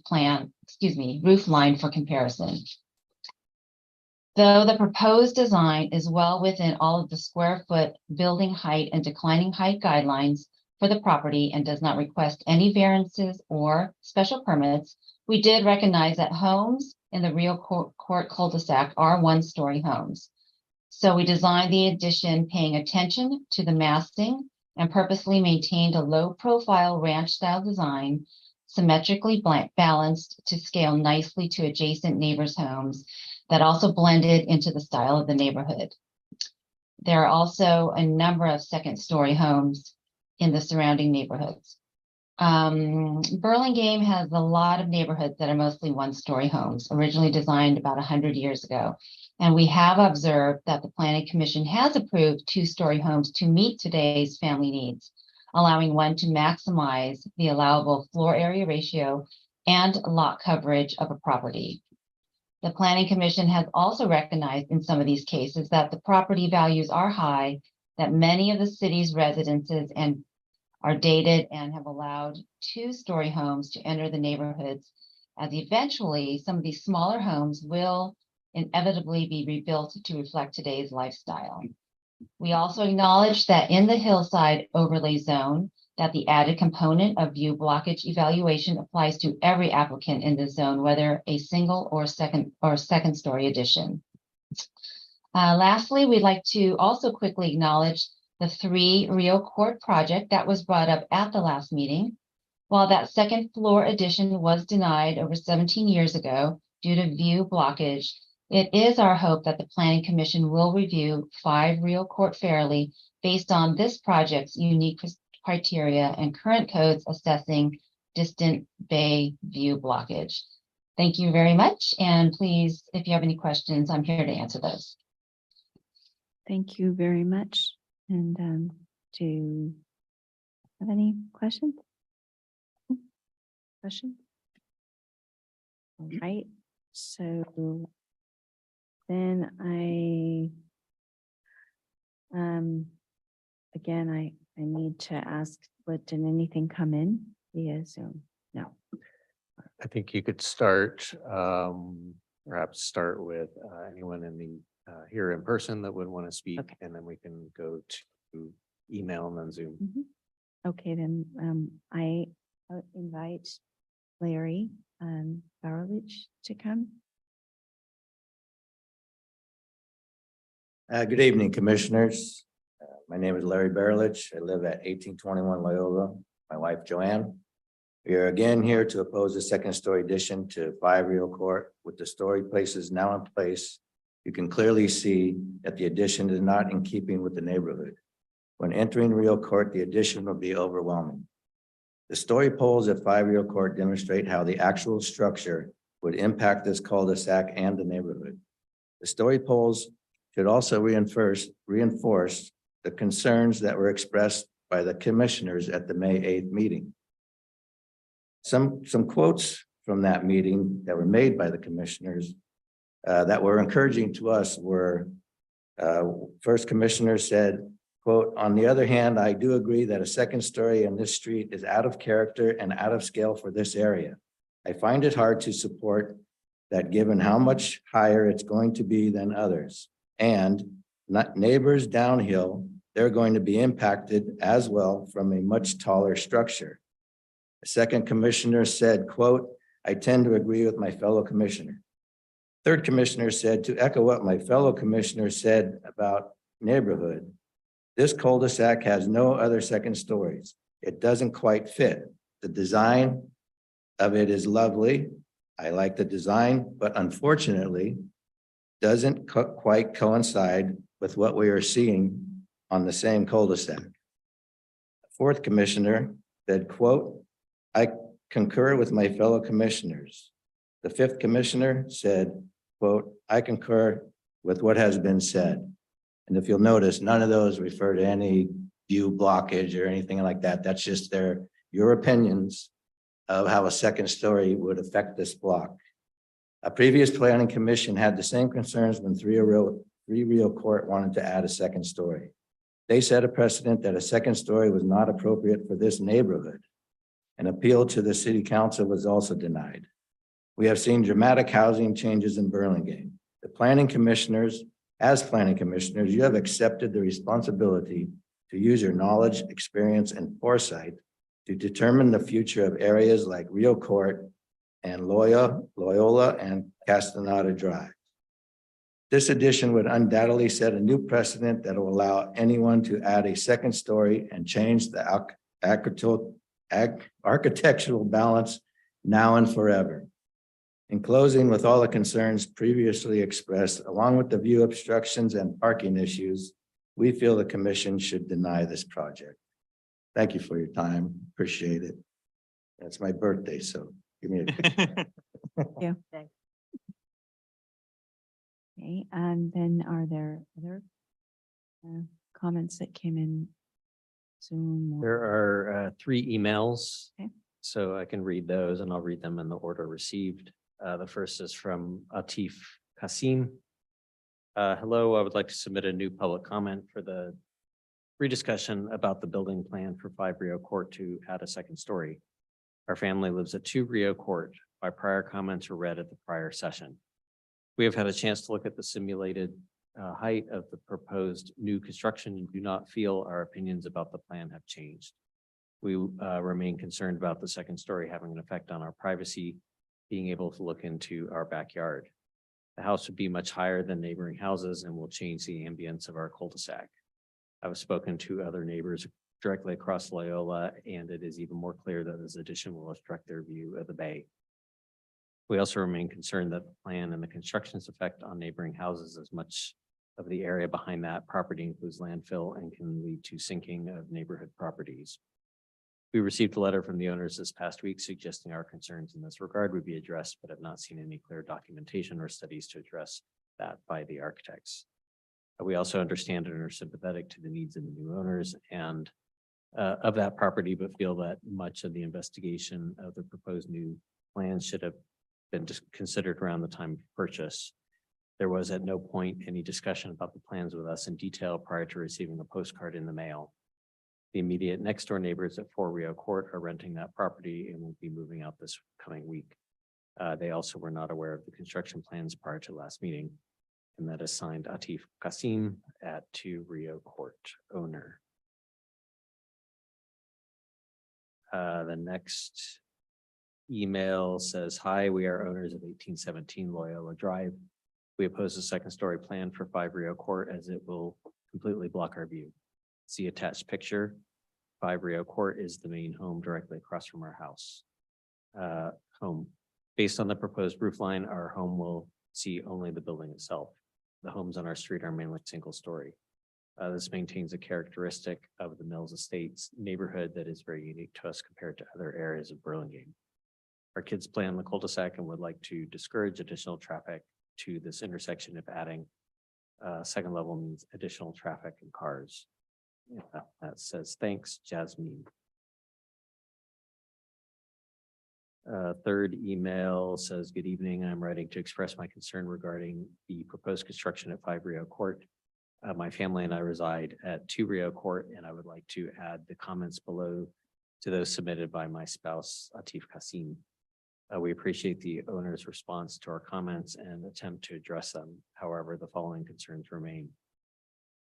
line for comparison. Though the proposed design is well within all of the square foot building height and declining height guidelines for the property and does not request any variances or special permits, we did recognize that homes in the Rio Court cul-de-sac are one-story homes. So we designed the addition paying attention to the massing and purposely maintained a low-profile ranch-style design, symmetrically balanced to scale nicely to adjacent neighbors' homes that also blended into the style of the neighborhood. There are also a number of second-story homes in the surrounding neighborhoods. Burlingame has a lot of neighborhoods that are mostly one-story homes, originally designed about 100 years ago. And we have observed that the Planning Commission has approved two-story homes to meet today's family needs, allowing one to maximize the allowable floor area ratio and lot coverage of a property. The Planning Commission has also recognized in some of these cases that the property values are high, that many of the city's residences are dated and have allowed two-story homes to enter the neighborhoods, as eventually some of these smaller homes will inevitably be rebuilt to reflect today's lifestyle. We also acknowledge that in the hillside overlay zone, that the added component of view blockage evaluation applies to every applicant in the zone, whether a single or second story addition. Lastly, we'd like to also quickly acknowledge the 3 Rio Court project that was brought up at the last meeting. While that second floor addition was denied over 17 years ago due to view blockage, it is our hope that the Planning Commission will review 5 Rio Court fairly based on this project's unique criteria and current codes assessing distant bay view blockage. Thank you very much. And please, if you have any questions, I'm here to answer those. Thank you very much. And do you have any questions? Questions? All right. So then again, I need to ask, did anything come in via Zoom? No. I think you could start, perhaps start with anyone in the here in person that would want to speak, and then we can go to email and then Zoom. Okay, then I invite Larry Bauerlich to come. Good evening, Commissioners. My name is Larry Berelich. I live at 1821 Loyola. My wife Joanne. We are again here to oppose a second-story addition to 5 Rio Court. With the story places now in place, you can clearly see that the addition is not in keeping with the neighborhood. When entering Rio Court, the addition will be overwhelming. The story poles at 5 Rio Court demonstrate how the actual structure would impact this cul-de-sac and the neighborhood. The story poles should also reinforce the concerns that were expressed by the commissioners at the May 8th meeting. Some quotes from that meeting that were made by the commissioners that were encouraging to us were, first commissioner said, quote, "On the other hand, I do agree that a second story in this street is out of character and out of scale for this area. I find it hard to support that given how much higher it's going to be than others. And not neighbors downhill, they're going to be impacted as well from a much taller structure." The second commissioner said, quote, "I tend to agree with my fellow commissioner." Third commissioner said, to echo what my fellow commissioner said about neighborhood, this cul-de-sac has no other second stories. It doesn't quite fit. The design of it is lovely. I like the design, but unfortunately, doesn't quite coincide with what we are seeing on the same cul-de-sac. Fourth commissioner said, quote, "I concur with my fellow commissioners." The fifth commissioner said, quote, "I concur with what has been said." And if you'll notice, none of those refer to any view blockage or anything like that. That's just your opinions of how a second story would affect this block. A previous planning commission had the same concerns when 3 Rio Court wanted to add a second story. They set a precedent that a second story was not appropriate for this neighborhood. An appeal to the city council was also denied. We have seen dramatic housing changes in Burlingame. As planning commissioners, you have accepted the responsibility to use your knowledge, experience, and foresight to determine the future of areas like Rio Court and Loyola and Castaneda Drive. This addition would undoubtedly set a new precedent that will allow anyone to add a second story and change the architectural balance now and forever. In closing, with all the concerns previously expressed, along with the view obstructions and parking issues, we feel the commission should deny this project. Thank you for your time. Appreciate it. That's my birthday, so give me a. Yeah. Okay, and then are there other comments that came in Zoom? or- There are 3 emails. Okay. So I can read those and I'll read them in the order received. The first is from Atif Kasim. Hello, I would like to submit a new public comment for the rediscussion about the building plan for 5 Rio Court to add a second story. Our family lives at 2 Rio Court. My prior comments were read at the prior session. We have had a chance to look at the simulated height of the proposed new construction and do not feel our opinions about the plan have changed. We remain concerned about the second story having an effect on our privacy, being able to look into our backyard. The house would be much higher than neighboring houses and will change the ambience of our cul-de-sac. I've spoken to other neighbors directly across Loyola, and it is even more clear that this addition will obstruct their view of the bay. We also remain concerned that the plan and the construction's effect on neighboring houses, as much of the area behind that property includes landfill and can lead to sinking of neighborhood properties. We received a letter from the owners this past week suggesting our concerns in this regard would be addressed, but have not seen any clear documentation or studies to address that by the architects. We also understand and are sympathetic to the needs of the new owners and of that property, but feel that much of the investigation of the proposed new plans should have been considered around the time of purchase. There was at no point any discussion about the plans with us in detail prior to receiving a postcard in the mail. The immediate next door neighbors at 4 Rio Court are renting that property and will be moving out this coming week. They also were not aware of the construction plans prior to last meeting. And that is signed Atif Kasim at 2 Rio Court owner. The next email says, "Hi, we are owners of 1817 Loyola Drive. We oppose the second story plan for 5 Rio Court as it will completely block our view. See attached picture. 5 Rio Court is the main home directly across from our house. Home. Based on the proposed roof line, our home will see only the building itself. The homes on our street are mainly single story. This maintains a characteristic of the Mills Estates neighborhood that is very unique to us compared to other areas of Burlingame. Our kids play on the cul-de-sac and would like to discourage additional traffic to this intersection if adding second level means additional traffic and cars. Yeah, that says, thanks, Jasmine. Third email says, good evening. I'm writing to express my concern regarding the proposed construction at 5 Rio Court. My family and I reside at 2 Rio Court, and I would like to add the comments below to those submitted by my spouse, Atif Kasim. We appreciate the owner's response to our comments and attempt to address them. However, the following concerns remain.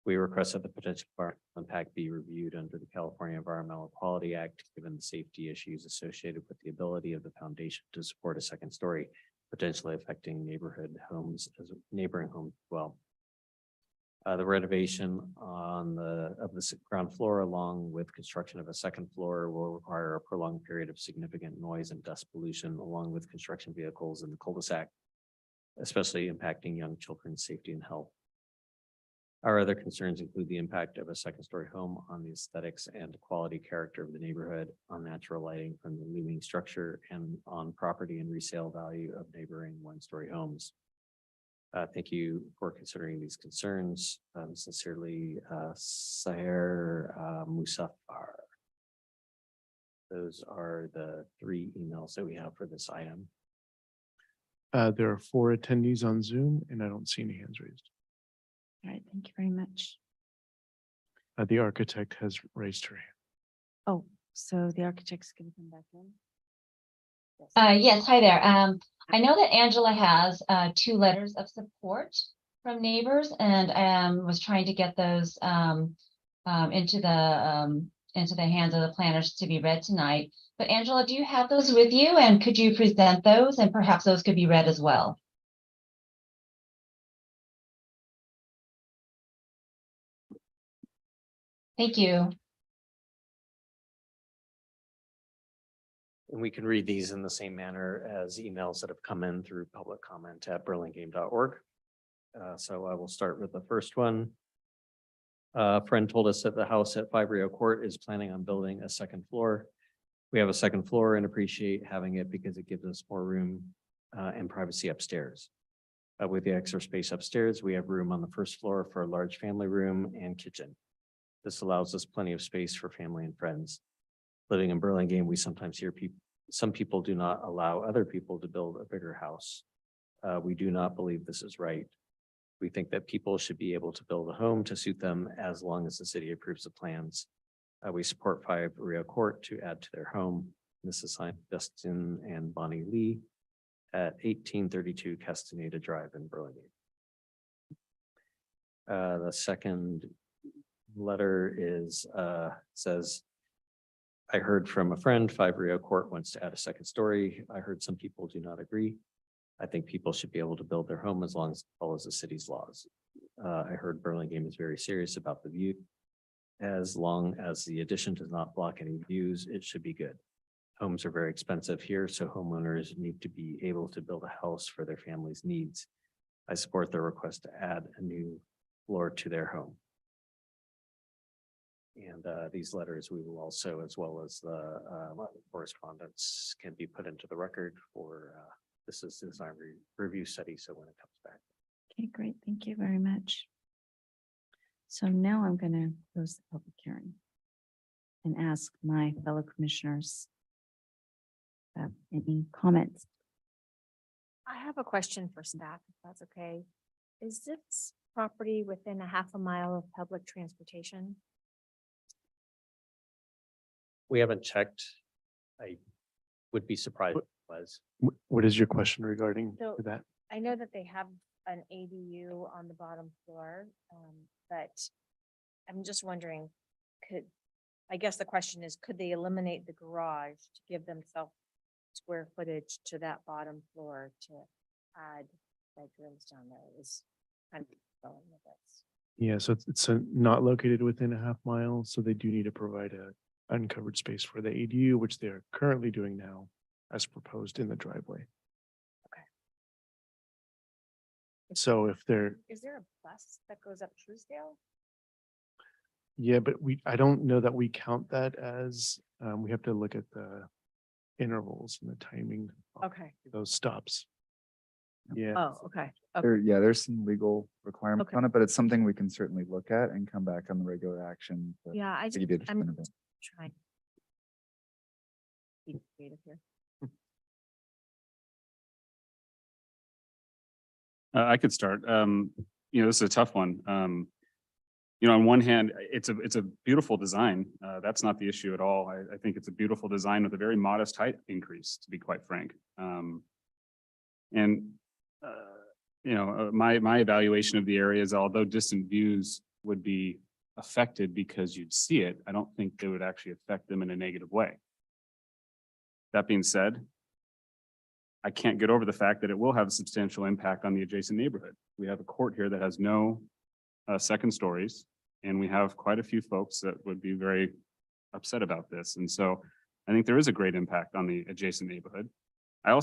We request that the potential environmental impact be reviewed under the California Environmental Quality Act, given the safety issues associated with the ability of the foundation to support a second story, potentially affecting neighborhood homes as neighboring homes as well. The renovation of the ground floor, along with construction of a second floor, will require a prolonged period of significant noise and dust pollution, along with construction vehicles in the cul-de-sac, especially impacting young children's safety and health. Our other concerns include the impact of a second story home on the aesthetics and quality character of the neighborhood, on natural lighting from the looming structure, and on property and resale value of neighboring one-story homes. Thank you for considering these concerns. Sincerely, Saher Musafar. Those are the 3 emails that we have for this item. There are 4 attendees on Zoom and I don't see any hands raised. All right, thank you very much. The architect has raised her hand. Oh, so the architect's going to come back in? Yes, hi there. I know that Angela has 2 letters of support from neighbors and was trying to get those into the hands of the planners to be read tonight. But Angela, do you have those with you, and could you present those, and perhaps those could be read as well? Thank you. And we can read these in the same manner as emails that have come in through public comment at burlingame.org. So I will start with the first one. A friend told us that the house at 5 Rio Court is planning on building a second floor. We have a second floor and appreciate having it because it gives us more room and privacy upstairs. With the extra space upstairs, we have room on the first floor for a large family room and kitchen. This allows us plenty of space for family and friends. Living in Burlingame, we sometimes hear some people do not allow other people to build a bigger house. We do not believe this is right. We think that people should be able to build a home to suit them as long as the city approves the plans. We support 5 Rio Court to add to their home. This is signed Dustin and Bonnie Lee at 1832 Castaneda Drive in Burlingame. The second letter is says, I heard from a friend 5 Rio Court wants to add a second story. I heard some people do not agree. I think people should be able to build their home as long as it follows the city's laws. I heard Burlingame is very serious about the view. As long as the addition does not block any views, it should be good. Homes are very expensive here, so homeowners need to be able to build a house for their family's needs. I support their request to add a new floor to their home. And these letters we will also, as well as the correspondence, can be put into the record for this is the design review study. So when it comes back. Okay, great. Thank you very much. So now I'm going to close the public hearing and ask my fellow commissioners any comments. I have a question for staff, if that's okay. Is this property within a half a mile of public transportation? We haven't checked. I would be surprised if it was. What is your question regarding So- that? I know that they have an ADU on the bottom floor, but I'm just wondering, I guess the question is, could they eliminate the garage to give themselves square footage to that bottom floor to add bedrooms down there is kind of going with this. Yeah, so it's not located within a half mile, so they do need to provide a uncovered space for the ADU, which they're currently doing now as proposed in the driveway. So if they're, Is there a bus that goes up Truesdale? yeah, but I don't know that we count that as, we have to look at the intervals and the timing. of Okay. Those stops. Yeah. Oh, okay. Yeah, there's some legal requirements Okay. on it, but it's something we can certainly look at and come back on the regular action. Yeah, to give you a I'm definitive. trying. Be creative here. I could start. This is a tough one. On one hand, it's a beautiful design. That's not the issue at all. I think it's a beautiful design with a very modest height increase, to be quite frank. My evaluation of the area is, although distant views would be affected because you'd see it, I don't think they would actually affect them in a negative way. That being said, I can't get over the fact that it will have a substantial impact on the adjacent neighborhood. We have a court here that has no second stories, and we have quite a few folks that would be very upset about this. And so I think there is a great impact on the adjacent neighborhood. I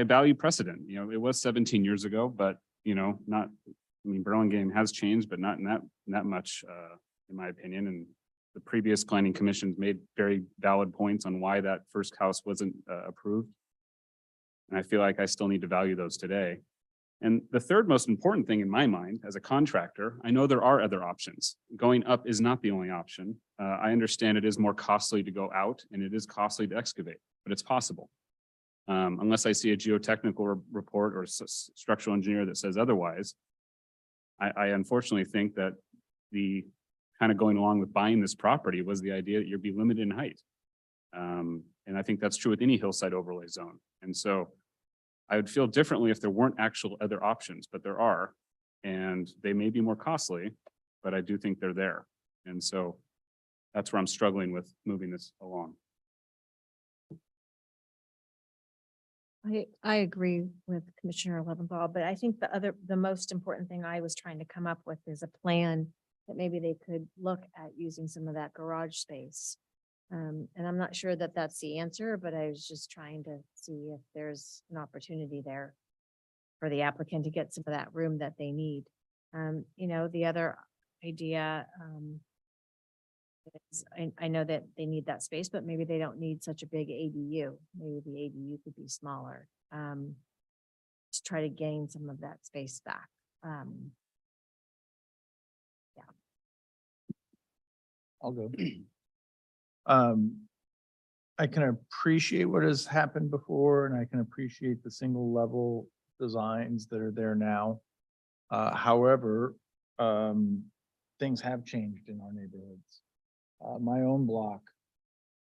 value precedent. It was 17 years ago, but Burlingame has changed, but not in that much, in my opinion. And the previous planning commissions made very valid points on why that first house wasn't approved. And I feel like I still need to value those today. And the third most important thing in my mind, as a contractor, I know there are other options. Going up is not the only option. I understand it is more costly to go out and it is costly to excavate, but it's possible. Unless I see a geotechnical report or structural engineer that says otherwise, I unfortunately think that the kind of going along with buying this property was the idea that you'd be limited in height. And I think that's true with any hillside overlay zone. And so I would feel differently if there weren't actual other options, but there are, and they may be more costly, but I do think they're there. And so that's where I'm struggling with moving this along. I agree with Commissioner Leventhal, but I think the most important thing I was trying to come up with is a plan that maybe they could look at using some of that garage space. And I'm not sure that that's the answer, but I was just trying to see if there's an opportunity there for the applicant to get some of that room that they need. The other idea, I know that they need that space, but maybe they don't need such a big ADU. Maybe the ADU could be smaller, to try to gain some of that space back. I'll go. I can appreciate what has happened before, and I can appreciate the single level designs that are there now. However, things have changed in our neighborhoods. My own block,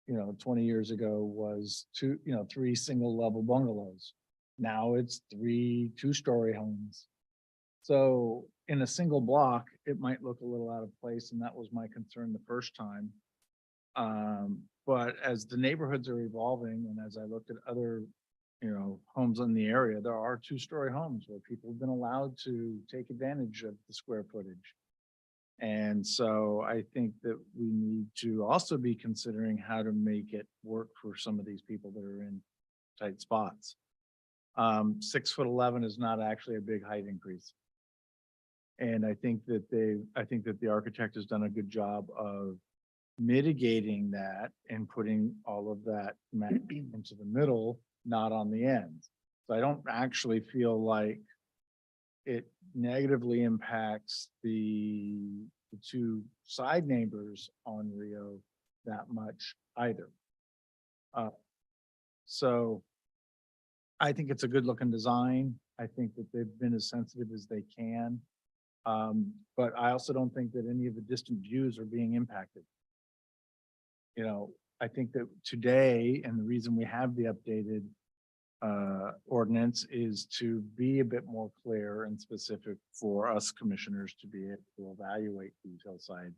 20 years ago was three single level bungalows. Now it's 3 2-story homes. So in a single block, it might look a little out of place, and that was my concern the first time. But as the neighborhoods are evolving, and as I looked at other, homes in the area, there are 2-story homes where people have been allowed to take advantage of the square footage. And so I think that we need to also be considering how to make it work for some of these people that are in tight spots. 6'11" is not actually a big height increase. And I think that the architect has done a good job of mitigating that and putting all of that into the middle, not on the ends. So I don't actually feel like it negatively impacts the 2 side neighbors on Rio that much either. So I think it's a good looking design. I think that they've been as sensitive as they can. But I also don't think that any of the distant views are being impacted. I think that today, and the reason we have the updated ordinance is to be a bit more clear and specific for us commissioners to be able to evaluate these hillside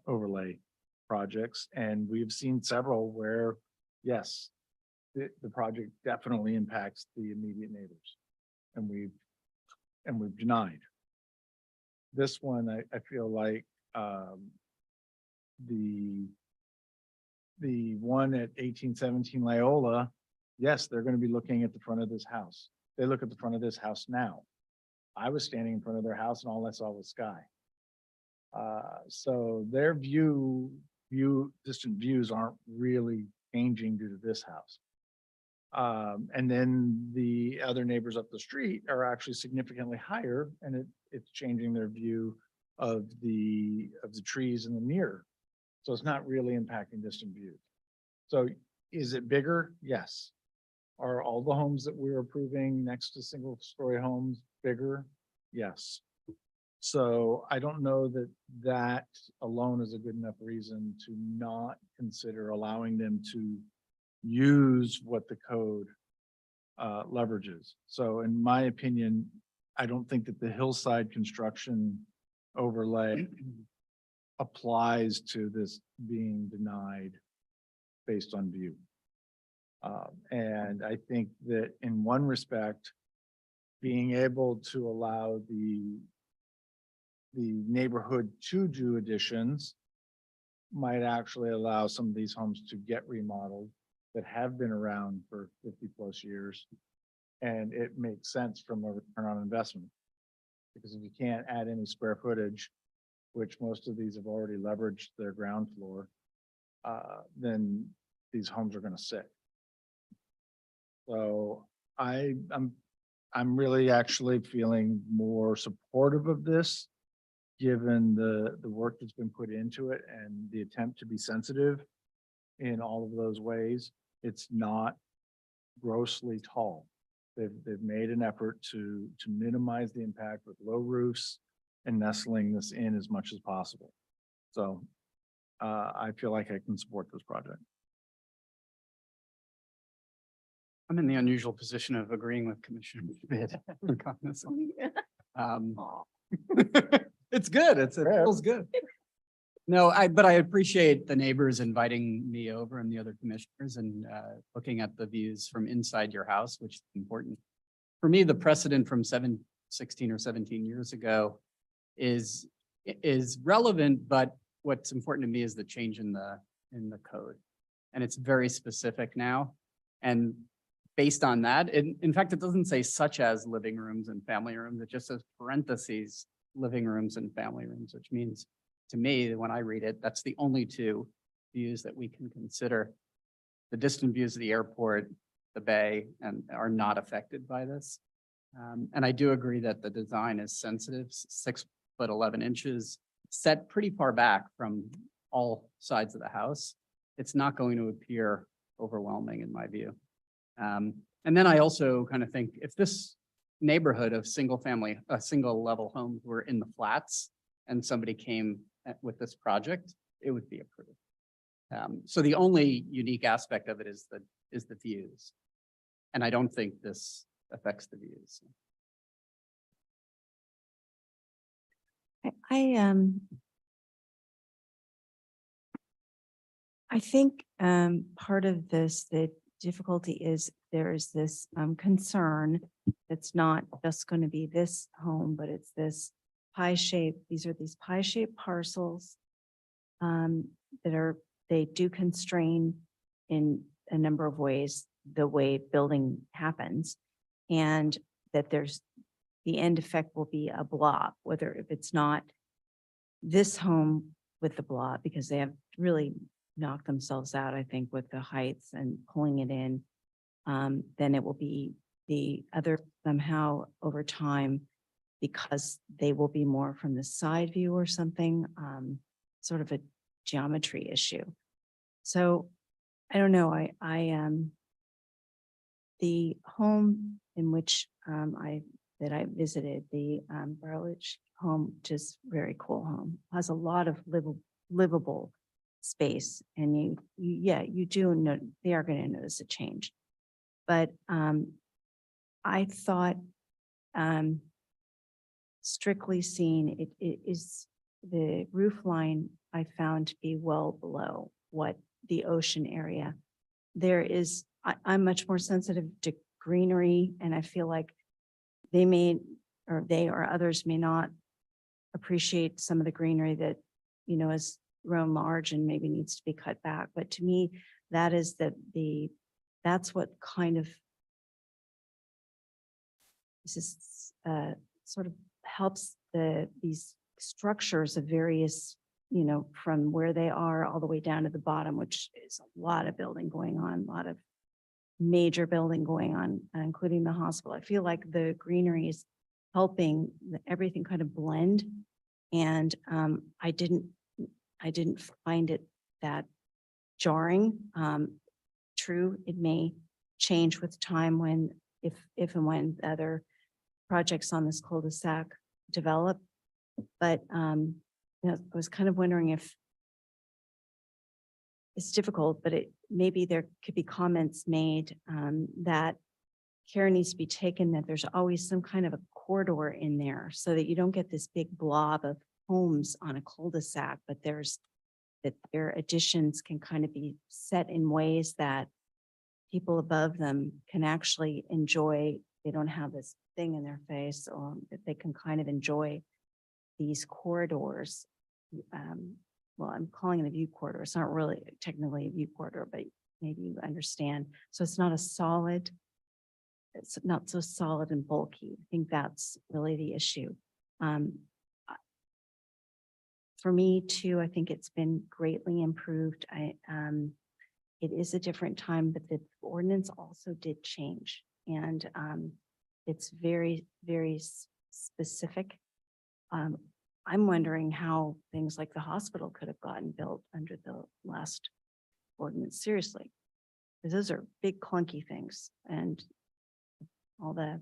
overlay projects. And we've seen several where, yes, the project definitely impacts the immediate neighbors. And we've and we've denied. This one, I feel like, the one at 1817 Loyola, yes, they're going to be looking at the front of this house. They look at the front of this house now. I was standing in front of their house and all I saw was sky. So their distant views aren't really changing due to this house. And then the other neighbors up the street are actually significantly higher, and it's changing their view of the trees in the mirror. So it's not really impacting distant views. So is it bigger? Yes. Are all the homes that we're approving next to single story homes bigger? Yes. So I don't know that that alone is a good enough reason to not consider allowing them to use what the code leverages. So in my opinion, I don't think that the hillside construction overlay applies to this being denied based on view. And I think that in one respect, being able to allow the neighborhood to do additions might actually allow some of these homes to get remodeled that have been around for 50+ years. And it makes sense from a return on investment. Because if you can't add any square footage, which most of these have already leveraged their ground floor, then these homes are going to sit. So I'm really actually feeling more supportive of this, given the work that's been put into it and the attempt to be sensitive in all of those ways. It's not grossly tall. They've made an effort to minimize the impact with low roofs and nestling this in as much as possible. So I feel like I can support this project. I'm in the unusual position of agreeing with Commissioner Schmidt on this one. It's good. It feels good. No, but I appreciate the neighbors inviting me over and the other commissioners and looking at the views from inside your house, which is important. For me, the precedent from 16 or 17 years ago is relevant, but what's important to me is the change in the code. And it's very specific now. And based on that, in fact, it doesn't say such as living rooms and family rooms. It just says parentheses, living rooms and family rooms, which means to me, when I read it, that's the only two views that we can consider. The distant views of the airport, the bay, and are not affected by this. And I do agree that the design is sensitive, 6'11" set pretty far back from all sides of the house. It's not going to appear overwhelming in my view. And then I also kind of think if this neighborhood of single level homes were in the flats and somebody came with this project, it would be approved. So the only unique aspect of it is the views. And I don't think this affects the views. I think part of this, the difficulty is there is this concern that's not just going to be this home, but it's this pie shape. These are these pie shaped parcels they do constrain in a number of ways the way building happens, and that the end effect will be a blob, whether if it's not this home with the blob, because they have really knocked themselves out, I think, with the heights and pulling it in, then it will be the other somehow over time, because they will be more from the side view or something, sort of a geometry issue. So I don't know, the home in which I visited, the Burlage home, just very cool home, has a lot of livable space, and you do know they are going to notice a change. But I thought, strictly seen, it is the roof line I found to be well below what the ocean area. I'm much more sensitive to greenery, and I feel like they made or they or others may not appreciate some of the greenery that, you know, is grown large and maybe needs to be cut back. But to me, that is that's what kind of this is sort of helps these structures of various, you know, from where they are all the way down to the bottom, which is a lot of building going on, a lot of major building going on, including the hospital. I feel like the greenery is helping everything kind of blend. And I didn't find it that jarring. True, it may change with time when, if and when other projects on this cul-de-sac develop. But you know, I was kind of wondering if it's difficult, but maybe there could be comments made that care needs to be taken, that there's always some kind of a corridor in there so that you don't get this big blob of homes on a cul-de-sac, but that their additions can kind of be set in ways that people above them can actually enjoy. They don't have this thing in their face, or that they can kind of enjoy these corridors. Well, I'm calling it a view corridor. It's not really technically a view corridor, but maybe you understand. So it's not it's not so solid and bulky. I think that's really the issue. For me too, I think it's been greatly improved. It is a different time, but the ordinance also did change, and it's very, very specific. I'm wondering how things like the hospital could have gotten built under the last ordinance, seriously. Because those are big clunky things, and all the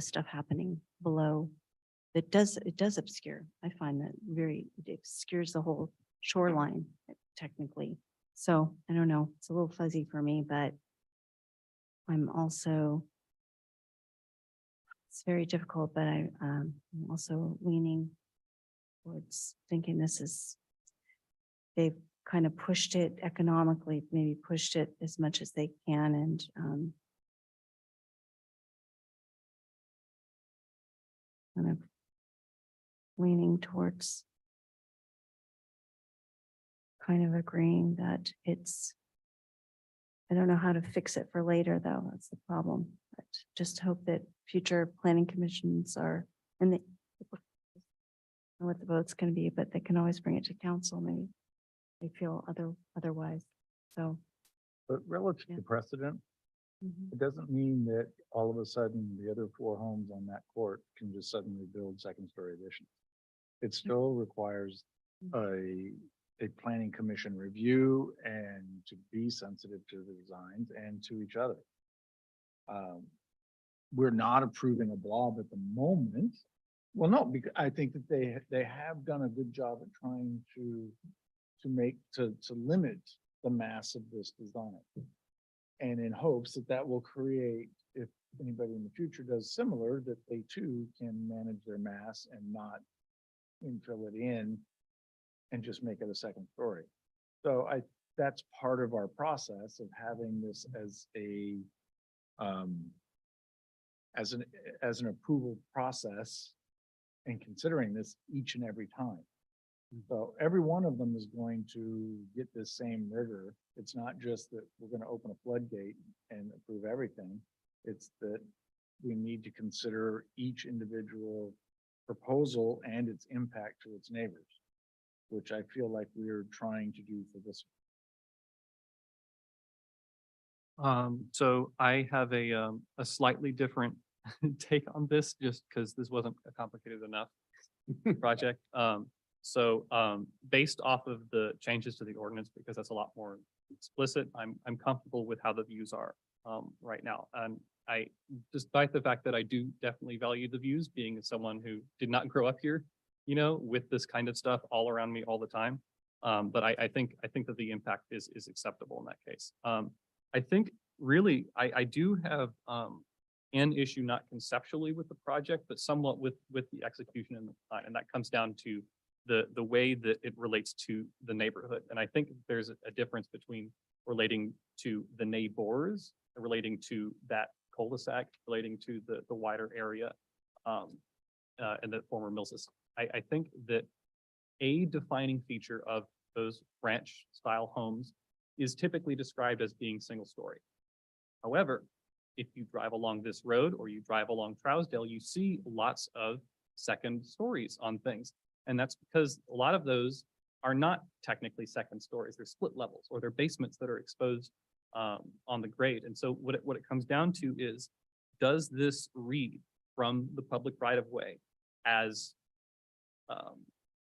stuff happening below. It does obscure. I find that it obscures the whole shoreline technically. So I don't know, it's a little fuzzy for me, but I'm also, it's very difficult, but I'm also leaning towards thinking they've kind of pushed it economically, maybe pushed it as much as they can, and kind of leaning towards kind of agreeing that I don't know how to fix it for later, though. That's the problem. But just hope that future planning commissions and I don't know what the vote's going to be, but they can always bring it to council. Maybe they feel otherwise. So. But relative to precedent, it doesn't mean that all of a sudden the other 4 homes on that court can just suddenly build second-story additions. It still requires a planning commission review and to be sensitive to the designs and to each other. We're not approving a blob at the moment. Well, no, because I think that they have done a good job at trying to limit the mass of this design. And in hopes that will create, if anybody in the future does similar, that they too can manage their mass and not infill it in and just make it a second story. So that's part of our process of having this as an approval process and considering this each and every time. So every one of them is going to get this same rigor. It's not just that we're going to open a floodgate and approve everything. It's that we need to consider each individual proposal and its impact to its neighbors, which I feel like we're trying to do for this. So I have a slightly different take on this, just because this wasn't a complicated enough project. So based off of the changes to the ordinance, because that's a lot more explicit, I'm comfortable with how the views are right now. And despite the fact that I do definitely value the views, being someone who did not grow up here, you know, with this kind of stuff all around me all the time. But I think that the impact is acceptable in that case. I think really I do have an issue, not conceptually with the project, but somewhat with the execution and the design, and that comes down to the way that it relates to the neighborhood. And I think there's a difference between relating to the neighbors, relating to that cul-de-sac, relating to the wider area. and the former Mills. I think that a defining feature of those ranch style homes is typically described as being single story. However, if you drive along this road or you drive along Trousdale, you see lots of second stories on things. And that's because a lot of those are not technically second stories. They're split levels or they're basements that are exposed on the grade. And so what it comes down to is, does this read from the public right of way as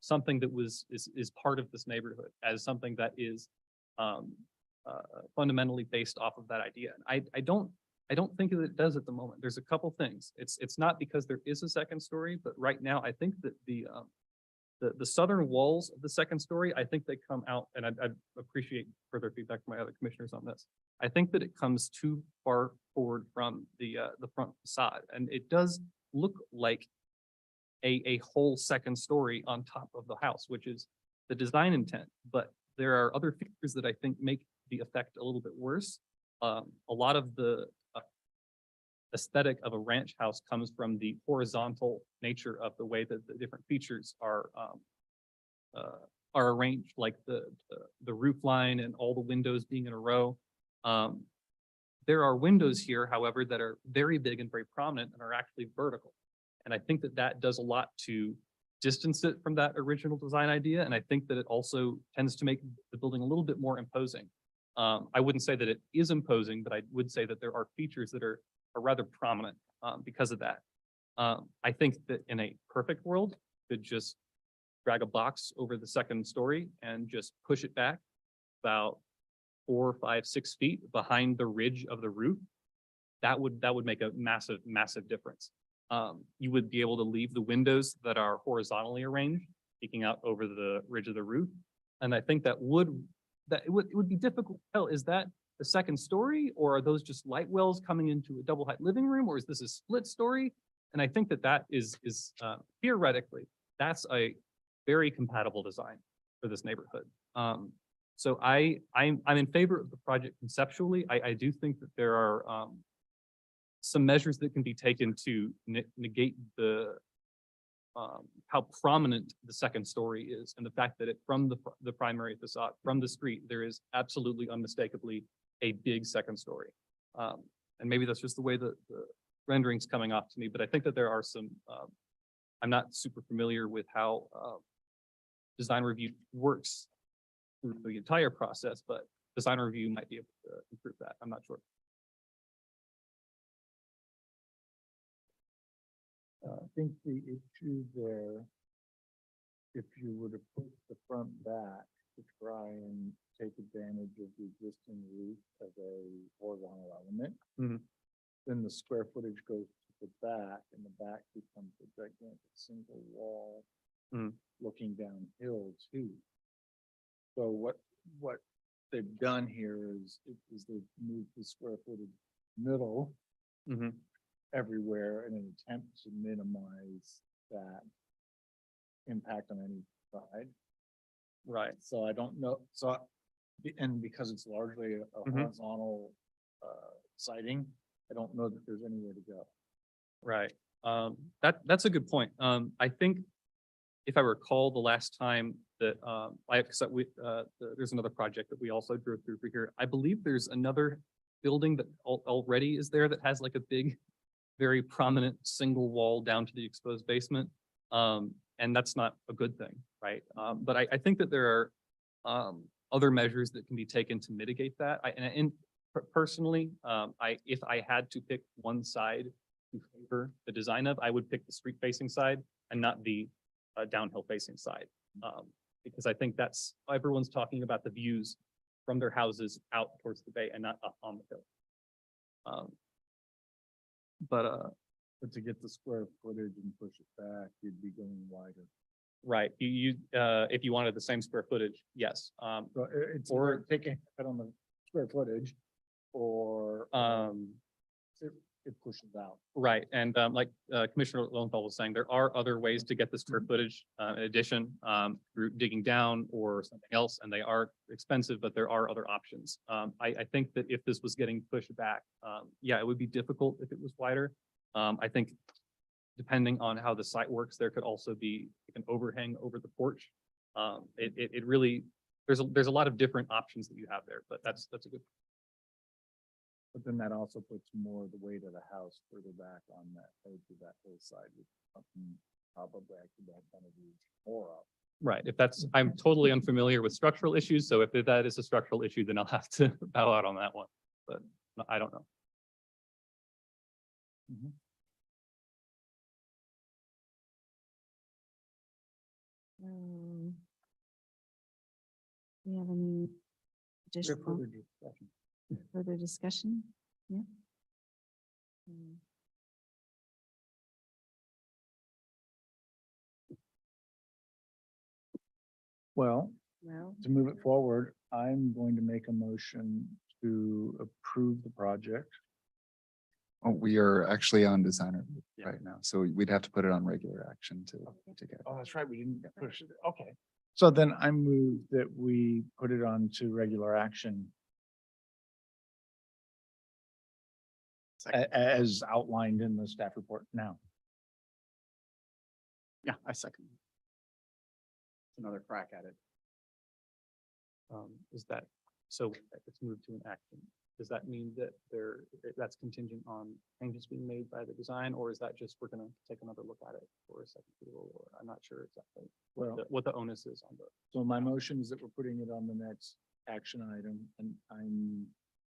something that is part of this neighborhood, as something that is fundamentally based off of that idea? And I don't think that it does at the moment. There's a couple things. It's not because there is a second story, but right now I think that the southern walls of the second story, I think they come out, and I'd appreciate further feedback from my other commissioners on this. I think that it comes too far forward from the front facade, and it does look like a whole second story on top of the house, which is the design intent. But there are other features that I think make the effect a little bit worse. A lot of the aesthetic of a ranch house comes from the horizontal nature of the way that the different features are arranged, like the roof line and all the windows being in a row. There are windows here, however, that are very big and very prominent and are actually vertical. And I think that that does a lot to distance it from that original design idea. And I think that it also tends to make the building a little bit more imposing. I wouldn't say that it is imposing, but I would say that there are features that are rather prominent because of that. I think that in a perfect world, could just drag a box over the second story and just push it back about 4, 5, 6 feet behind the ridge of the roof. That would make a massive difference. You would be able to leave the windows that are horizontally arranged, peeking out over the ridge of the roof. And I think it would be difficult to tell, is that the second story, or are those just light wells coming into a double height living room, or is this a split story? And I think that is theoretically, that's a very compatible design for this neighborhood. So I'm in favor of the project conceptually. I do think that there are some measures that can be taken to negate how prominent the second story is, and the fact that from the primary facade, from the street, there is absolutely unmistakably a big second story. And maybe that's just the way the rendering's coming off to me, but I think that there are some, I'm not super familiar with how design review works through the entire process, but design review might be able to improve that. I'm not sure. I think the issue there, if you were to push the front back to try and take advantage of the existing roof as a horizontal element, then the square footage goes to the back, and the back becomes a gigantic single wall looking downhill too. So what they've done here is they've moved the square footage middle everywhere in an attempt to minimize that impact on any side. Right. So I don't know, and because it's largely a horizontal siding, I don't know that there's anywhere to go. Right. That's a good point. I think if I recall the last time that there's another project that we also drove through for here. I believe there's another building that already is there that has like a big, very prominent single wall down to the exposed basement. And that's not a good thing, right? But I think that there are other measures that can be taken to mitigate that. Personally, if I had to pick one side to favor the design of, I would pick the street facing side and not the downhill facing side. Because I think that's, everyone's talking about the views from their houses out towards the bay and not up on the hill. But to get the square footage and push it back, you'd be going wider. Right, if you wanted the same square footage, yes. So it's or taking it on the square footage, or it pushes out. Right, and like Commissioner Lowenthal was saying, there are other ways to get the square footage in addition, through digging down or something else, and they are expensive, but there are other options. I think that if this was getting pushed back, yeah, it would be difficult if it was wider. I think depending on how the site works, there could also be an overhang over the porch. It really, there's a lot of different options that you have there, but that's a good. But then that also puts more of the weight of the house further back on that edge of that hillside, which something probably actually that kind of be more up. Right, if that's, I'm totally unfamiliar with structural issues, so if that is a structural issue, then I'll have to bow out on that one, but I don't know. Do you have any additional further discussion? Yeah. Well, Well, to move it forward, I'm going to make a motion to approve the project. Oh, we are actually on designer right now, so we'd have to put it on regular action to get. Oh, that's right, we didn't push it. Okay. So then I move that we put it on to regular action. As outlined in the staff report now. Yeah, I second. Another crack at it. Is that, so it's moved to an action. Does that mean that that's contingent on changes being made by the design, or is that just, we're gonna take another look at it for a second approval, or I'm not sure exactly what the onus is on the. So my motion is that we're putting it on the next action item, and I'm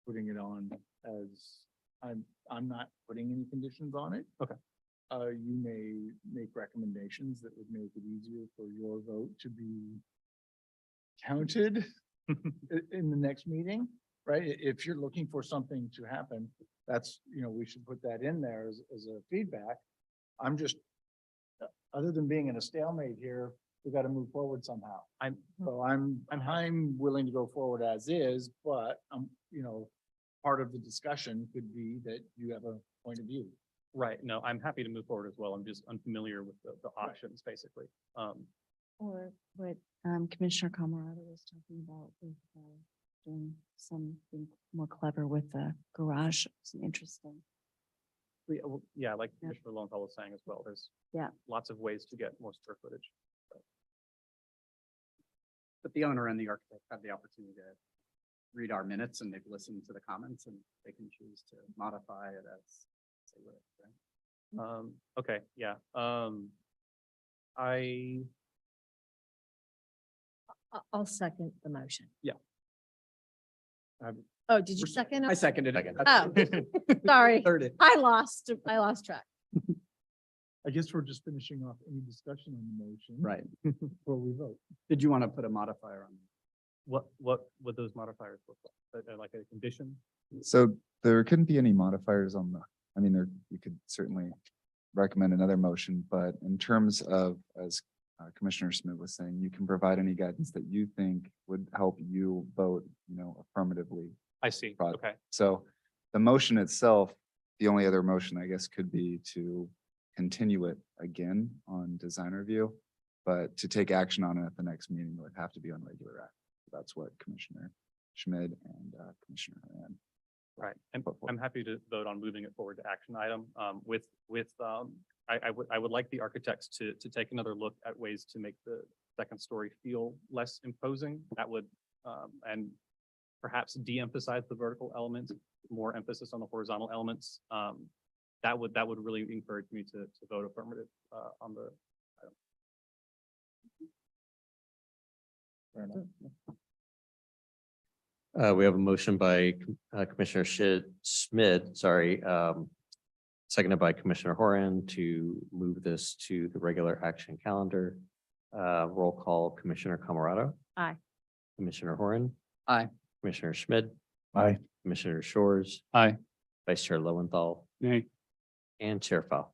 putting it on as, I'm not putting any conditions on it. Okay. You may make recommendations that would make it easier for your vote to be counted in the next meeting, right? If you're looking for something to happen, that's, we should put that in there as a feedback. I'm just, other than being in a stalemate here, we got to move forward somehow. I'm willing to go forward as is, but part of the discussion could be that you have a point of view. Right, no, I'm happy to move forward as well. I'm just unfamiliar with the options, basically. or what Commissioner Camarado was talking about with doing something more clever with the garage. It's interesting. Yeah, like Commissioner Lowenthal was saying as well, there's lots of ways to get more square footage. But the owner and the architect have the opportunity to read our minutes, and they've listened to the comments, and they can choose to modify it as they would, right? Okay, yeah. I'll second the motion. Yeah. Oh, did you second? I seconded it. Oh, sorry. Thirded. I lost track. I guess we're just finishing off any discussion on the motion. Right. Before we vote. Did you want to put a modifier on? What would those modifiers look like? Like a condition? So there couldn't be any modifiers on you could certainly recommend another motion, but in terms of, as Commissioner Smith was saying, you can provide any guidance that you think would help you vote, affirmatively. I see, Right. okay. So the motion itself, the only other motion, I guess, could be to continue it again on design review, but to take action on it at the next meeting, it would have to be on regular act. That's what Commissioner Schmid and Commissioner Haran. Right, and I'm happy to vote on moving it forward to action item. I would like the architects to take another look at ways to make the second story feel less imposing. That would, and perhaps de-emphasize the vertical elements, more emphasis on the horizontal elements. That would really encourage me to vote affirmative on the item. Fair enough. We have a motion by Commissioner Schmid, seconded by Commissioner Horan to move this to the regular action calendar. Roll call, Commissioner Camarado. Aye. Commissioner Horan. Aye. Commissioner Schmid. Aye. Commissioner Shores. Aye. Vice Chair Lowenthal. Nay. And Chair Fowl.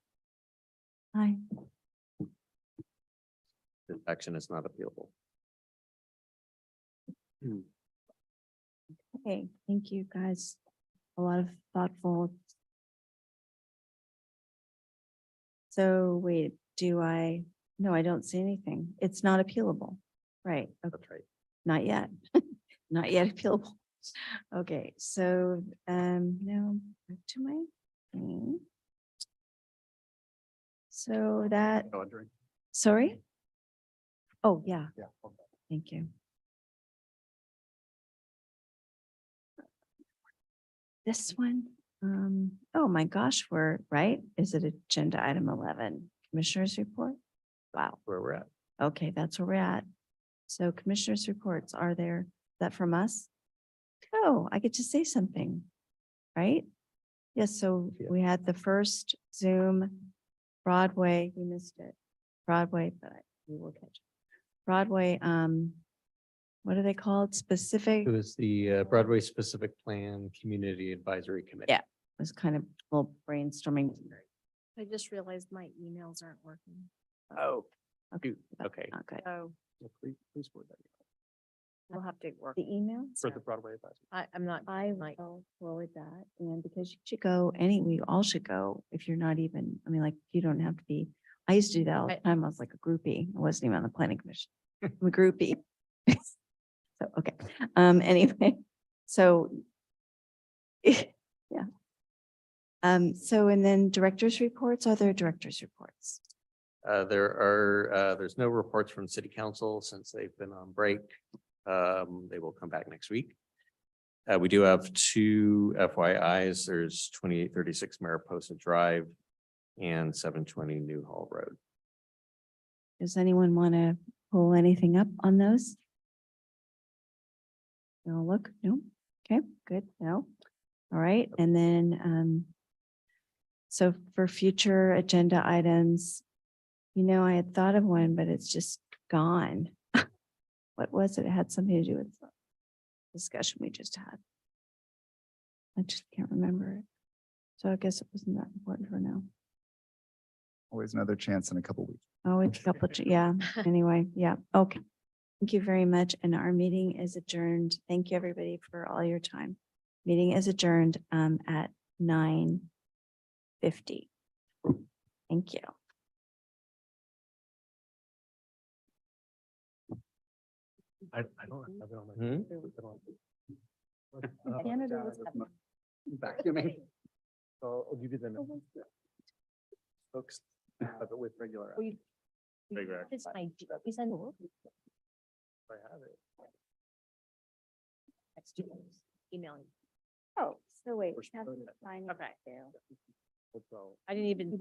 Hi. The action is not appealable. Okay, thank you, guys. A lot of thoughtful. So wait, no, I don't see anything. It's not appealable. Right. That's right. Not yet. Not yet appealable. Okay, so now back to my thing. So that, Go, Audrey. sorry? Oh, yeah, Yeah. Okay. thank you. This one, oh my gosh, we're right. Is it agenda item 11, Commissioners report? Wow. Where we're at. Okay, that's where we're at. So commissioners' reports, are there, is that from us? Oh, I get to say something, right? Yes, so Yeah. we had the first Zoom Broadway, we missed it. Broadway, but we will catch. it. Broadway, what are they called? Specific? It was the Broadway Specific Plan Community Advisory Committee. Yeah, it was kind of a little brainstorming. I just realized my emails aren't working. Oh, Okay. shoot. Okay. Not good. So Please forward that we'll have to work. The email? for the Broadway advisory. I'm not. I like, will forward that, and because you should go, we all should go, if you're not even, I mean, like, you don't have to be, I used to do that all the time, I was like a groupie, I wasn't even on the planning commission. I'm a groupie. So, okay, anyway, so. Yeah. So, and then directors' reports, are there directors' reports? There's no reports from city council since they've been on break. They will come back next week. We do have two FYIs. There's 2836 Mariposa Drive and 720 New Hall Road. Does anyone want to pull anything up on those? No, look, no, okay, good, no. All right, and then, so for future agenda items, I had thought of one, but it's just gone. What was it? It had something to do with the discussion we just had. I just can't remember it. So I guess it wasn't that important for now. Always another chance in a couple weeks. Oh, it's a couple, yeah, anyway, yeah, okay. Thank you very much, and our meeting is adjourned. Thank you, everybody, for all your time. Meeting is adjourned at 9:50. Thank you. I don't have it on my. Hmm? Canada was Vacuuming. So I'll give you the number. Folks, but with regular. Regular. It's my, we send. I have it. Emailing. Oh, so wait. We're supposed to- Okay. So I didn't even